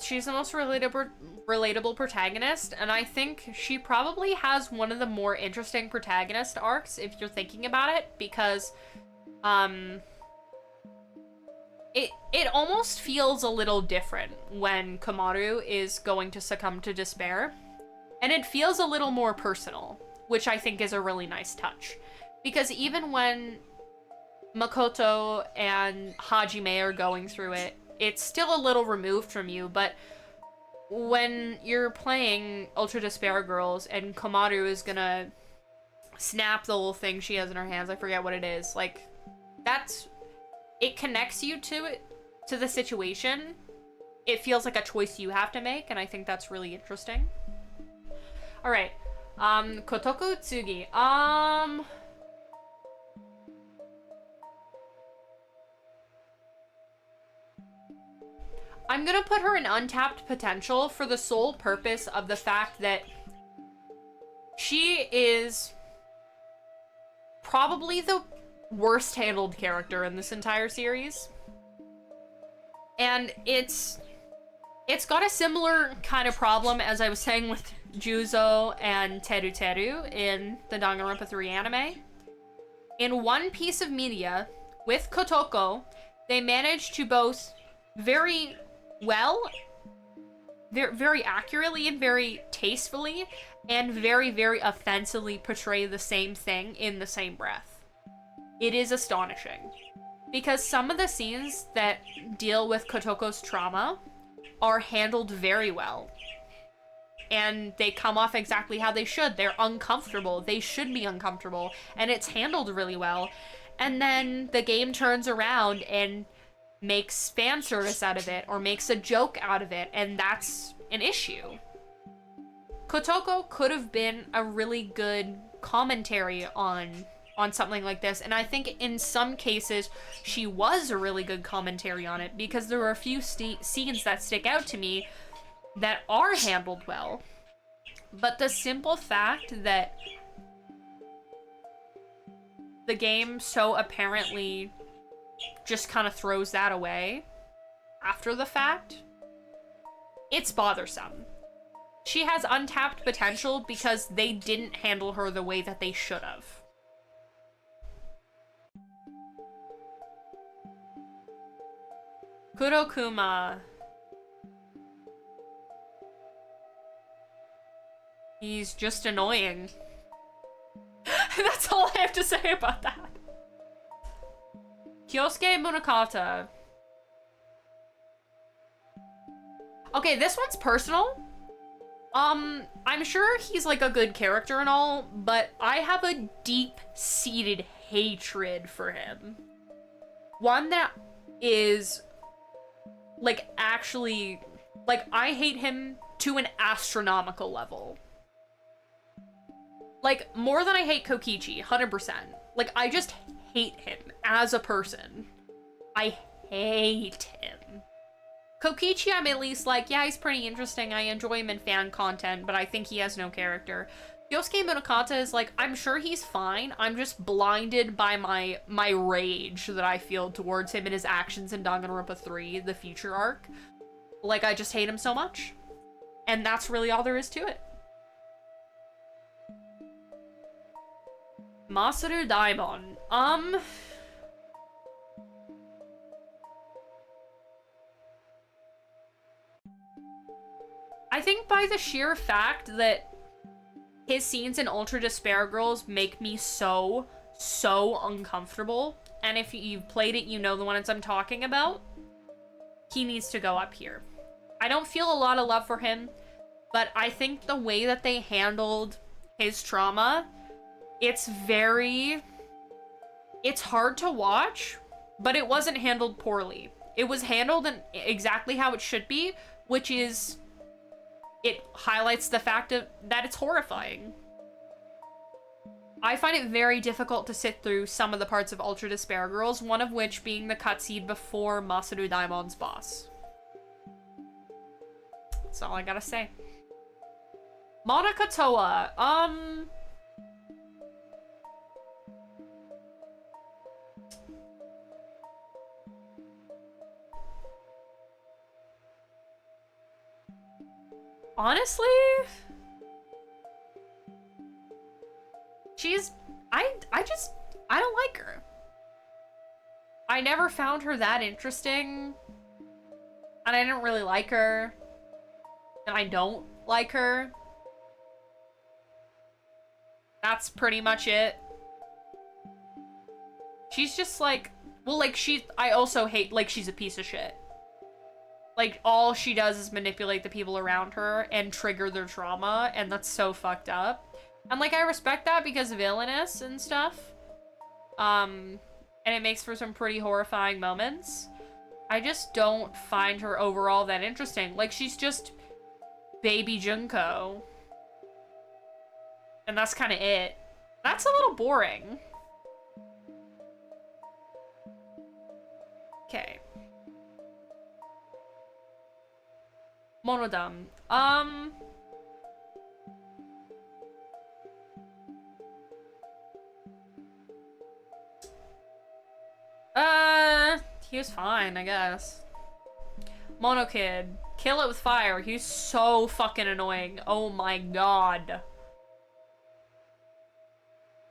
She's the most relatable protagonist, and I think she probably has one of the more interesting protagonist arcs, if you're thinking about it, because, it almost feels a little different when Komaru is going to succumb to despair, and it feels a little more personal, which I think is a really nice touch. Because even when Makoto and Hajime are going through it, it's still a little removed from you, but when you're playing Ultra Despair Girls and Komaru is gonna snap the little thing she has in her hands, I forget what it is, like, that's... It connects you to it, to the situation. It feels like a choice you have to make, and I think that's really interesting. Alright. Kotoko Tsugi. I'm gonna put her in untapped potential for the sole purpose of the fact that she is probably the worst handled character in this entire series. And it's got a similar kind of problem as I was saying with Juzo and Teru Teru in the Danganronpa 3 anime. In one piece of media, with Kotoko, they managed to both very well, very accurately and very tastefully, and very, very offensively portray the same thing in the same breath. It is astonishing. Because some of the scenes that deal with Kotoko's trauma are handled very well. And they come off exactly how they should. They're uncomfortable. They should be uncomfortable. And it's handled really well. And then the game turns around and makes fan service out of it, or makes a joke out of it, and that's an issue. Kotoko could have been a really good commentary on something like this, and I think in some cases she was a really good commentary on it, because there were a few scenes that stick out to me that are handled well. But the simple fact that the game so apparently just kind of throws that away after the fact, it's bothersome. She has untapped potential because they didn't handle her the way that they should have. Kurokuma. He's just annoying. That's all I have to say about that. Kyosuke Munakata. Okay, this one's personal. I'm sure he's like a good character and all, but I have a deep-seated hatred for him. One that is, like, actually, like, I hate him to an astronomical level. Like, more than I hate Kokichi, 100%. Like, I just hate him as a person. I hate him. Kokichi, I'm at least like, yeah, he's pretty interesting. I enjoy him in fan content, but I think he has no character. Yosuke Munakata is like, I'm sure he's fine. I'm just blinded by my rage that I feel towards him and his actions in Danganronpa 3, the future arc. Like, I just hate him so much. And that's really all there is to it. Masaru Daimon. I think by the sheer fact that his scenes in Ultra Despair Girls make me so so uncomfortable. And if you've played it, you know the ones I'm talking about. He needs to go up here. I don't feel a lot of love for him, but I think the way that they handled his trauma, it's hard to watch, but it wasn't handled poorly. It was handled in exactly how it should be, which is, it highlights the fact that it's horrifying. I find it very difficult to sit through some of the parts of Ultra Despair Girls, one of which being the cutscene before Masaru Daimon's boss. That's all I gotta say. Monica Toa, honestly, I don't like her. I never found her that interesting, and I didn't really like her, and I don't like her. That's pretty much it. She's just like, well, like, I also hate, like, she's a piece of shit. Like, all she does is manipulate the people around her and trigger their trauma, and that's so fucked up. And, like, I respect that because villainous and stuff. And it makes for some pretty horrifying moments. I just don't find her overall that interesting. Like, she's just baby Junko. And that's kind of it. That's a little boring. Okay. Monodam. He was fine, I guess. Monokid. Kill it with fire. He's so fucking annoying. Oh my god.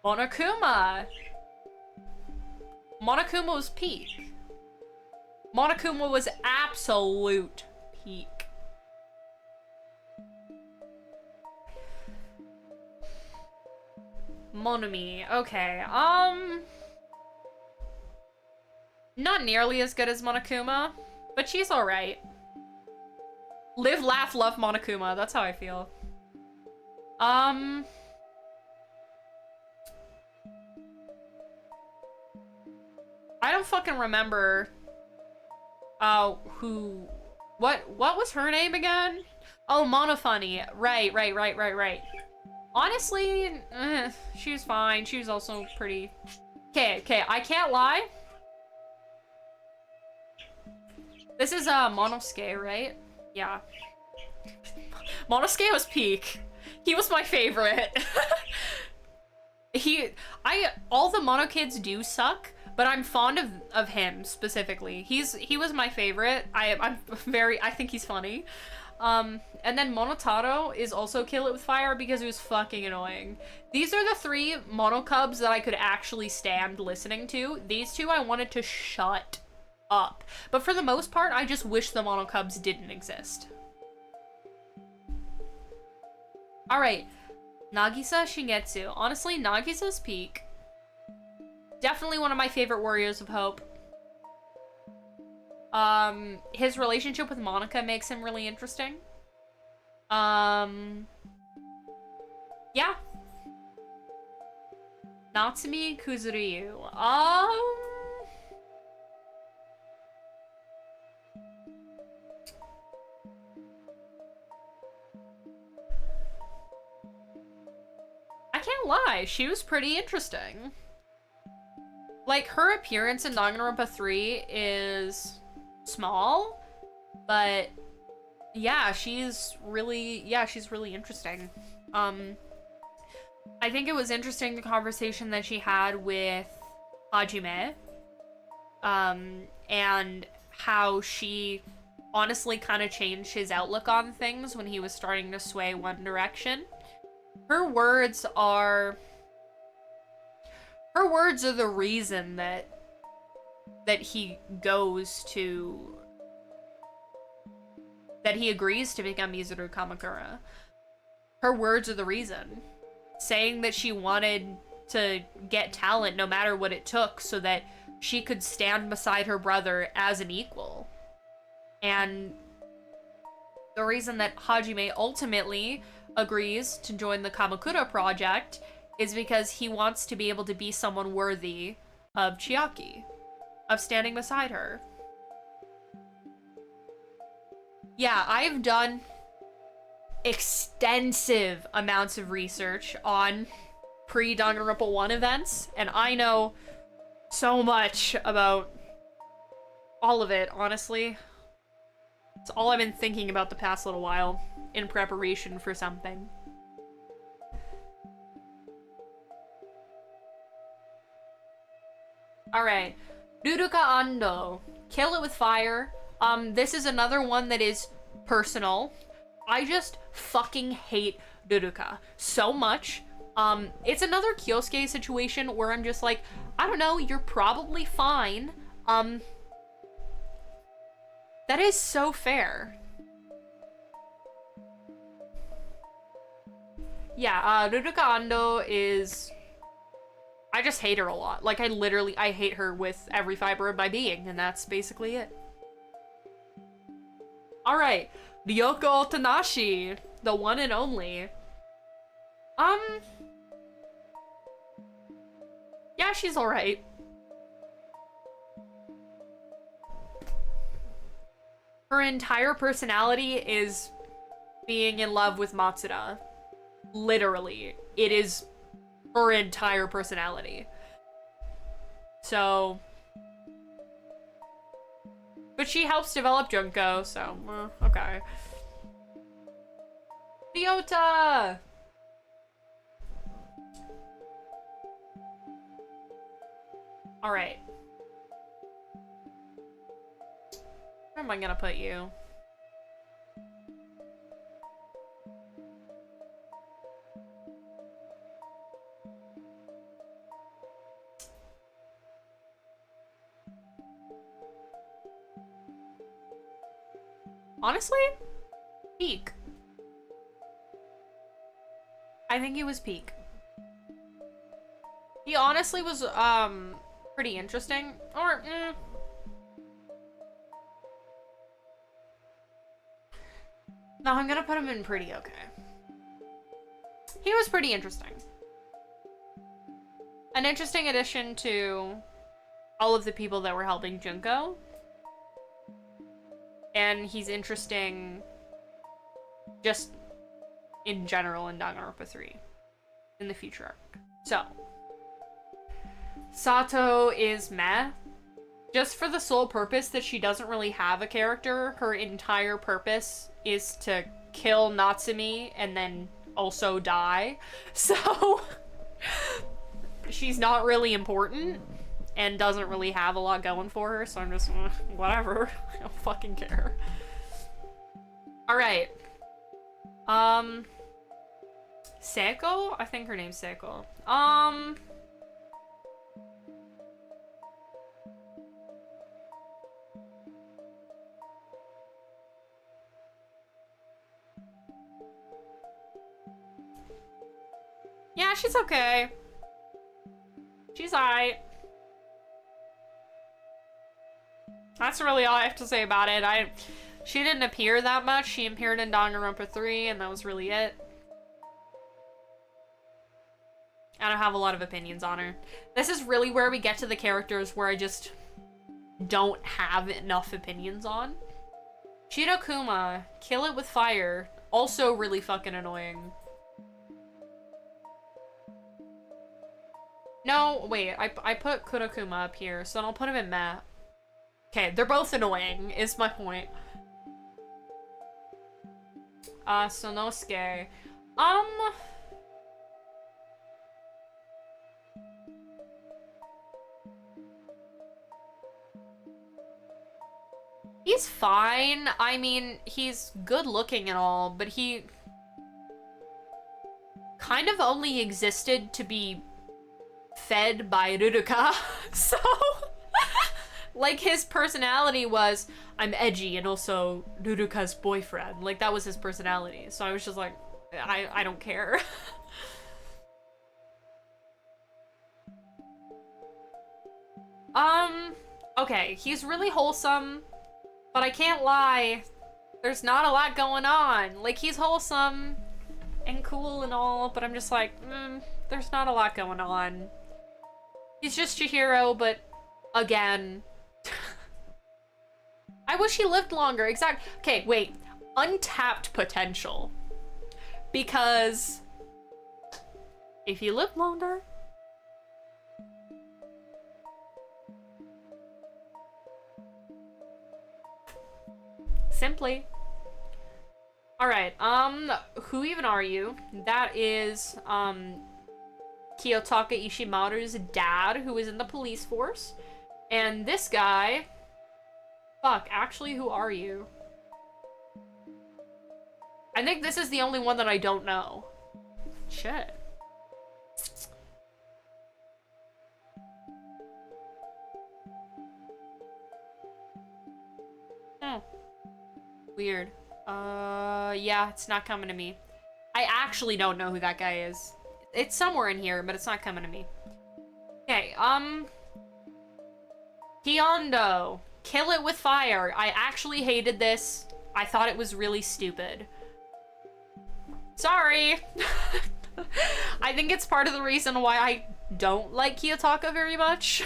Monokuma. Monokuma was peak. Monokuma was absolute peak. Monomi. Okay, not nearly as good as Monokuma, but she's alright. Live, laugh, love Monokuma. That's how I feel. I don't fucking remember, what was her name again? Oh, Monofunny. Right. Honestly, she was fine. She was also pretty... Okay, I can't lie. This is, Monosuke, right? Yeah. Monosuke was peak. He was my favorite. All the Mono kids do suck, but I'm fond of him specifically. He was my favorite. I think he's funny. And then Monotaro is also Kill It With Fire because he was fucking annoying. These are the 3 Monokubs that I could actually stand listening to. These 2 I wanted to shut up. But for the most part, I just wish the Monokubs didn't exist. Alright. Nagisa Shingetsu. Honestly, Nagisa's peak. Definitely one of my favorite Warriors of Hope. His relationship with Monica makes him really interesting. Yeah. Natsumi Kuzuryu. I can't lie, she was pretty interesting. Like, her appearance in Danganronpa 3 is small, but yeah, she's really interesting. I think it was interesting the conversation that she had with Hajime, and how she honestly kind of changed his outlook on things when he was starting to sway one direction. Her words are the reason that he agrees to become Mizuru Kamakura. Her words are the reason. Saying that she wanted to get talent no matter what it took so that she could stand beside her brother as an equal. And the reason that Hajime ultimately agrees to join the Kamakura project is because he wants to be able to be someone worthy of Chiaki, of standing beside her. Yeah, I've done extensive amounts of research on pre-Danganronpa 1 events, and I know so much about all of it, honestly. It's all I've been thinking about the past little while in preparation for something. Alright. Ruruka Ando. Kill it with fire. This is another one that is personal. I just fucking hate Ruruka so much. It's another Kyosuke situation where I'm just like, I don't know, you're probably fine. That is so fair. Yeah, Ruruka Ando is... I just hate her a lot. Like, I hate her with every fiber of my being, and that's basically it. Alright, Ryoko Tanashi, the one and only. Yeah, she's alright. Her entire personality is being in love with Matsuda. Literally. It is her entire personality. So... But she helps develop Junko, so, okay. Ryota! Alright. Where am I gonna put you? Honestly, peak. I think he was peak. He honestly was, pretty interesting. Or, No, I'm gonna put him in pretty okay. He was pretty interesting. An interesting addition to all of the people that were helping Junko. And he's interesting just in general in Danganronpa 3 in the future arc. So, Sato is meh. Just for the sole purpose that she doesn't really have a character. Her entire purpose is to kill Natsumi and then also die. So, she's not really important and doesn't really have a lot going for her, so I'm just, whatever. I don't fucking care. Alright. Seiko? I think her name's Seiko. Yeah, she's okay. She's alright. That's really all I have to say about it. She didn't appear that much. She appeared in Danganronpa 3, and that was really it. I don't have a lot of opinions on her. This is really where we get to the characters where I just don't have enough opinions on. Shirokuma, kill it with fire. Also really fucking annoying. No, wait, I put Kurokuma up here, so then I'll put him in meh. Okay, they're both annoying, is my point. Sonosuke. He's fine. I mean, he's good looking and all, but he kind of only existed to be fed by Ruruka, so like his personality was, I'm edgy and also Ruruka's boyfriend. Like that was his personality. So I was just like, I don't care. Okay, he's really wholesome, but I can't lie, there's not a lot going on. Like, he's wholesome and cool and all, but I'm just like, there's not a lot going on. He's just Chihiro, but again, I wish he lived longer. Okay, wait. Untapped potential. Because if he lived longer, simply. Alright, who even are you? That is, Kiyotaka Ishimaru's dad, who is in the police force. And this guy... Fuck, actually, who are you? I think this is the only one that I don't know. Shit. Weird. Yeah, it's not coming to me. I actually don't know who that guy is. It's somewhere in here, but it's not coming to me. Okay, Hyondo. Kill it with fire. I actually hated this. I thought it was really stupid. Sorry. I think it's part of the reason why I don't like Kiyotaka very much.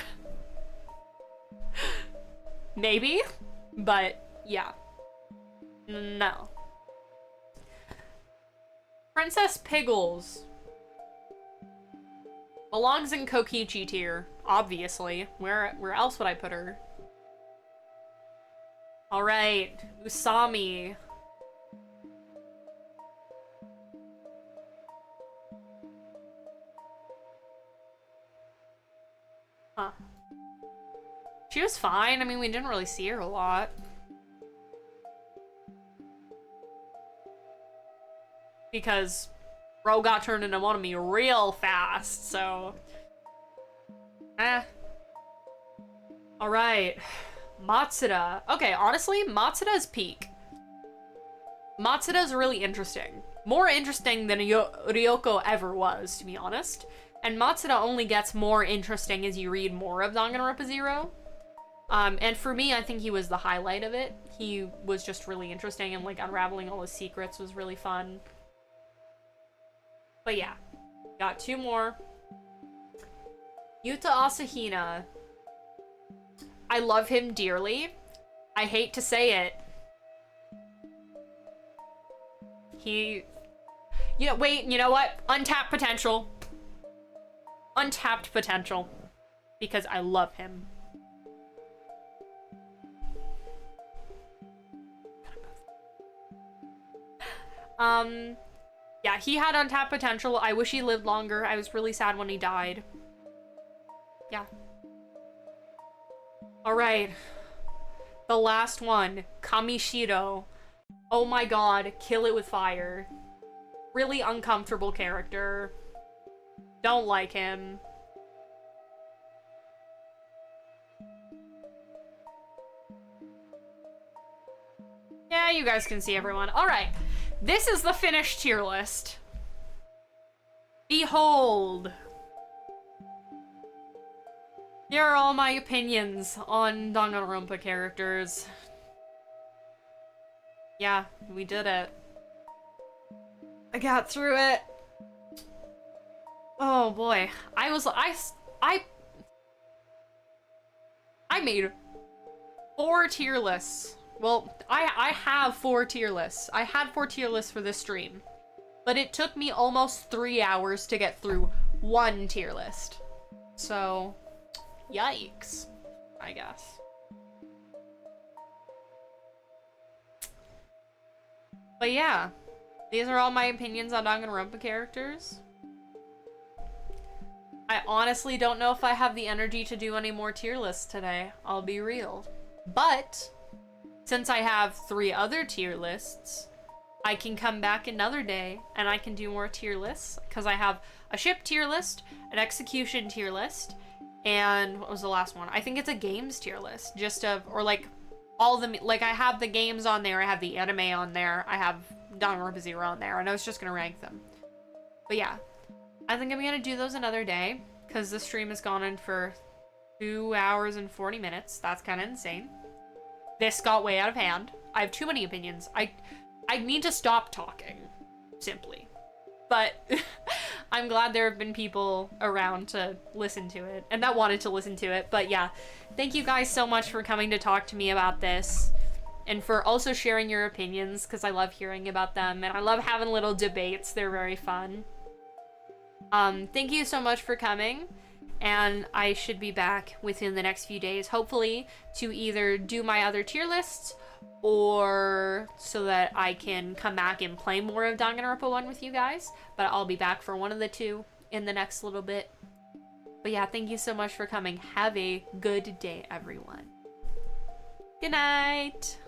Maybe, but yeah. No. Princess Piggles belongs in Kokichi tier, obviously. Where else would I put her? All right, Usami. Huh. She was fine. I mean, we didn't really see her a lot. Because bro got turned into one of me real fast, so... Alright. Matsuda. Okay, honestly, Matsuda's peak. Matsuda's really interesting. More interesting than Ryoko ever was, to be honest. And Matsuda only gets more interesting as you read more of Danganronpa Zero. And for me, I think he was the highlight of it. He was just really interesting, and like unraveling all his secrets was really fun. But yeah, got two more. Yuta Asahina. I love him dearly. I hate to say it. Wait, you know what? Untapped potential. Untapped potential. Because I love him. Yeah, he had untapped potential. I wish he lived longer. I was really sad when he died. Yeah. Alright. The last one. Kamishiro. Oh my god. Kill it with fire. Really uncomfortable character. Don't like him. Yeah, you guys can see everyone. Alright. This is the finished tier list. Behold. Here are all my opinions on Danganronpa characters. Yeah, we did it. I got through it. Oh boy. I made 4 tier lists. Well, I have 4 tier lists. I had 4 tier lists for this stream. But it took me almost 3 hours to get through 1 tier list. So, yikes, I guess. But yeah, these are all my opinions on Danganronpa characters. I honestly don't know if I have the energy to do any more tier lists today. I'll be real. But since I have 3 other tier lists, I can come back another day and I can do more tier lists, because I have a ship tier list, an execution tier list, and what was the last one? I think it's a games tier list, just of, or like all the, like I have the games on there, I have the anime on there, I have Danganronpa Zero on there, and I was just gonna rank them. But yeah, I think I'm gonna do those another day, because the stream has gone in for 2 hours and 40 minutes. That's kind of insane. This got way out of hand. I have too many opinions. I need to stop talking, simply. But I'm glad there have been people around to listen to it and that wanted to listen to it. But yeah, thank you guys so much for coming to talk to me about this and for also sharing your opinions, because I love hearing about them and I love having little debates. They're very fun. Thank you so much for coming, and I should be back within the next few days, hopefully, to either do my other tier lists or so that I can come back and play more of Danganronpa 1 with you guys, but I'll be back for one of the two in the next little bit. But yeah, thank you so much for coming. Have a good day, everyone. Good night!